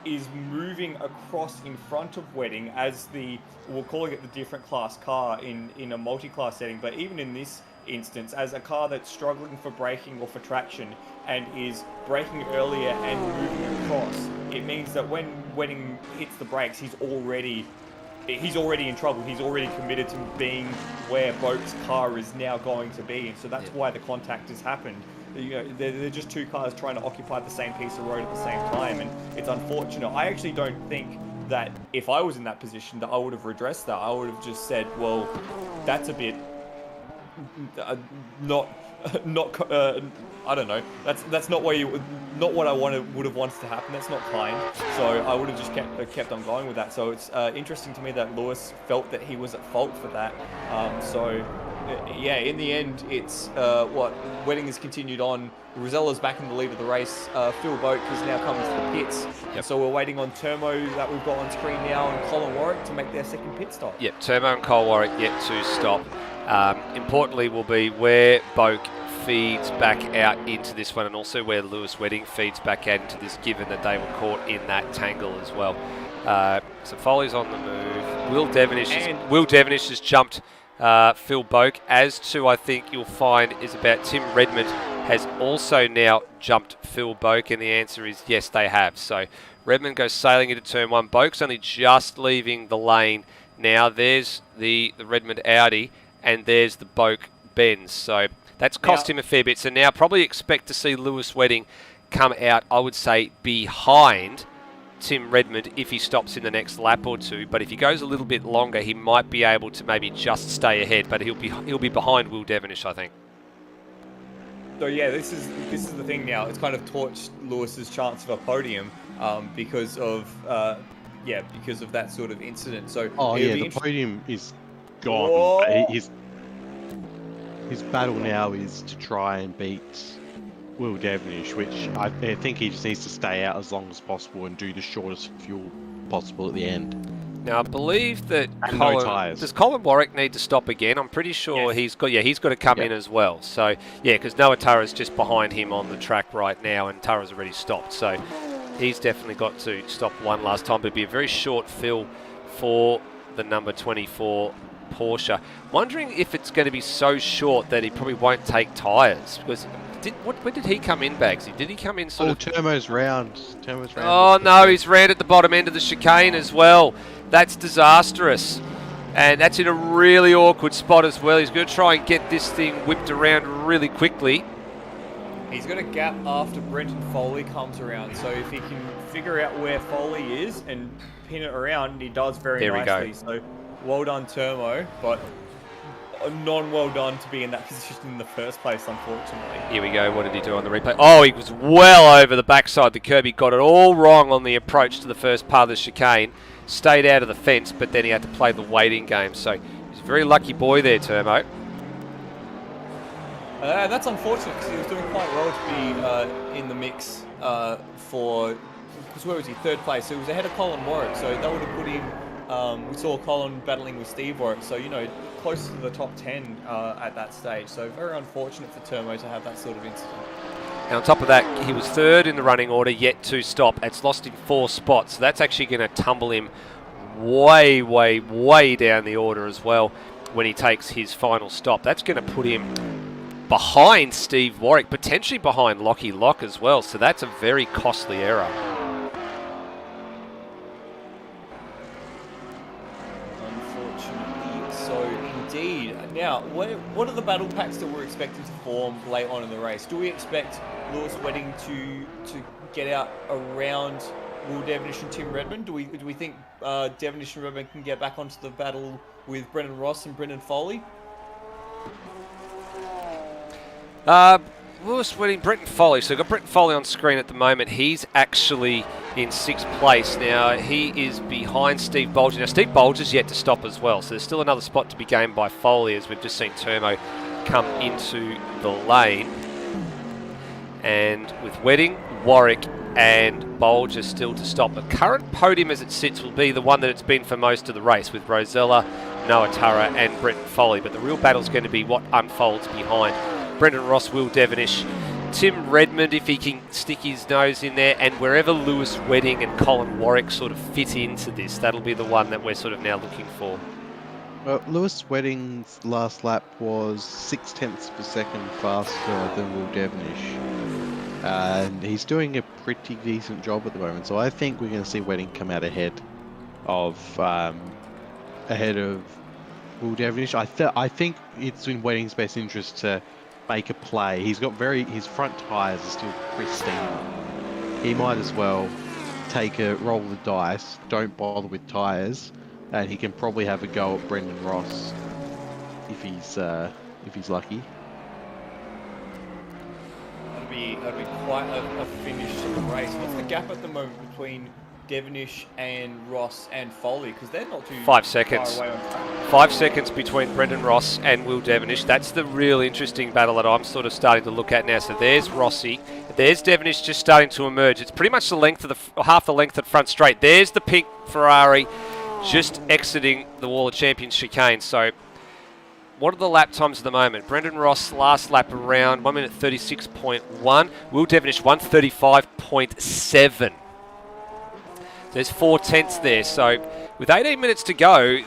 Speaker 2: is moving across in front of Wedding as we're calling it the different class car in a multi-class setting, but even in this instance, as a car that's struggling for braking or for traction and is braking earlier and moving across, it means that when Wedding hits the brakes, he's already in trouble. He's already committed to being where Boak's car is now going to be, and so that's why the contact has happened. They're just two cars trying to occupy the same piece of road at the same time, and it's unfortunate. I actually don't think that if I was in that position that I would have redressed that. I would have just said, well, that's a bit I don't know. That's not what I would have wanted to happen. That's not kind. So I would have just kept on going with that. So it's interesting to me that Lewis felt that he was at fault for that. Yeah, in the end, it's Wedding has continued on. Rosella's back in the lead of the race. Phil Boak has now come into the pits. Yep. So we're waiting on Turmo that we've got on screen now and Colin Warwick to make their second pit stop.
Speaker 1: Yep, Turmo and Cole Warwick yet to stop. Importantly will be where Boak feeds back out into this one, and also where Lewis Wedding feeds back out into this, given that they were caught in that tangle as well. So Foley's on the move. Will Devonish has jumped Phil Boak, as to, I think you'll find, is about Tim Redmond has also now jumped Phil Boak, and the answer is yes, they have. So Redmond goes sailing into turn one. Boak's only just leaving the lane now. There's the Redmond Audi, and there's the Boak bends. So that's cost him a fair bit. So now probably expect to see Lewis Wedding come out, I would say, behind Tim Redmond if he stops in the next lap or two. But if he goes a little bit longer, he might be able to maybe just stay ahead. But he'll be behind Will Devonish, I think.
Speaker 2: So yeah, this is the thing now. It's kind of torched Lewis's chance of a podium because of that sort of incident. So
Speaker 3: the podium is gone. His battle now is to try and beat Will Devonish, which I think he just needs to stay out as long as possible and do the shortest fuel possible at the end.
Speaker 1: Now I believe that
Speaker 3: no tyres.
Speaker 1: Does Colin Warwick need to stop again? I'm pretty sure he's got to come in as well. So yeah, because Noah Tara's just behind him on the track right now, and Tara's already stopped. So he's definitely got to stop one last time. But it'd be a very short fill for the number 24 Porsche. Wondering if it's going to be so short that he probably won't take tyres, because when did he come in, Bagsy? Did he come in sort of...
Speaker 3: Turmo's round.
Speaker 1: Oh no, he's ran at the bottom end of the chicane as well. That's disastrous. And that's in a really awkward spot as well. He's going to try and get this thing whipped around really quickly.
Speaker 2: He's got a gap after Brenton Foley comes around. So if he can figure out where Foley is and pin it around, he does very nicely. So well done, Turmo, but non-well done to be in that position in the first place, unfortunately.
Speaker 1: Here we go. What did he do on the replay? Oh, he was well over the backside of the curb. He got it all wrong on the approach to the first part of the chicane. Stayed out of the fence, but then he had to play the waiting game. So he's a very lucky boy there, Turmo.
Speaker 2: That's unfortunate because he was doing quite well to be in the mix for... Because where was he? Third place. So he was ahead of Colin Warwick. So that would have put him... we saw Colin battling with Steve Warwick. So, close to the top 10 at that stage. So very unfortunate for Turmo to have that sort of incident.
Speaker 1: And on top of that, he was third in the running order, yet to stop. It's lost him 4 spots. So that's actually going to tumble him way, way, way down the order as well when he takes his final stop. That's going to put him behind Steve Warwick, potentially behind Lockie Locke as well. So that's a very costly error.
Speaker 2: Now, what are the battle packs that we're expecting to form late on in the race? Do we expect Lewis Wedding to get out around Will Devonish and Tim Redmond? Do we think Devonish and Redmond can get back onto the battle with Brendan Ross and Brendan Foley?
Speaker 1: Lewis Wedding, Brenton Foley. So we've got Brenton Foley on screen at the moment. He's actually in 6th place. Now, he is behind Steve Bolger. Now, Steve Bolger's yet to stop as well. So there's still another spot to be gained by Foley, as we've just seen Turmo come into the lane. And with Wedding, Warwick and Bolger still to stop. The current podium as it sits will be the one that it's been for most of the race, with Rosella, Noah Tara and Brenton Foley. But the real battle is going to be what unfolds behind Brendan Ross, Will Devonish, Tim Redmond, if he can stick his nose in there, and wherever Lewis Wedding and Colin Warwick sort of fit into this, that'll be the one that we're sort of now looking for.
Speaker 3: Well, Lewis Wedding's last lap was 0.6 of a second faster than Will Devonish, and he's doing a pretty decent job at the moment. So I think we're going to see Wedding come out ahead of Will Devonish. I think it's in Wedding's best interest to make a play. He's got his front tyres are still pristine. He might as well take a roll of the dice, don't bother with tyres, and he can probably have a go at Brendan Ross if he's lucky.
Speaker 2: That'd be quite a finish to the race. What's the gap at the moment between Devonish and Ross and Foley? Because they're not too
Speaker 1: 5 seconds.
Speaker 2: far away on track.
Speaker 1: 5 seconds between Brendan Ross and Will Devonish. That's the real interesting battle that I'm sort of starting to look at now. So there's Rossi. There's Devonish just starting to emerge. It's pretty much the length of half the length at front straight. There's the pink Ferrari just exiting the Wall of Champions chicane. So what are the lap times at the moment? Brendan Ross last lap around 1 minute 36.1. Will Devonish 135.7. There's 4 tenths there. So with 18 minutes to go,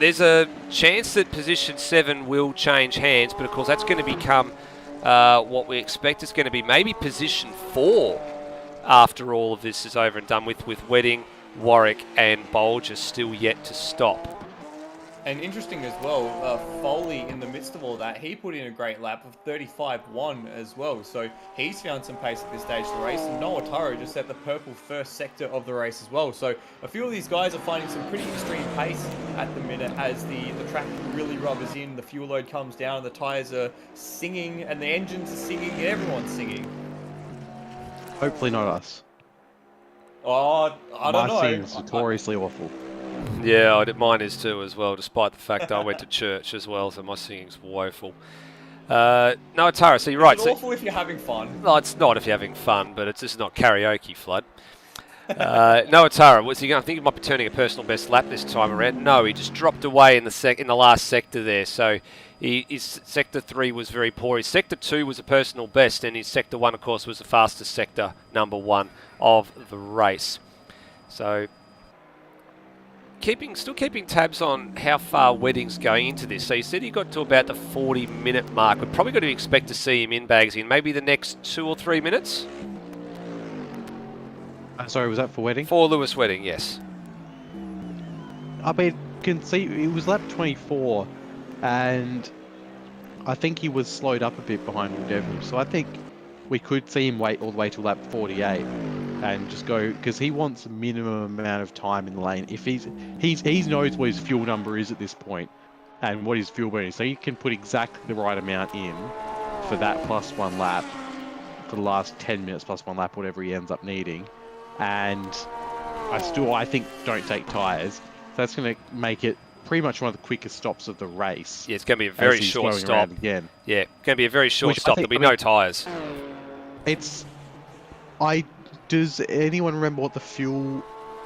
Speaker 1: there's a chance that position 7 will change hands, but of course that's going to become what we expect is going to be maybe position 4 after all of this is over and done with Wedding, Warwick and Bolger still yet to stop.
Speaker 2: And interesting as well, Foley in the midst of all that, he put in a great lap of 35.1 as well. So he's found some pace at this stage of the race. And Noah Taro just set the purple first sector of the race as well. So a few of these guys are finding some pretty extreme pace at the minute as the track really rubbers in, the fuel load comes down, the tyres are singing, and the engines are singing, and everyone's singing.
Speaker 3: Hopefully not us.
Speaker 2: Oh, I don't know.
Speaker 3: My singing's notoriously awful.
Speaker 1: Yeah, mine is too as well, despite the fact that I went to church as well, so my singing's woeful. No, Tara, so you're right.
Speaker 2: It's awful if you're having fun.
Speaker 1: No, it's not if you're having fun, but it's just not karaoke, Flood. No, Tara, was he going? I think he might be turning a personal best lap this time around. No, he just dropped away in the last sector there. So his sector 3 was very poor. His sector 2 was a personal best, and his sector 1, of course, was the fastest sector, number 1 of the race. So still keeping tabs on how far Wedding's going into this. So you said he got to about the 40-minute mark. We're probably going to expect to see him in bags in maybe the next 2 or 3 minutes.
Speaker 3: Sorry, was that for Wedding?
Speaker 1: For Lewis Wedding, yes.
Speaker 3: I mean, can see it was lap 24, and I think he was slowed up a bit behind Will Devlin. So I think we could see him wait all the way to lap 48 and just go, because he wants a minimum amount of time in the lane. If he knows what his fuel number is at this point and what his fuel burn is, so he can put exactly the right amount in for that plus 1 lap, for the last 10 minutes plus 1 lap, whatever he ends up needing. And I think, don't take tyres. That's going to make it pretty much one of the quickest stops of the race.
Speaker 1: Yeah, it's going to be a very short stop.
Speaker 3: Again.
Speaker 1: Yeah, going to be a very short stop. There'll be no tyres.
Speaker 3: Does anyone remember what the fuel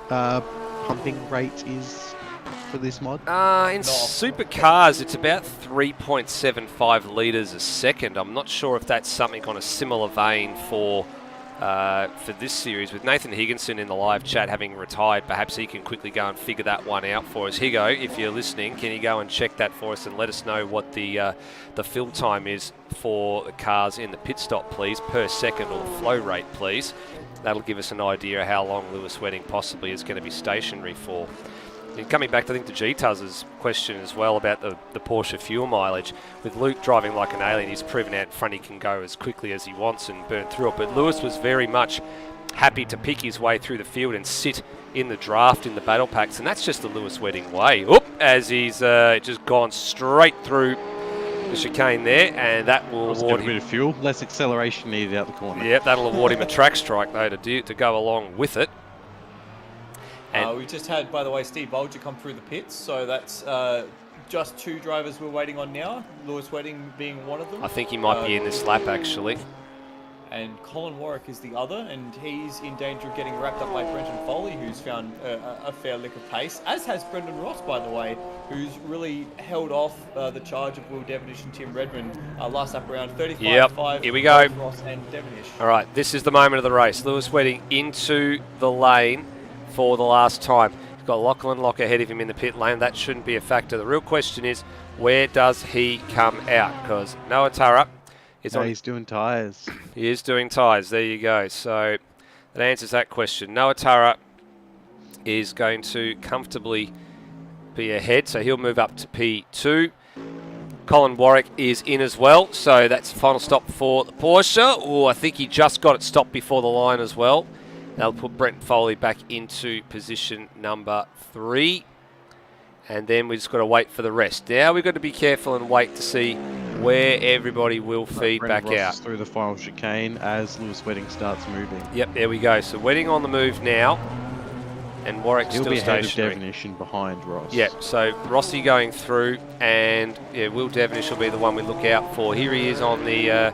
Speaker 3: pumping rate is for this mod?
Speaker 1: In supercars, it's about 3.75 litres a second. I'm not sure if that's something on a similar vein for this series. With Nathan Higginson in the live chat having retired, perhaps he can quickly go and figure that one out for us. Higo, if you're listening, can you go and check that for us and let us know what the fill time is for the cars in the pit stop, please, per second, or the flow rate, please. That'll give us an idea of how long Lewis Wedding possibly is going to be stationary for. And coming back, I think, to G-Tuzz's question as well about the Porsche fuel mileage. With Luke driving like an alien, he's proven out in front he can go as quickly as he wants and burn through it. But Lewis was very much happy to pick his way through the field and sit in the draft in the battle packs. And that's just the Lewis Wedding way. Oop, as he's just gone straight through the chicane there, and that will award him
Speaker 3: a bit of fuel, less acceleration needed out the corner.
Speaker 1: Yep, that'll award him a track strike though to go along with it.
Speaker 2: And we just had, by the way, Steve Bolger come through the pits, so that's just 2 drivers we're waiting on now, Lewis Wedding being one of them.
Speaker 1: I think he might be in this lap actually.
Speaker 2: And Colin Warwick is the other, and he's in danger of getting wrapped up by Brendan Foley, who's found a fair lick of pace, as has Brendan Ross, by the way, who's really held off the charge of Will Devonish and Tim Redmond last lap around 35.5.
Speaker 1: Yep, here we go.
Speaker 2: Ross and Devonish.
Speaker 1: All right, this is the moment of the race. Lewis Wedding into the lane for the last time. He's got Lachlan Lock ahead of him in the pit lane. That shouldn't be a factor. The real question is, where does he come out? Because Noah Turra is on.
Speaker 3: He's doing tyres.
Speaker 1: He is doing tyres. There you go. So that answers that question. Noah Turra is going to comfortably be ahead, so he'll move up to P2. Colin Warwick is in as well, so that's the final stop for the Porsche. Oh, I think he just got it stopped before the line as well. That'll put Brent Foley back into position number 3. And then we just got to wait for the rest. Now we've got to be careful and wait to see where everybody will feed back out.
Speaker 3: Through the final chicane as Lewis Wedding starts moving.
Speaker 1: Yep, there we go. So Wedding on the move now. And Warwick still stationary.
Speaker 3: He'll be ahead of Devonish and behind Ross.
Speaker 1: Yep, so Rossi going through, and yeah, Will Devonish will be the one we look out for. Here he is on the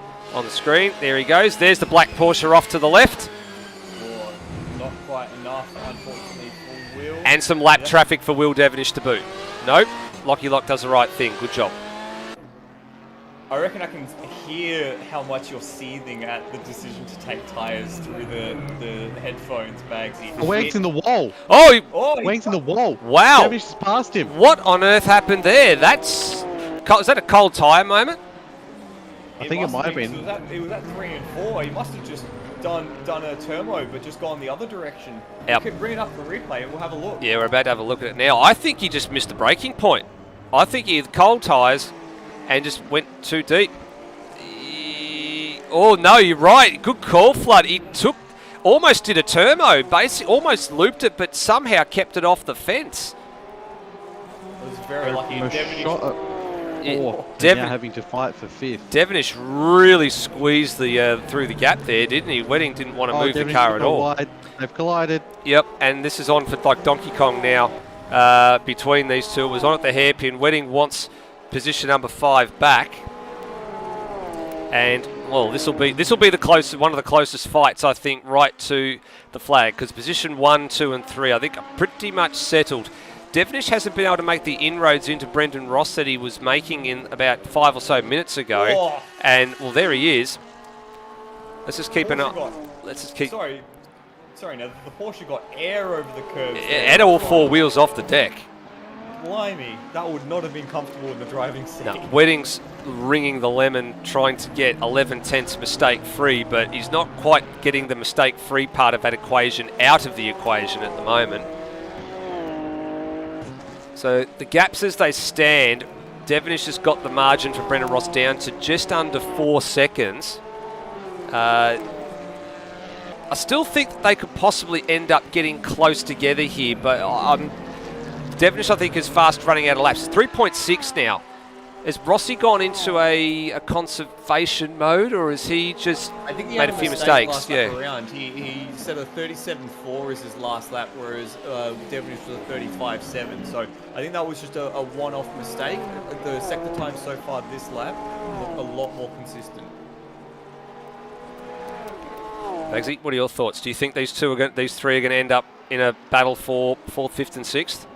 Speaker 1: screen. There he goes. There's the black Porsche off to the left.
Speaker 2: Not quite enough, unfortunately, for Will.
Speaker 1: And some lap traffic for Will Devonish to boot. Nope, Lockie Lock does the right thing. Good job.
Speaker 2: I reckon I can hear how much you're seething at the decision to take tyres through the headphones, Bagsy.
Speaker 3: Wang's in the wall.
Speaker 1: Wang's
Speaker 3: in the wall.
Speaker 1: Wow.
Speaker 3: Devonish has passed him.
Speaker 1: What on earth happened there? Is that a cold tyre moment?
Speaker 3: I think it might have been.
Speaker 2: It was at 3 and 4. He must have just done a turbo, but just gone the other direction.
Speaker 1: Yep.
Speaker 2: You can bring it up for replay and we'll have a look.
Speaker 1: Yeah, we're about to have a look at it now. I think he just missed the braking point. I think he had cold tyres and just went too deep. Oh, no, you're right. Good call, Flood. He almost did a turbo, basically, almost looped it, but somehow kept it off the fence.
Speaker 2: It was very lucky.
Speaker 3: Now having to fight for 5th.
Speaker 1: Devonish really squeezed through the gap there, didn't he? Wedding didn't want to move the car at all.
Speaker 3: Wide. They've collided.
Speaker 1: Yep, and this is on for like Donkey Kong now between these two. It was on at the hairpin. Wedding wants position number 5 back. And well, this will be one of the closest fights, I think, right to the flag, because position 1, 2, and 3 I think are pretty much settled. Devonish hasn't been able to make the inroads into Brendan Ross that he was making in about 5 or so minutes ago.
Speaker 2: Oh.
Speaker 1: And well, there he is. Let's just keep an eye. Let's just keep.
Speaker 2: Sorry. Now the Porsche got air over the curves.
Speaker 1: And all 4 wheels off the deck.
Speaker 2: Blimey, that would not have been comfortable in the driving seat.
Speaker 1: No, Wedding's ringing the lemon, trying to get 11/10ths mistake free, but he's not quite getting the mistake free part of that equation out of the equation at the moment. So the gaps as they stand, Devonish has got the margin for Brendan Ross down to just under 4 seconds. I still think that they could possibly end up getting close together here, but Devonish, I think, is fast running out of laps. 3.6 now. Has Rossi gone into a conservation mode, or has he just made a few mistakes?
Speaker 2: Last lap around. He said a 37.4 is his last lap, whereas Devonish was a 35.7. So I think that was just a one-off mistake. The sector time so far this lap look a lot more consistent.
Speaker 1: Bagsy, what are your thoughts? Do you think these three are going to end up in a battle for 4th, 5th, and 6th?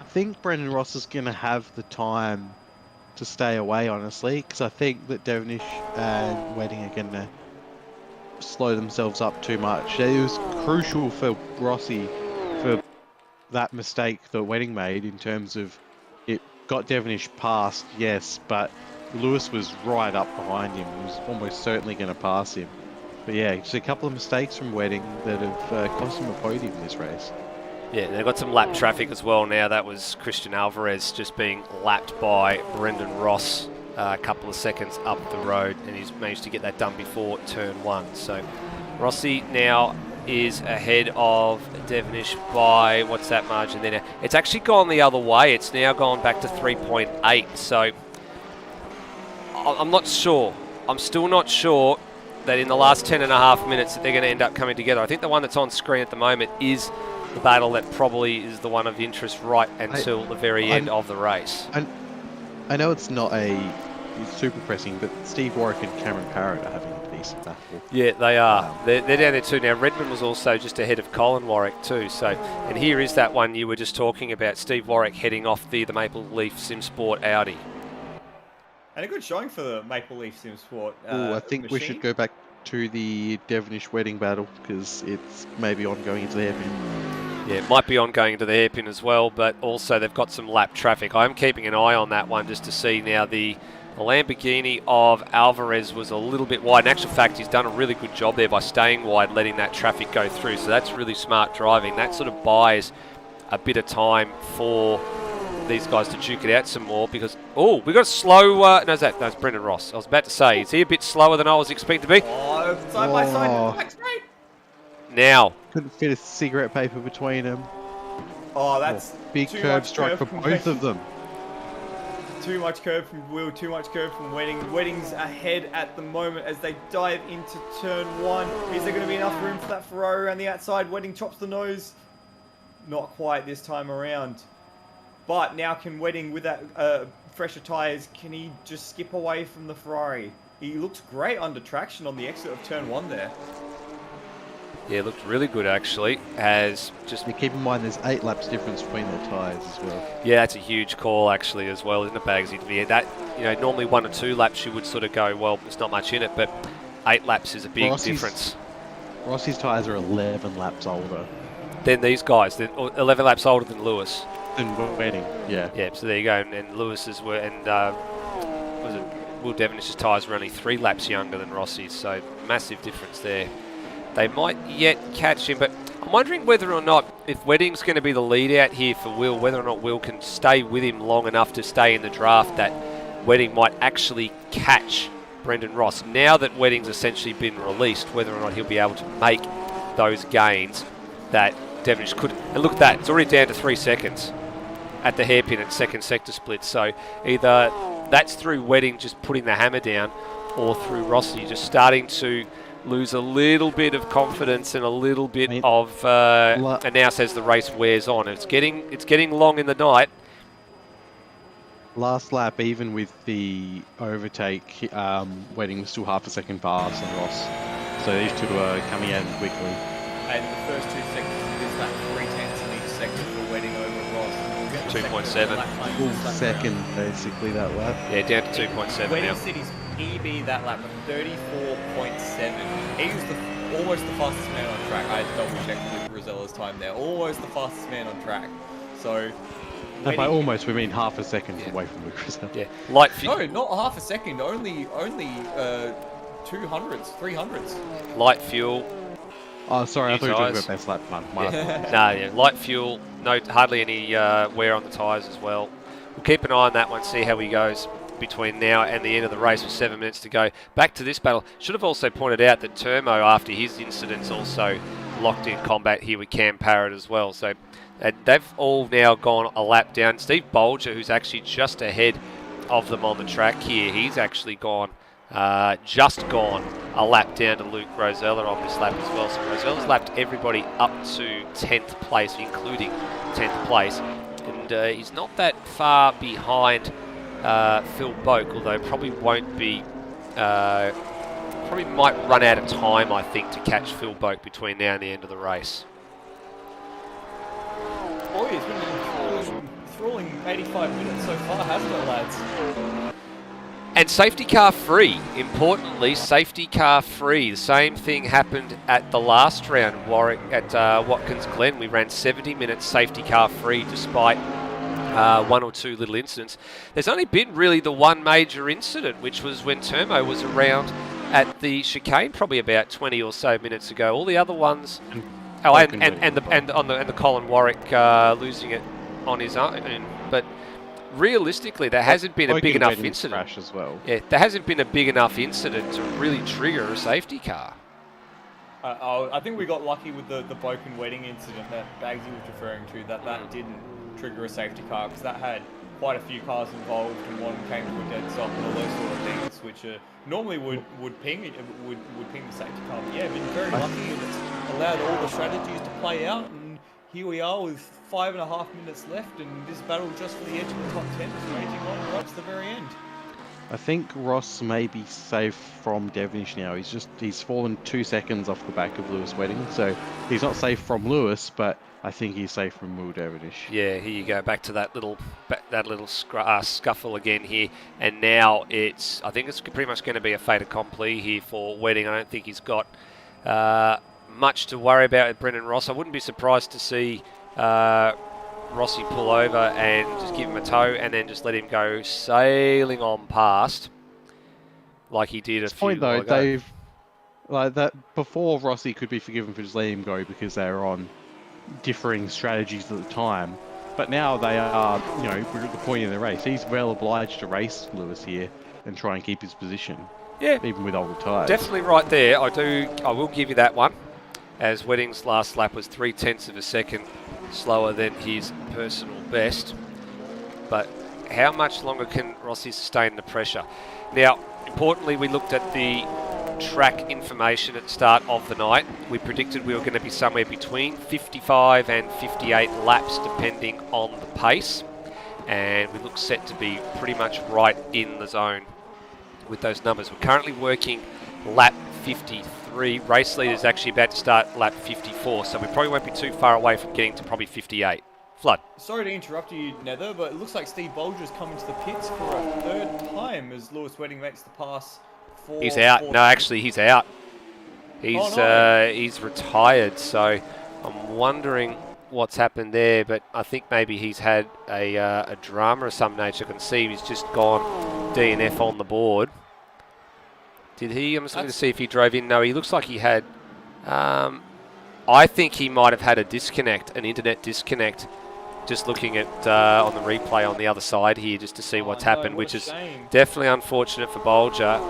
Speaker 3: I think Brendan Ross is going to have the time to stay away, honestly, because I think that Devonish and Wedding are going to slow themselves up too much. It was crucial for Rossi for that mistake that Wedding made in terms of it got Devonish past, yes, but Lewis was right up behind him. He was almost certainly going to pass him. But yeah, just a couple of mistakes from Wedding that have cost him a podium in this race.
Speaker 1: Yeah, they've got some lap traffic as well now. That was Christian Alvarez just being lapped by Brendan Ross a couple of seconds up the road, and he's managed to get that done before turn 1. So Rossi now is ahead of Devonish by, what's that margin there now? It's actually gone the other way. It's now gone back to 3.8. So I'm not sure. I'm still not sure that in the last 10.5 minutes that they're going to end up coming together. I think the one that's on screen at the moment is the battle that probably is the one of interest right until the very end of the race.
Speaker 3: And I know it's not a super pressing, but Steve Warwick and Cameron Parrott are having a decent battle.
Speaker 1: Yeah, they are. They're down there too now. Redmond was also just ahead of Colin Warwick too. So, and here is that one you were just talking about, Steve Warwick heading off the Maple Leaf SimSport Audi.
Speaker 2: And a good showing for the Maple Leaf SimSport
Speaker 3: I think
Speaker 2: machine.
Speaker 3: we should go back to the Devonish Wedding battle because it's maybe ongoing into the hairpin.
Speaker 1: Yeah, it might be ongoing into the hairpin as well, but also they've got some lap traffic. I'm keeping an eye on that one just to see now. The Lamborghini of Alvarez was a little bit wide. In actual fact, he's done a really good job there by staying wide, letting that traffic go through. So that's really smart driving. That sort of buys a bit of time for these guys to duke it out some more because, oh, we got a slow, no, it's Brendan Ross. I was about to say, is he a bit slower than I was expecting to be?
Speaker 2: Oh, side by side, that's great.
Speaker 1: Now.
Speaker 3: Couldn't fit a cigarette paper between them.
Speaker 2: Oh, that's
Speaker 3: big curb strike for both of them.
Speaker 2: Too much curve from Will, too much curve from Wedding. Wedding's ahead at the moment as they dive into turn 1. Is there going to be enough room for that Ferrari around the outside? Wedding chops the nose. Not quite this time around. But now can Wedding, with that fresher tyres, can he just skip away from the Ferrari? He looks great under traction on the exit of turn 1 there.
Speaker 1: Yeah, looked really good actually. Has just
Speaker 3: keep in mind there's 8 laps difference between the tyres as well.
Speaker 1: Yeah, that's a huge call actually as well, isn't it, Bagsy? Yeah, that, you know, normally 1 or 2 laps you would sort of go, well, there's not much in it, but 8 laps is a big difference.
Speaker 3: Rossi's tyres are 11 laps older
Speaker 1: than these guys. They're 11 laps older than Lewis.
Speaker 3: Than Wedding, yeah.
Speaker 1: Yeah, so there you go. And Lewis's were, and was it Will Devenish's tyres were only 3 laps younger than Rossi's, so massive difference there. They might yet catch him, but I'm wondering whether or not if Wedding's going to be the lead out here for Will, whether or not Will can stay with him long enough to stay in the draft, that Wedding might actually catch Brendan Ross. Now that Wedding's essentially been released, whether or not he'll be able to make those gains that Devonish could. And look at that, it's already down to 3 seconds at the hairpin at second sector split. So either that's through Wedding just putting the hammer down, or through Rossi just starting to lose a little bit of confidence and a little bit of and now as the race wears on. It's getting long in the night.
Speaker 3: Last lap, even with the overtake, Wedding was still half a second fast on Ross. So these two are coming at him quickly.
Speaker 2: And the first 2 seconds of this lap, 3/10 in each sector for Wedding over Ross.
Speaker 1: 2.7.
Speaker 3: Full second, basically, that lap.
Speaker 1: Yeah, down to 2.7
Speaker 2: Wedding
Speaker 1: now.
Speaker 2: City's EB that lap of 34.7. He was almost the fastest man on track. I double checked with Rosella's time there. Almost the fastest man on track. So.
Speaker 3: No, by almost, we mean half a second away from Luke Rosella.
Speaker 1: Yeah, light fuel.
Speaker 2: No, not half a second. Only 200s, 300s.
Speaker 1: Light fuel.
Speaker 3: Oh, sorry, I thought you were talking
Speaker 1: tyres.
Speaker 3: about best lap. My
Speaker 1: No, yeah, light fuel. No, hardly any wear on the tyres as well. We'll keep an eye on that one, see how he goes between now and the end of the race with 7 minutes to go. Back to this battle. Should have also pointed out that Turmo, after his incidents, also locked in combat here with Cam Parrott as well. So they've all now gone a lap down. Steve Bolger, who's actually just ahead of them on the track here, he's actually just gone a lap down to Luke Rosella on this lap as well. So Rosella's lapped everybody up to 10th place, including 10th place. And he's not that far behind Phil Boak, although probably won't be, probably might run out of time, I think, to catch Phil Boak between now and the end of the race.
Speaker 2: Boy, it's been an enthralling 85 minutes so far, hasn't it, lads?
Speaker 1: And safety car free, importantly, safety car free. The same thing happened at the last round, Warwick at Watkins Glen. We ran 70 minutes safety car free despite one or two little incidents. There's only been really the one major incident, which was when Turmo was around at the chicane probably about 20 or so minutes ago. All the other ones, and the Colin Warwick losing it on his own, but realistically, there hasn't been a big enough incident.
Speaker 3: Crash as well.
Speaker 1: Yeah, there hasn't been a big enough incident to really trigger a safety car.
Speaker 2: I think we got lucky with the Boken wedding incident that Bagsy was referring to, that didn't trigger a safety car, because that had quite a few cars involved and one came to a dead stop and all those sort of things, which normally would ping the safety car. But yeah, been very lucky, and it's allowed all the strategies to play out, and here we are with 5.5 minutes left, and this battle just for the edge of the top 10 is raging on right to the very end.
Speaker 3: I think Ross may be safe from Devonish now. He's fallen 2 seconds off the back of Lewis Wedding, so he's not safe from Lewis, but I think he's safe from Will Devonish.
Speaker 1: Yeah, here you go, back to that little scuffle again here, and now I think it's pretty much going to be a fait accompli here for Wedding. I don't think he's got much to worry about with Brendan Ross. I wouldn't be surprised to see Rossi pull over and just give him a tow and then just let him go sailing on past like he did a few
Speaker 3: point though,
Speaker 1: ago.
Speaker 3: they've like that before Rossi could be forgiven for just letting him go because they were on differing strategies at the time. But now they are, we're at the point in the race. He's well obliged to race Lewis here and try and keep his position.
Speaker 1: Yeah,
Speaker 3: even with older tyres.
Speaker 1: Definitely right there. I will give you that one. As Wedding's last lap was 0.3 of a second slower than his personal best. But how much longer can Rossi sustain the pressure? Now, importantly, we looked at the track information at the start of the night. We predicted we were going to be somewhere between 55 and 58 laps depending on the pace. And we look set to be pretty much right in the zone with those numbers. We're currently working lap 53. Race leader is actually about to start lap 54, so we probably won't be too far away from getting to probably 58. Flood.
Speaker 2: Sorry to interrupt you, Nether, but it looks like Steve Bolger's coming to the pits for a third time as Lewis Wedding makes the pass.
Speaker 1: He's out. No, actually, he's out. He's retired, so I'm wondering what's happened there, but I think maybe he's had a drama of some nature. I can see he's just gone DNF on the board. Did he? I'm just looking to see if he drove in. No, he looks like he had. I think he might have had a disconnect, an internet disconnect, just looking at on the replay on the other side here just to see what's happened, which is definitely unfortunate for Bolger.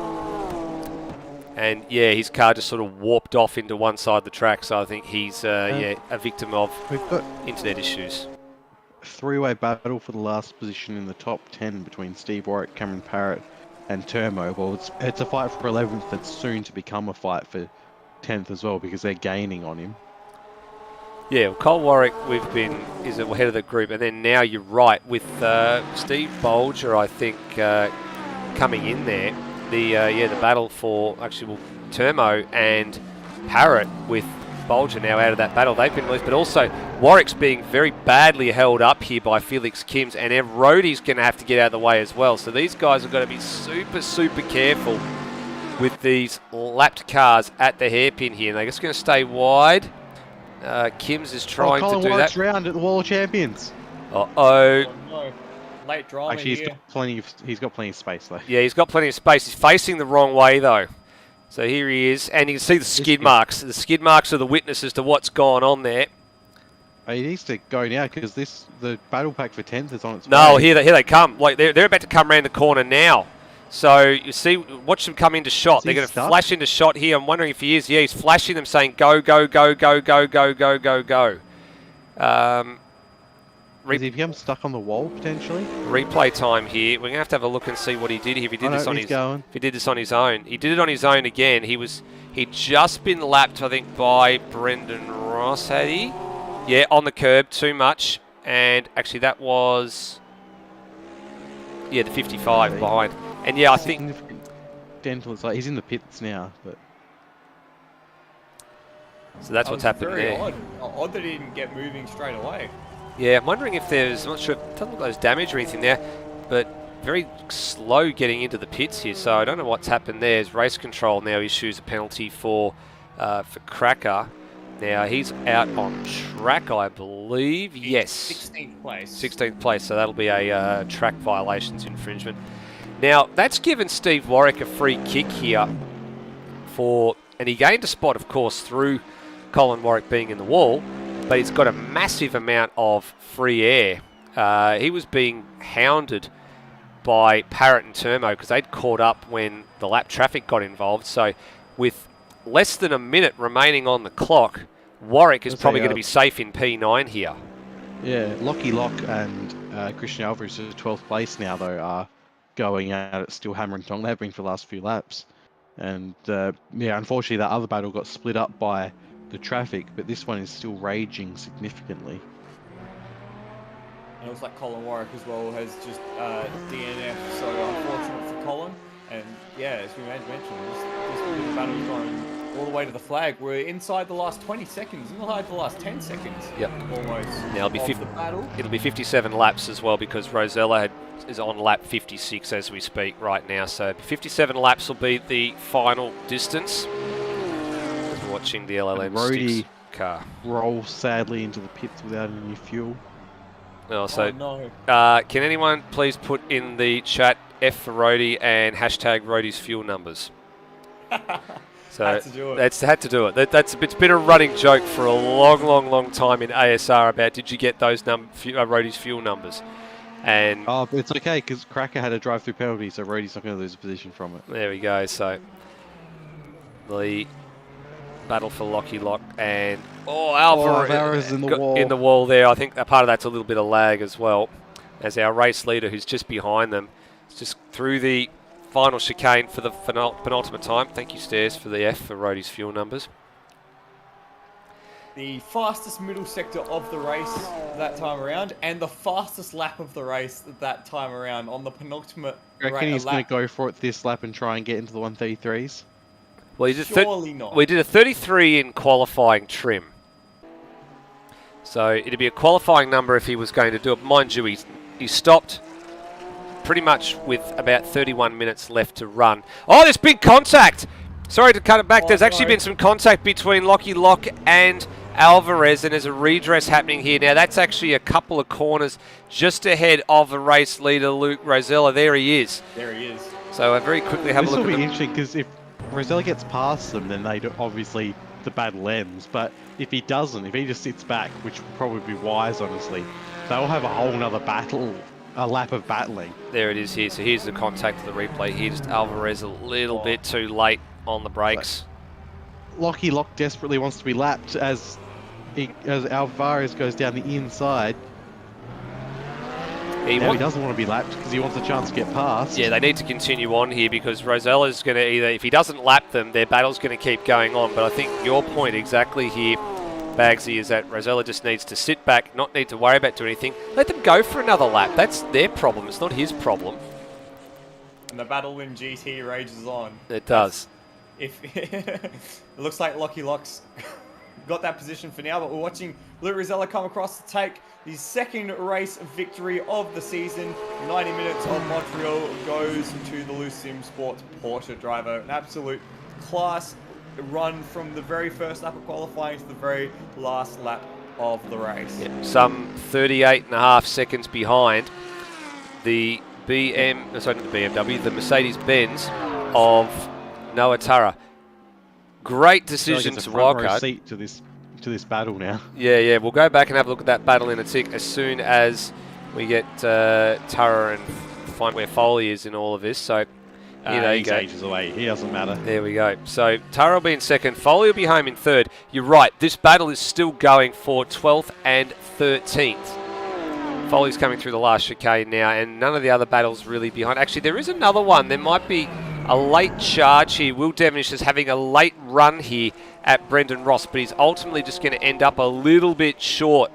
Speaker 1: And yeah, his car just sort of warped off into one side of the track, so I think he's a victim of internet issues.
Speaker 3: Three-way battle for the last position in the top 10 between Steve Warwick, Cameron Parrott and Turmo. Well, it's a fight for 11th that's soon to become a fight for 10th as well, because they're gaining on him.
Speaker 1: Yeah, well, Cole Warwick is ahead of the group, and then now you're right with Steve Bolger, I think, coming in there. The battle for Turmo and Parrott with Bolger now out of that battle. They've been released, but also Warwick's being very badly held up here by Felix Kims, and Rhodey's going to have to get out of the way as well. So these guys have got to be super, super careful with these lapped cars at the hairpin here. And they're just going to stay wide. Kims is trying to do that.
Speaker 3: Round at the Wall of Champions.
Speaker 1: Uh-oh.
Speaker 2: No. Late drama.
Speaker 3: Actually, he's got plenty of space though.
Speaker 1: Yeah, he's got plenty of space. He's facing the wrong way though. So here he is, and you can see the skid marks. The skid marks are the witnesses to what's gone on there.
Speaker 3: He needs to go now because the battle pack for 10th is on its way.
Speaker 1: No, here they come. Like they're about to come around the corner now. So you see, watch them come into shot. They're going to flash into shot here. I'm wondering if he is. Yeah, he's flashing them, saying go, go, go, go, go, go, go, go, go.
Speaker 3: Has he become stuck on the wall potentially?
Speaker 1: Replay time here. We're going to have a look and see what he did here. If he did this on his own. He did it on his own again. He'd just been lapped, I think, by Brendan Ross, had he? Yeah, on the curb, too much. And actually that was the 55 behind. And yeah, I think
Speaker 3: dental is like he's in the pits now, but
Speaker 1: so that's what's happened there.
Speaker 2: Odd that he didn't get moving straight away.
Speaker 1: Yeah, I'm wondering if I'm not sure, it doesn't look like there's damage or anything there, but very slow getting into the pits here, so I don't know what's happened there. As race control now issues a penalty for Cracker. Now he's out on track, I believe. Yes.
Speaker 2: 16th place.
Speaker 1: 16th place, so that'll be a track violations infringement. Now, that's given Steve Warwick a free kick here and he gained a spot, of course, through Colin Warwick being in the wall, but he's got a massive amount of free air. He was being hounded by Parrott and Turmo because they'd caught up when the lap traffic got involved. So with less than a minute remaining on the clock, Warwick is probably going to be safe in P9 here.
Speaker 3: Yeah, Lockie Lock and Christian Alvarez is 12th place now, though, are going at it still hammer and tong. They've been for the last few laps. And unfortunately that other battle got split up by the traffic, but this one is still raging significantly.
Speaker 2: And it looks like Colin Warwick as well has just DNF, so unfortunate for Colin. And yeah, as we mentioned, this battle's going all the way to the flag. We're inside the last 20 seconds, inside the last 10 seconds.
Speaker 1: Yep.
Speaker 2: Almost.
Speaker 1: Now it'll be 57 laps as well because Rosella is on lap 56 as we speak right now. So 57 laps will be the final distance. As we're watching the LLM car
Speaker 3: roll sadly into the pits without any fuel.
Speaker 1: Oh, so
Speaker 2: no.
Speaker 1: Can anyone please put in the chat F for Rhodey and hashtag Rhodey's fuel numbers? So
Speaker 2: had to do it.
Speaker 1: That's had to do it. It's been a running joke for a long time in ASR about did you get those Rhodey's fuel numbers? And
Speaker 3: it's okay because Cracker had a drive-through penalty, so Rhodey's not going to lose a position from it.
Speaker 1: There we go. So the battle for Lockie Lock and
Speaker 3: Alvarez in the wall.
Speaker 1: In the wall there. I think a part of that's a little bit of lag as well, as our race leader, who's just behind them, is just through the final chicane for the penultimate time. Thank you, Stairs, for the F for Rhodey's fuel numbers.
Speaker 2: The fastest middle sector of the race that time around, and the fastest lap of the race that time around on the penultimate.
Speaker 3: I reckon he's going to go for it this lap and try and get into the 133s.
Speaker 1: Well,
Speaker 2: surely not.
Speaker 1: We did a 33 in qualifying trim. So it'd be a qualifying number if he was going to do it. Mind you, he stopped pretty much with about 31 minutes left to run. Oh, there's big contact! Sorry to cut it back. There's actually been some contact between Lockie Lock and Alvarez, and there's a redress happening here. Now, that's actually a couple of corners just ahead of the race leader, Luke Rosella. There he is.
Speaker 2: There he is.
Speaker 1: So I very quickly have a look at
Speaker 3: This will be interesting because if Rosella gets past them, then they obviously the battle ends. But if he doesn't, if he just sits back, which would probably be wise, honestly, they'll have a whole nother battle, a lap of battling.
Speaker 1: There it is here. So here's the contact of the replay. Here, just Alvarez a little bit too late on the brakes.
Speaker 3: Lockie Lock desperately wants to be lapped as Alvarez goes down the inside. He doesn't want to be lapped because he wants a chance to get past.
Speaker 1: Yeah, they need to continue on here because Rosella's going to either, if he doesn't lap them, their battle's going to keep going on. But I think your point exactly here, Bagsy, is that Rosella just needs to sit back, not need to worry about doing anything. Let them go for another lap. That's their problem. It's not his problem.
Speaker 2: And the battle in GT rages on.
Speaker 1: It does.
Speaker 2: If it looks like Lockie Lock's got that position for now, but we're watching Luke Rosella come across to take the second race victory of the season. 90 minutes of Montreal goes to the Loose SimSport Porsche driver. An absolute class run from the very first lap of qualifying to the very last lap of the race.
Speaker 1: Yep. Some 38.5 seconds behind the the Mercedes-Benz of Noah Tara. Great decision to wildcard.
Speaker 3: Seat to this battle now.
Speaker 1: Yeah. We'll go back and have a look at that battle in a tick as soon as we get Tara and find where Foley is in all of this. So here you
Speaker 3: he's
Speaker 1: go.
Speaker 3: ages away. He doesn't matter.
Speaker 1: There we go. So Tara will be in second. Foley will be home in third. You're right. This battle is still going for 12th and 13th. Foley's coming through the last chicane now, and none of the other battles really behind. Actually, there is another one. There might be a late charge here. Will Devonish is having a late run here at Brendan Ross, but he's ultimately just going to end up a little bit short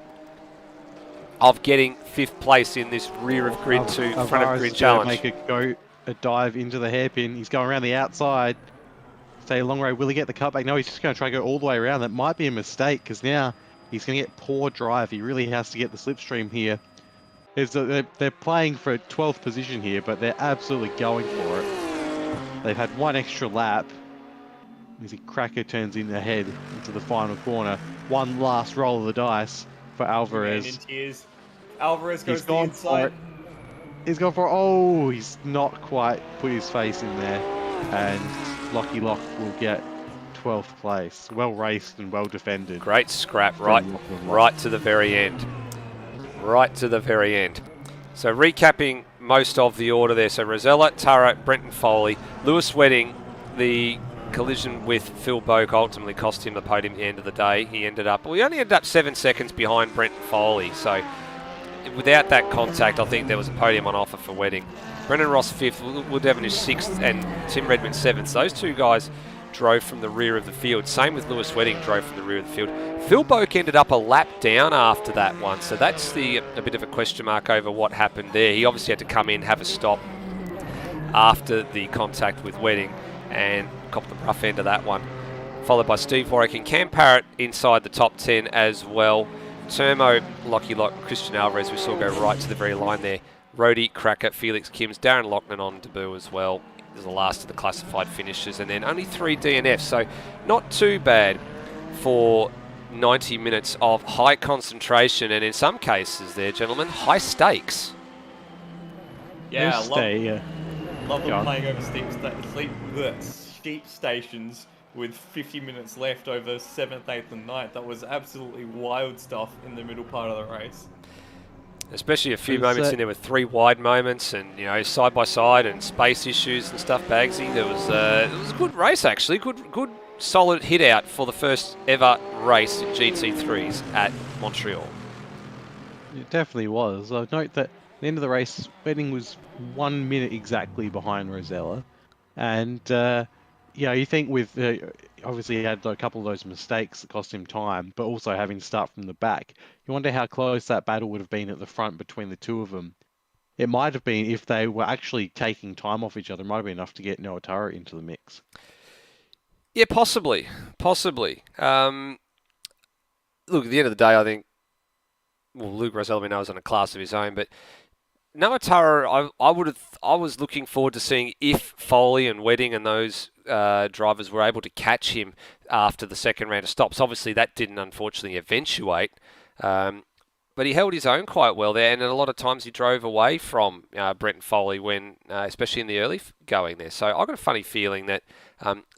Speaker 1: of getting 5th place in this rear of grid to front of grid challenge.
Speaker 3: Make a dive into the hairpin. He's going around the outside. Stay a long way. Will he get the cutback? No, he's just going to try to go all the way around. That might be a mistake because now he's going to get poor drive. He really has to get the slipstream here. They're playing for 12th position here, but they're absolutely going for it. They've had one extra lap. As Cracker turns in ahead into the final corner. One last roll of the dice for Alvarez.
Speaker 2: In tears. Alvarez goes to the inside.
Speaker 3: He's gone for it. Oh, he's not quite put his face in there. And Lockie Lock will get 12th place. Well raced and well defended.
Speaker 1: Great scrap right to the very end. Right to the very end. So recapping most of the order there. So Rosella, Tara, Brenton Foley, Lewis Wedding, the collision with Phil Boak ultimately cost him the podium at the end of the day. He only ended up 7 seconds behind Brenton Foley. So without that contact, I think there was a podium on offer for Wedding. Brendan Ross 5th, Will Devonish 6th, and Tim Redmond 7th. Those two guys drove from the rear of the field. Same with Lewis Wedding, drove from the rear of the field. Phil Boak ended up a lap down after that one, so that's a bit of a question mark over what happened there. He obviously had to come in, have a stop after the contact with Wedding, and cop the rough end of that one. Followed by Steve Warwick and Cam Parrott inside the top 10 as well. Termo, Lockie Lock, Christian Alvarez, we saw go right to the very line there. Rhodey, Cracker, Felix Kims, Darren Loughnane on debut as well. There's the last of the classified finishes, and then only 3 DNFs, so not too bad for 90 minutes of high concentration, and in some cases there, gentlemen, high stakes.
Speaker 2: Yeah, love them
Speaker 3: on.
Speaker 2: playing over steep stations with 50 minutes left over 7th, 8th and 9th. That was absolutely wild stuff in the middle part of the race.
Speaker 1: Especially a few moments in there with 3 wide moments and, side by side and space issues and stuff, Bagsy. It was a good race, actually. Good solid hit out for the first ever race in GT3s at Montreal.
Speaker 3: It definitely was. I note that at the end of the race, Wedding was 1 minute exactly behind Rosella. And, you think with, obviously he had a couple of those mistakes that cost him time, but also having to start from the back. You wonder how close that battle would have been at the front between the two of them. It might have been, if they were actually taking time off each other, it might have been enough to get Noah Tara into the mix.
Speaker 1: Yeah, possibly. Look, at the end of the day, I think, Luke Rosella, we know, is on a class of his own, but Noah Tara, I was looking forward to seeing if Foley and Wedding and those drivers were able to catch him after the second round of stops. Obviously, that didn't unfortunately eventuate, but he held his own quite well there, and a lot of times he drove away from Brenton Foley when, especially in the early going there. So I've got a funny feeling that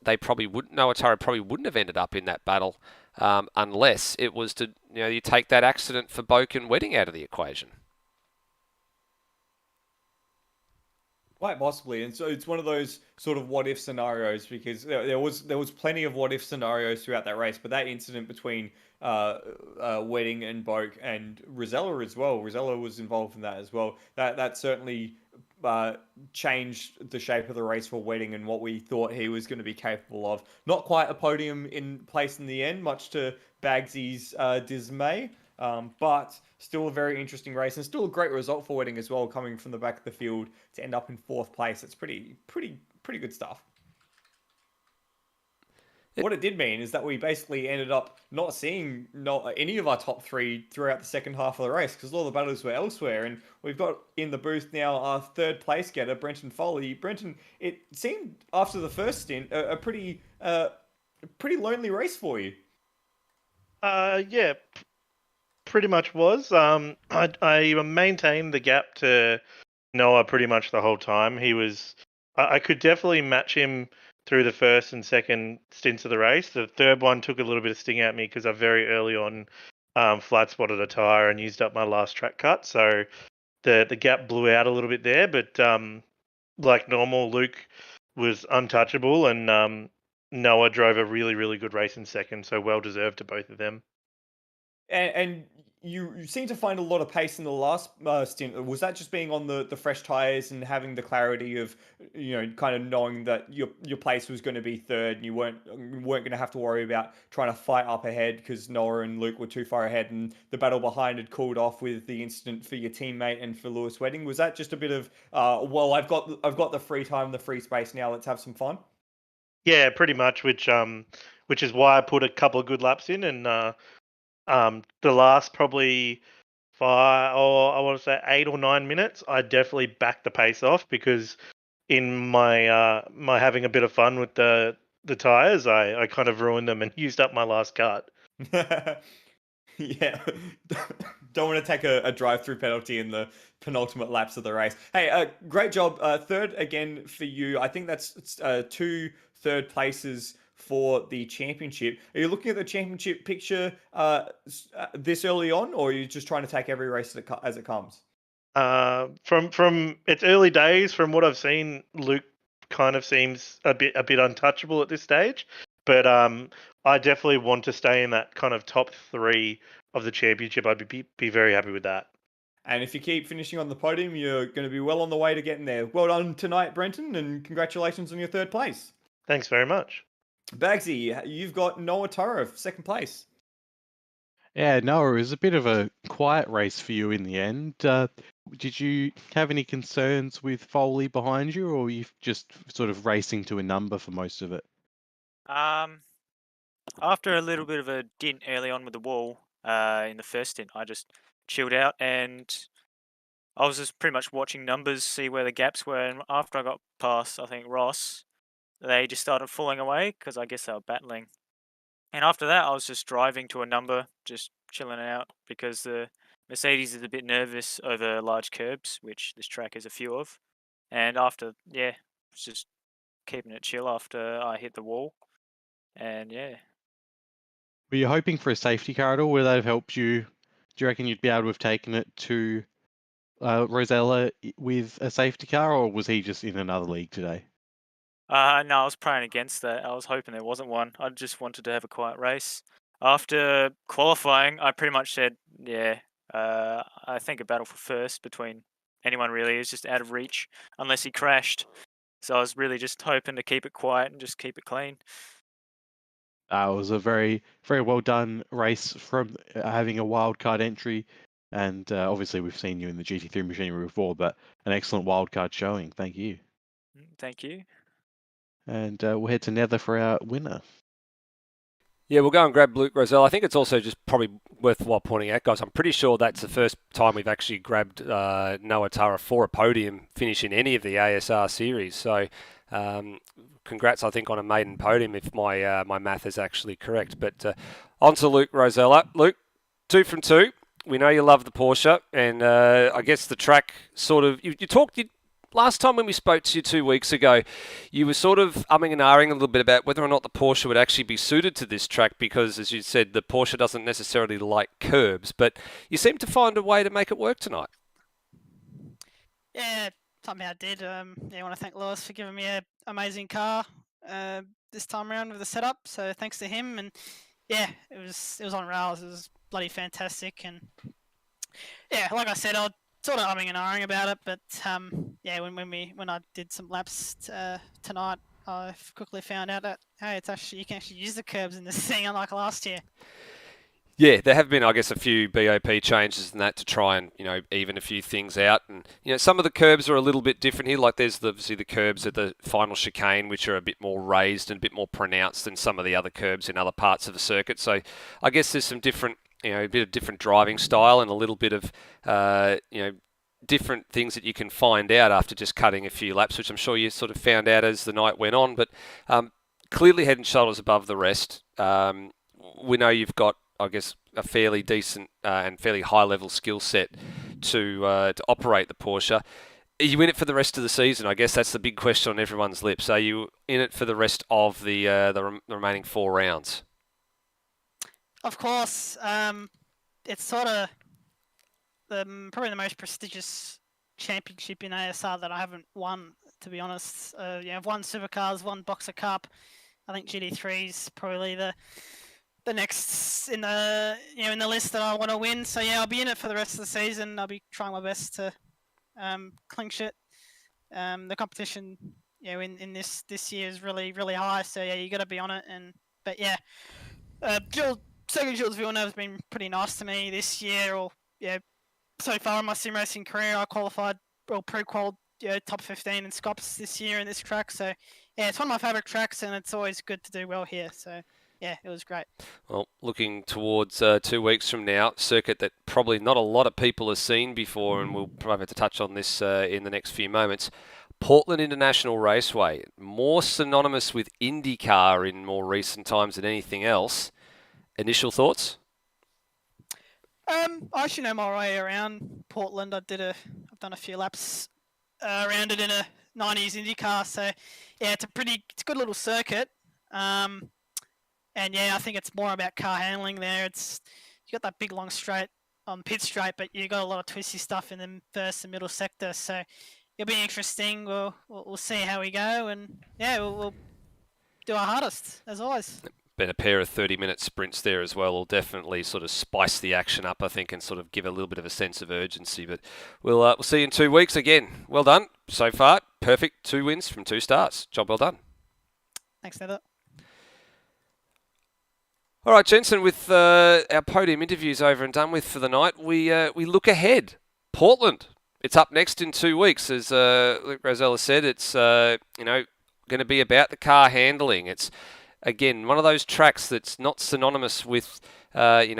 Speaker 1: they probably wouldn't. Noah Tara probably wouldn't have ended up in that battle unless it was to you take that accident for Boak and Wedding out of the equation.
Speaker 2: Quite possibly, and so it's one of those sort of what if scenarios because there was plenty of what if scenarios throughout that race, but that incident between Wedding and Boak and Rosella as well. Rosella was involved in that as well. That certainly changed the shape of the race for Wedding and what we thought he was going to be capable of. Not quite a podium in place in the end, much to Bagsy's dismay. But still a very interesting race and still a great result for Wedding as well, coming from the back of the field to end up in fourth place. It's pretty good stuff. What it did mean is that we basically ended up not seeing any of our top three throughout the second half of the race because all the battles were elsewhere. And we've got in the booth now our third place getter, Brenton Foley. Brenton, it seemed after the first stint a pretty lonely race for you.
Speaker 4: Yeah, pretty much was. I maintained the gap to Noah pretty much the whole time. I could definitely match him through the first and second stints of the race. The third one took a little bit of sting at me because I very early on flat spotted a tyre and used up my last track cut. So the gap blew out a little bit there. But like normal, Luke was untouchable and Noah drove a really, really good race in second. So well deserved to both of them.
Speaker 2: And you seem to find a lot of pace in the last stint. Was that just being on the fresh tyres and having the clarity of, kind of knowing that your place was going to be third and you weren't going to have to worry about trying to fight up ahead because Noah and Luke were too far ahead and the battle behind had cooled off with the incident for your teammate and for Lewis Wedding? Was that just a bit of, I've got the free time, the free space now, let's have some fun?
Speaker 4: Yeah, pretty much, which is why I put a couple of good laps in and the last probably 8 or 9 minutes, I definitely backed the pace off because in my my having a bit of fun with the tires, I kind of ruined them and used up my last cut.
Speaker 2: Yeah, don't want to take a drive-through penalty in the penultimate laps of the race. Hey, great job, third again for you. I think that's 2 third places for the championship. Are you looking at the championship picture this early on, or are you just trying to take every race as it comes?
Speaker 4: From its early days, from what I've seen, Luke kind of seems a bit untouchable at this stage. But I definitely want to stay in that kind of top 3 of the championship. I'd be very happy with that.
Speaker 2: And if you keep finishing on the podium, you're going to be well on the way to getting there. Well done tonight, Brenton, and congratulations on your third place.
Speaker 4: Thanks very much.
Speaker 2: Bagsy, you've got Noah Toro, second place.
Speaker 3: Yeah, Noah, it was a bit of a quiet race for you in the end. Did you have any concerns with Foley behind you, or were you just sort of racing to a number for most of it?
Speaker 5: After a little bit of a dint early on with the wall in the first stint, I just chilled out and I was just pretty much watching numbers, see where the gaps were. And after I got past, I think, Ross, they just started falling away because I guess they were battling. And after that, I was just driving to a number, just chilling out because the Mercedes is a bit nervous over large curbs, which this track has a few of. And after, yeah, was just keeping it chill after I hit the wall. And yeah.
Speaker 3: Were you hoping for a safety car at all? Would that have helped you? Do you reckon you'd be able to have taken it to Rosella with a safety car, or was he just in another league today?
Speaker 5: No, I was praying against that. I was hoping there wasn't one. I just wanted to have a quiet race. After qualifying, I pretty much said, yeah, I think a battle for first between anyone really is just out of reach unless he crashed. So I was really just hoping to keep it quiet and just keep it clean.
Speaker 3: It was a very, very well done race from having a wildcard entry. And obviously we've seen you in the GT3 machinery before, but an excellent wildcard showing. Thank you.
Speaker 5: Thank you.
Speaker 3: And we'll head to Nether for our winner.
Speaker 1: Yeah, we'll go and grab Luke Rosell. I think it's also just probably worthwhile pointing out, guys, I'm pretty sure that's the first time we've actually grabbed Noah Tara for a podium finish in any of the ASR series. So congrats, I think, on a maiden podium if my math is actually correct. But on to Luke Rosella. Luke, 2 from 2. We know you love the Porsche, and I guess the track sort of... You last time when we spoke to you 2 weeks ago, you were sort of umming and ahhing a little bit about whether or not the Porsche would actually be suited to this track because, as you said, the Porsche doesn't necessarily like curbs, but you seem to find a way to make it work tonight.
Speaker 6: Yeah, somehow I did. I want to thank Lewis for giving me an amazing car this time around with the setup. So thanks to him, and yeah, it was on rails. It was bloody fantastic, and yeah, like I said, I was sort of umming and ahhing about it, but yeah, when I did some laps tonight, I quickly found out that hey, you can actually use the curbs in this thing, unlike last year.
Speaker 1: Yeah, there have been, I guess, a few BOP changes in that to try and, even a few things out. And, some of the curbs are a little bit different here. Like there's obviously the curbs at the final chicane, which are a bit more raised and a bit more pronounced than some of the other curbs in other parts of the circuit. So I guess there's some different, a bit of different driving style and a little bit of, different things that you can find out after just cutting a few laps, which I'm sure you sort of found out as the night went on. But clearly head and shoulders above the rest. We know you've got, I guess, a fairly decent and fairly high-level skill set to operate the Porsche. Are you in it for the rest of the season? I guess that's the big question on everyone's lips. Are you in it for the rest of the remaining 4 rounds?
Speaker 6: Of course, it's sort of probably the most prestigious championship in ASR that I haven't won, to be honest. I've won Supercars, won Boxer Cup. I think GT3 is probably the next in the list that I want to win. So yeah, I'll be in it for the rest of the season. I'll be trying my best to clinch it. The competition, in this year is really high. So yeah, you got to be on it. But yeah, Gilles Villeneuve has been pretty nice to me this year. So far in my sim racing career, I qualified pre-qual top 15 in Scops this year in this track. So yeah, it's one of my favourite tracks, and it's always good to do well here. So yeah, it was great.
Speaker 1: Well, looking towards 2 weeks from now, circuit that probably not a lot of people have seen before, and we'll probably have to touch on this in the next few moments. Portland International Raceway, more synonymous with IndyCar in more recent times than anything else. Initial thoughts?
Speaker 6: I actually know my way around Portland. I've done a few laps around it in a 90s IndyCar. So yeah, it's a good little circuit. And yeah, I think it's more about car handling there. You got that big long straight on pit straight, but you got a lot of twisty stuff in the first and middle sector. So it'll be interesting. We'll see how we go, and yeah, we'll do our hardest as always.
Speaker 1: Been a pair of 30-minute sprints there as well will definitely sort of spice the action up, I think, and sort of give a little bit of a sense of urgency. But we'll see you in 2 weeks again. Well done so far. Perfect 2 wins from 2 starts. Job well done.
Speaker 6: Thanks, Nether.
Speaker 1: All right, Jensen, with our podium interviews over and done with for the night, we look ahead. Portland, it's up next in 2 weeks. As Luke Rosella said, it's going to be about the car handling. It's again one of those tracks that's not synonymous with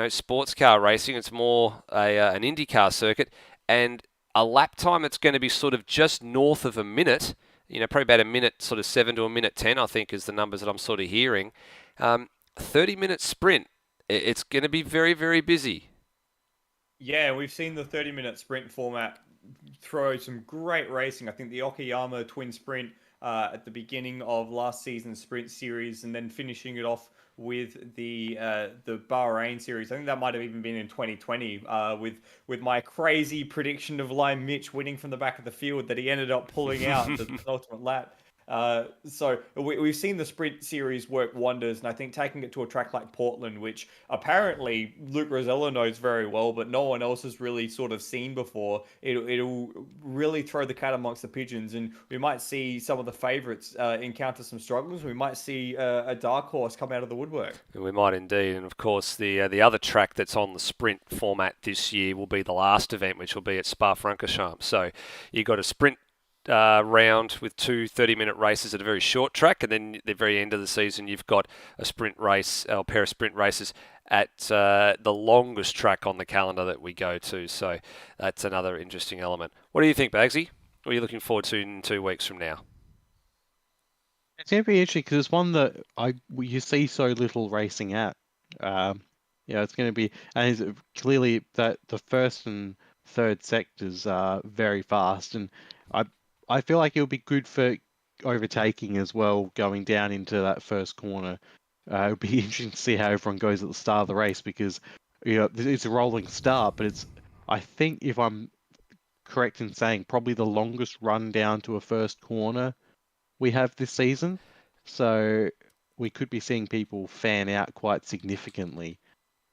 Speaker 1: sports car racing. It's more an IndyCar circuit, and a lap time that's going to be sort of just north of a minute. Probably about a minute, sort of 7 to a minute 10, I think, is the numbers that I'm sort of hearing. 30-minute sprint. It's going to be very, very busy.
Speaker 2: Yeah, we've seen the 30-minute sprint format throw some great racing. I think the Okayama twin sprint at the beginning of last season's sprint series, and then finishing it off with the Bahrain series. I think that might have even been in 2020 with my crazy prediction of Lime Mitch winning from the back of the field that he ended up pulling out the penultimate lap. So we've seen the sprint series work wonders, and I think taking it to a track like Portland, which apparently Luke Rosella knows very well, but no one else has really sort of seen before, it'll really throw the cat amongst the pigeons, and we might see some of the favourites encounter some struggles. We might see a dark horse come out of the woodwork.
Speaker 1: We might indeed, and of course the other track that's on the sprint format this year will be the last event, which will be at Spa-Francorchamps. So you've got a sprint round with 2 30-minute races at a very short track, and then at the very end of the season you've got a sprint race, a pair of sprint races at the longest track on the calendar that we go to. So that's another interesting element. What do you think, Bagsy? What are you looking forward to in 2 weeks from now?
Speaker 3: It's going to be interesting because it's one that you see so little racing at. It's going to be, and it's clearly that the first and third sectors are very fast, and I feel like it'll be good for overtaking as well, going down into that first corner. It'll be interesting to see how everyone goes at the start of the race because it's a rolling start, but I think if I'm correct in saying probably the longest run down to a first corner we have this season. So we could be seeing people fan out quite significantly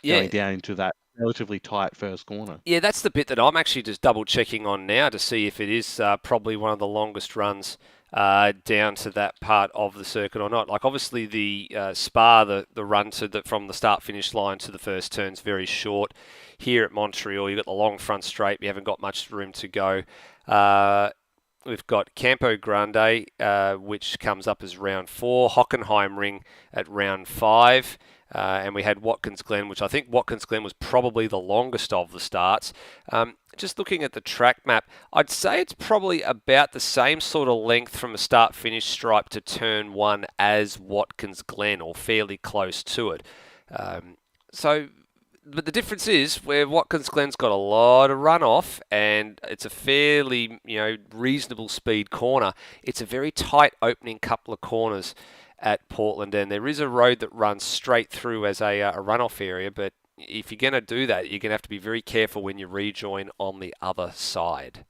Speaker 1: Yeah.
Speaker 3: going down into that relatively tight first corner.
Speaker 1: Yeah, that's the bit that I'm actually just double checking on now to see if it is probably one of the longest runs down to that part of the circuit or not. Like obviously the Spa, the run from the start finish line to the first turn is very short. Here at Montreal, you've got the long front straight. You haven't got much room to go. We've got Campo Grande, which comes up as round 4, Hockenheimring at round 5, and we had Watkins Glen, which I think Watkins Glen was probably the longest of the starts. Just looking at the track map, I'd say it's probably about the same sort of length from a start-finish stripe to turn 1 as Watkins Glen, or fairly close to it. But the difference is where Watkins Glen's got a lot of runoff and it's a fairly, reasonable speed corner. It's a very tight opening couple of corners at Portland, and there is a road that runs straight through as a runoff area. But if you're going to do that, you're going to have to be very careful when you rejoin on the other side.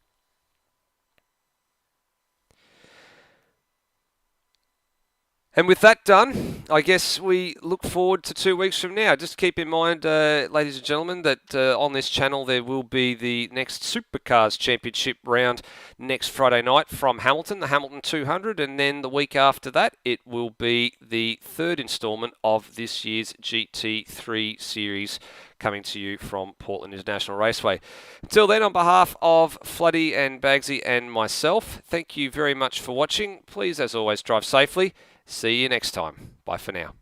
Speaker 1: And with that done, I guess we look forward to 2 weeks from now. Just keep in mind, ladies and gentlemen, that on this channel there will be the next Supercars Championship round next Friday night from Hamilton, the Hamilton 200, and then the week after that it will be the third instalment of this year's GT3 series coming to you from Portland International Raceway. Until then, on behalf of Floody and Bagsy and myself, thank you very much for watching. Please, as always, drive safely. See you next time. Bye for now.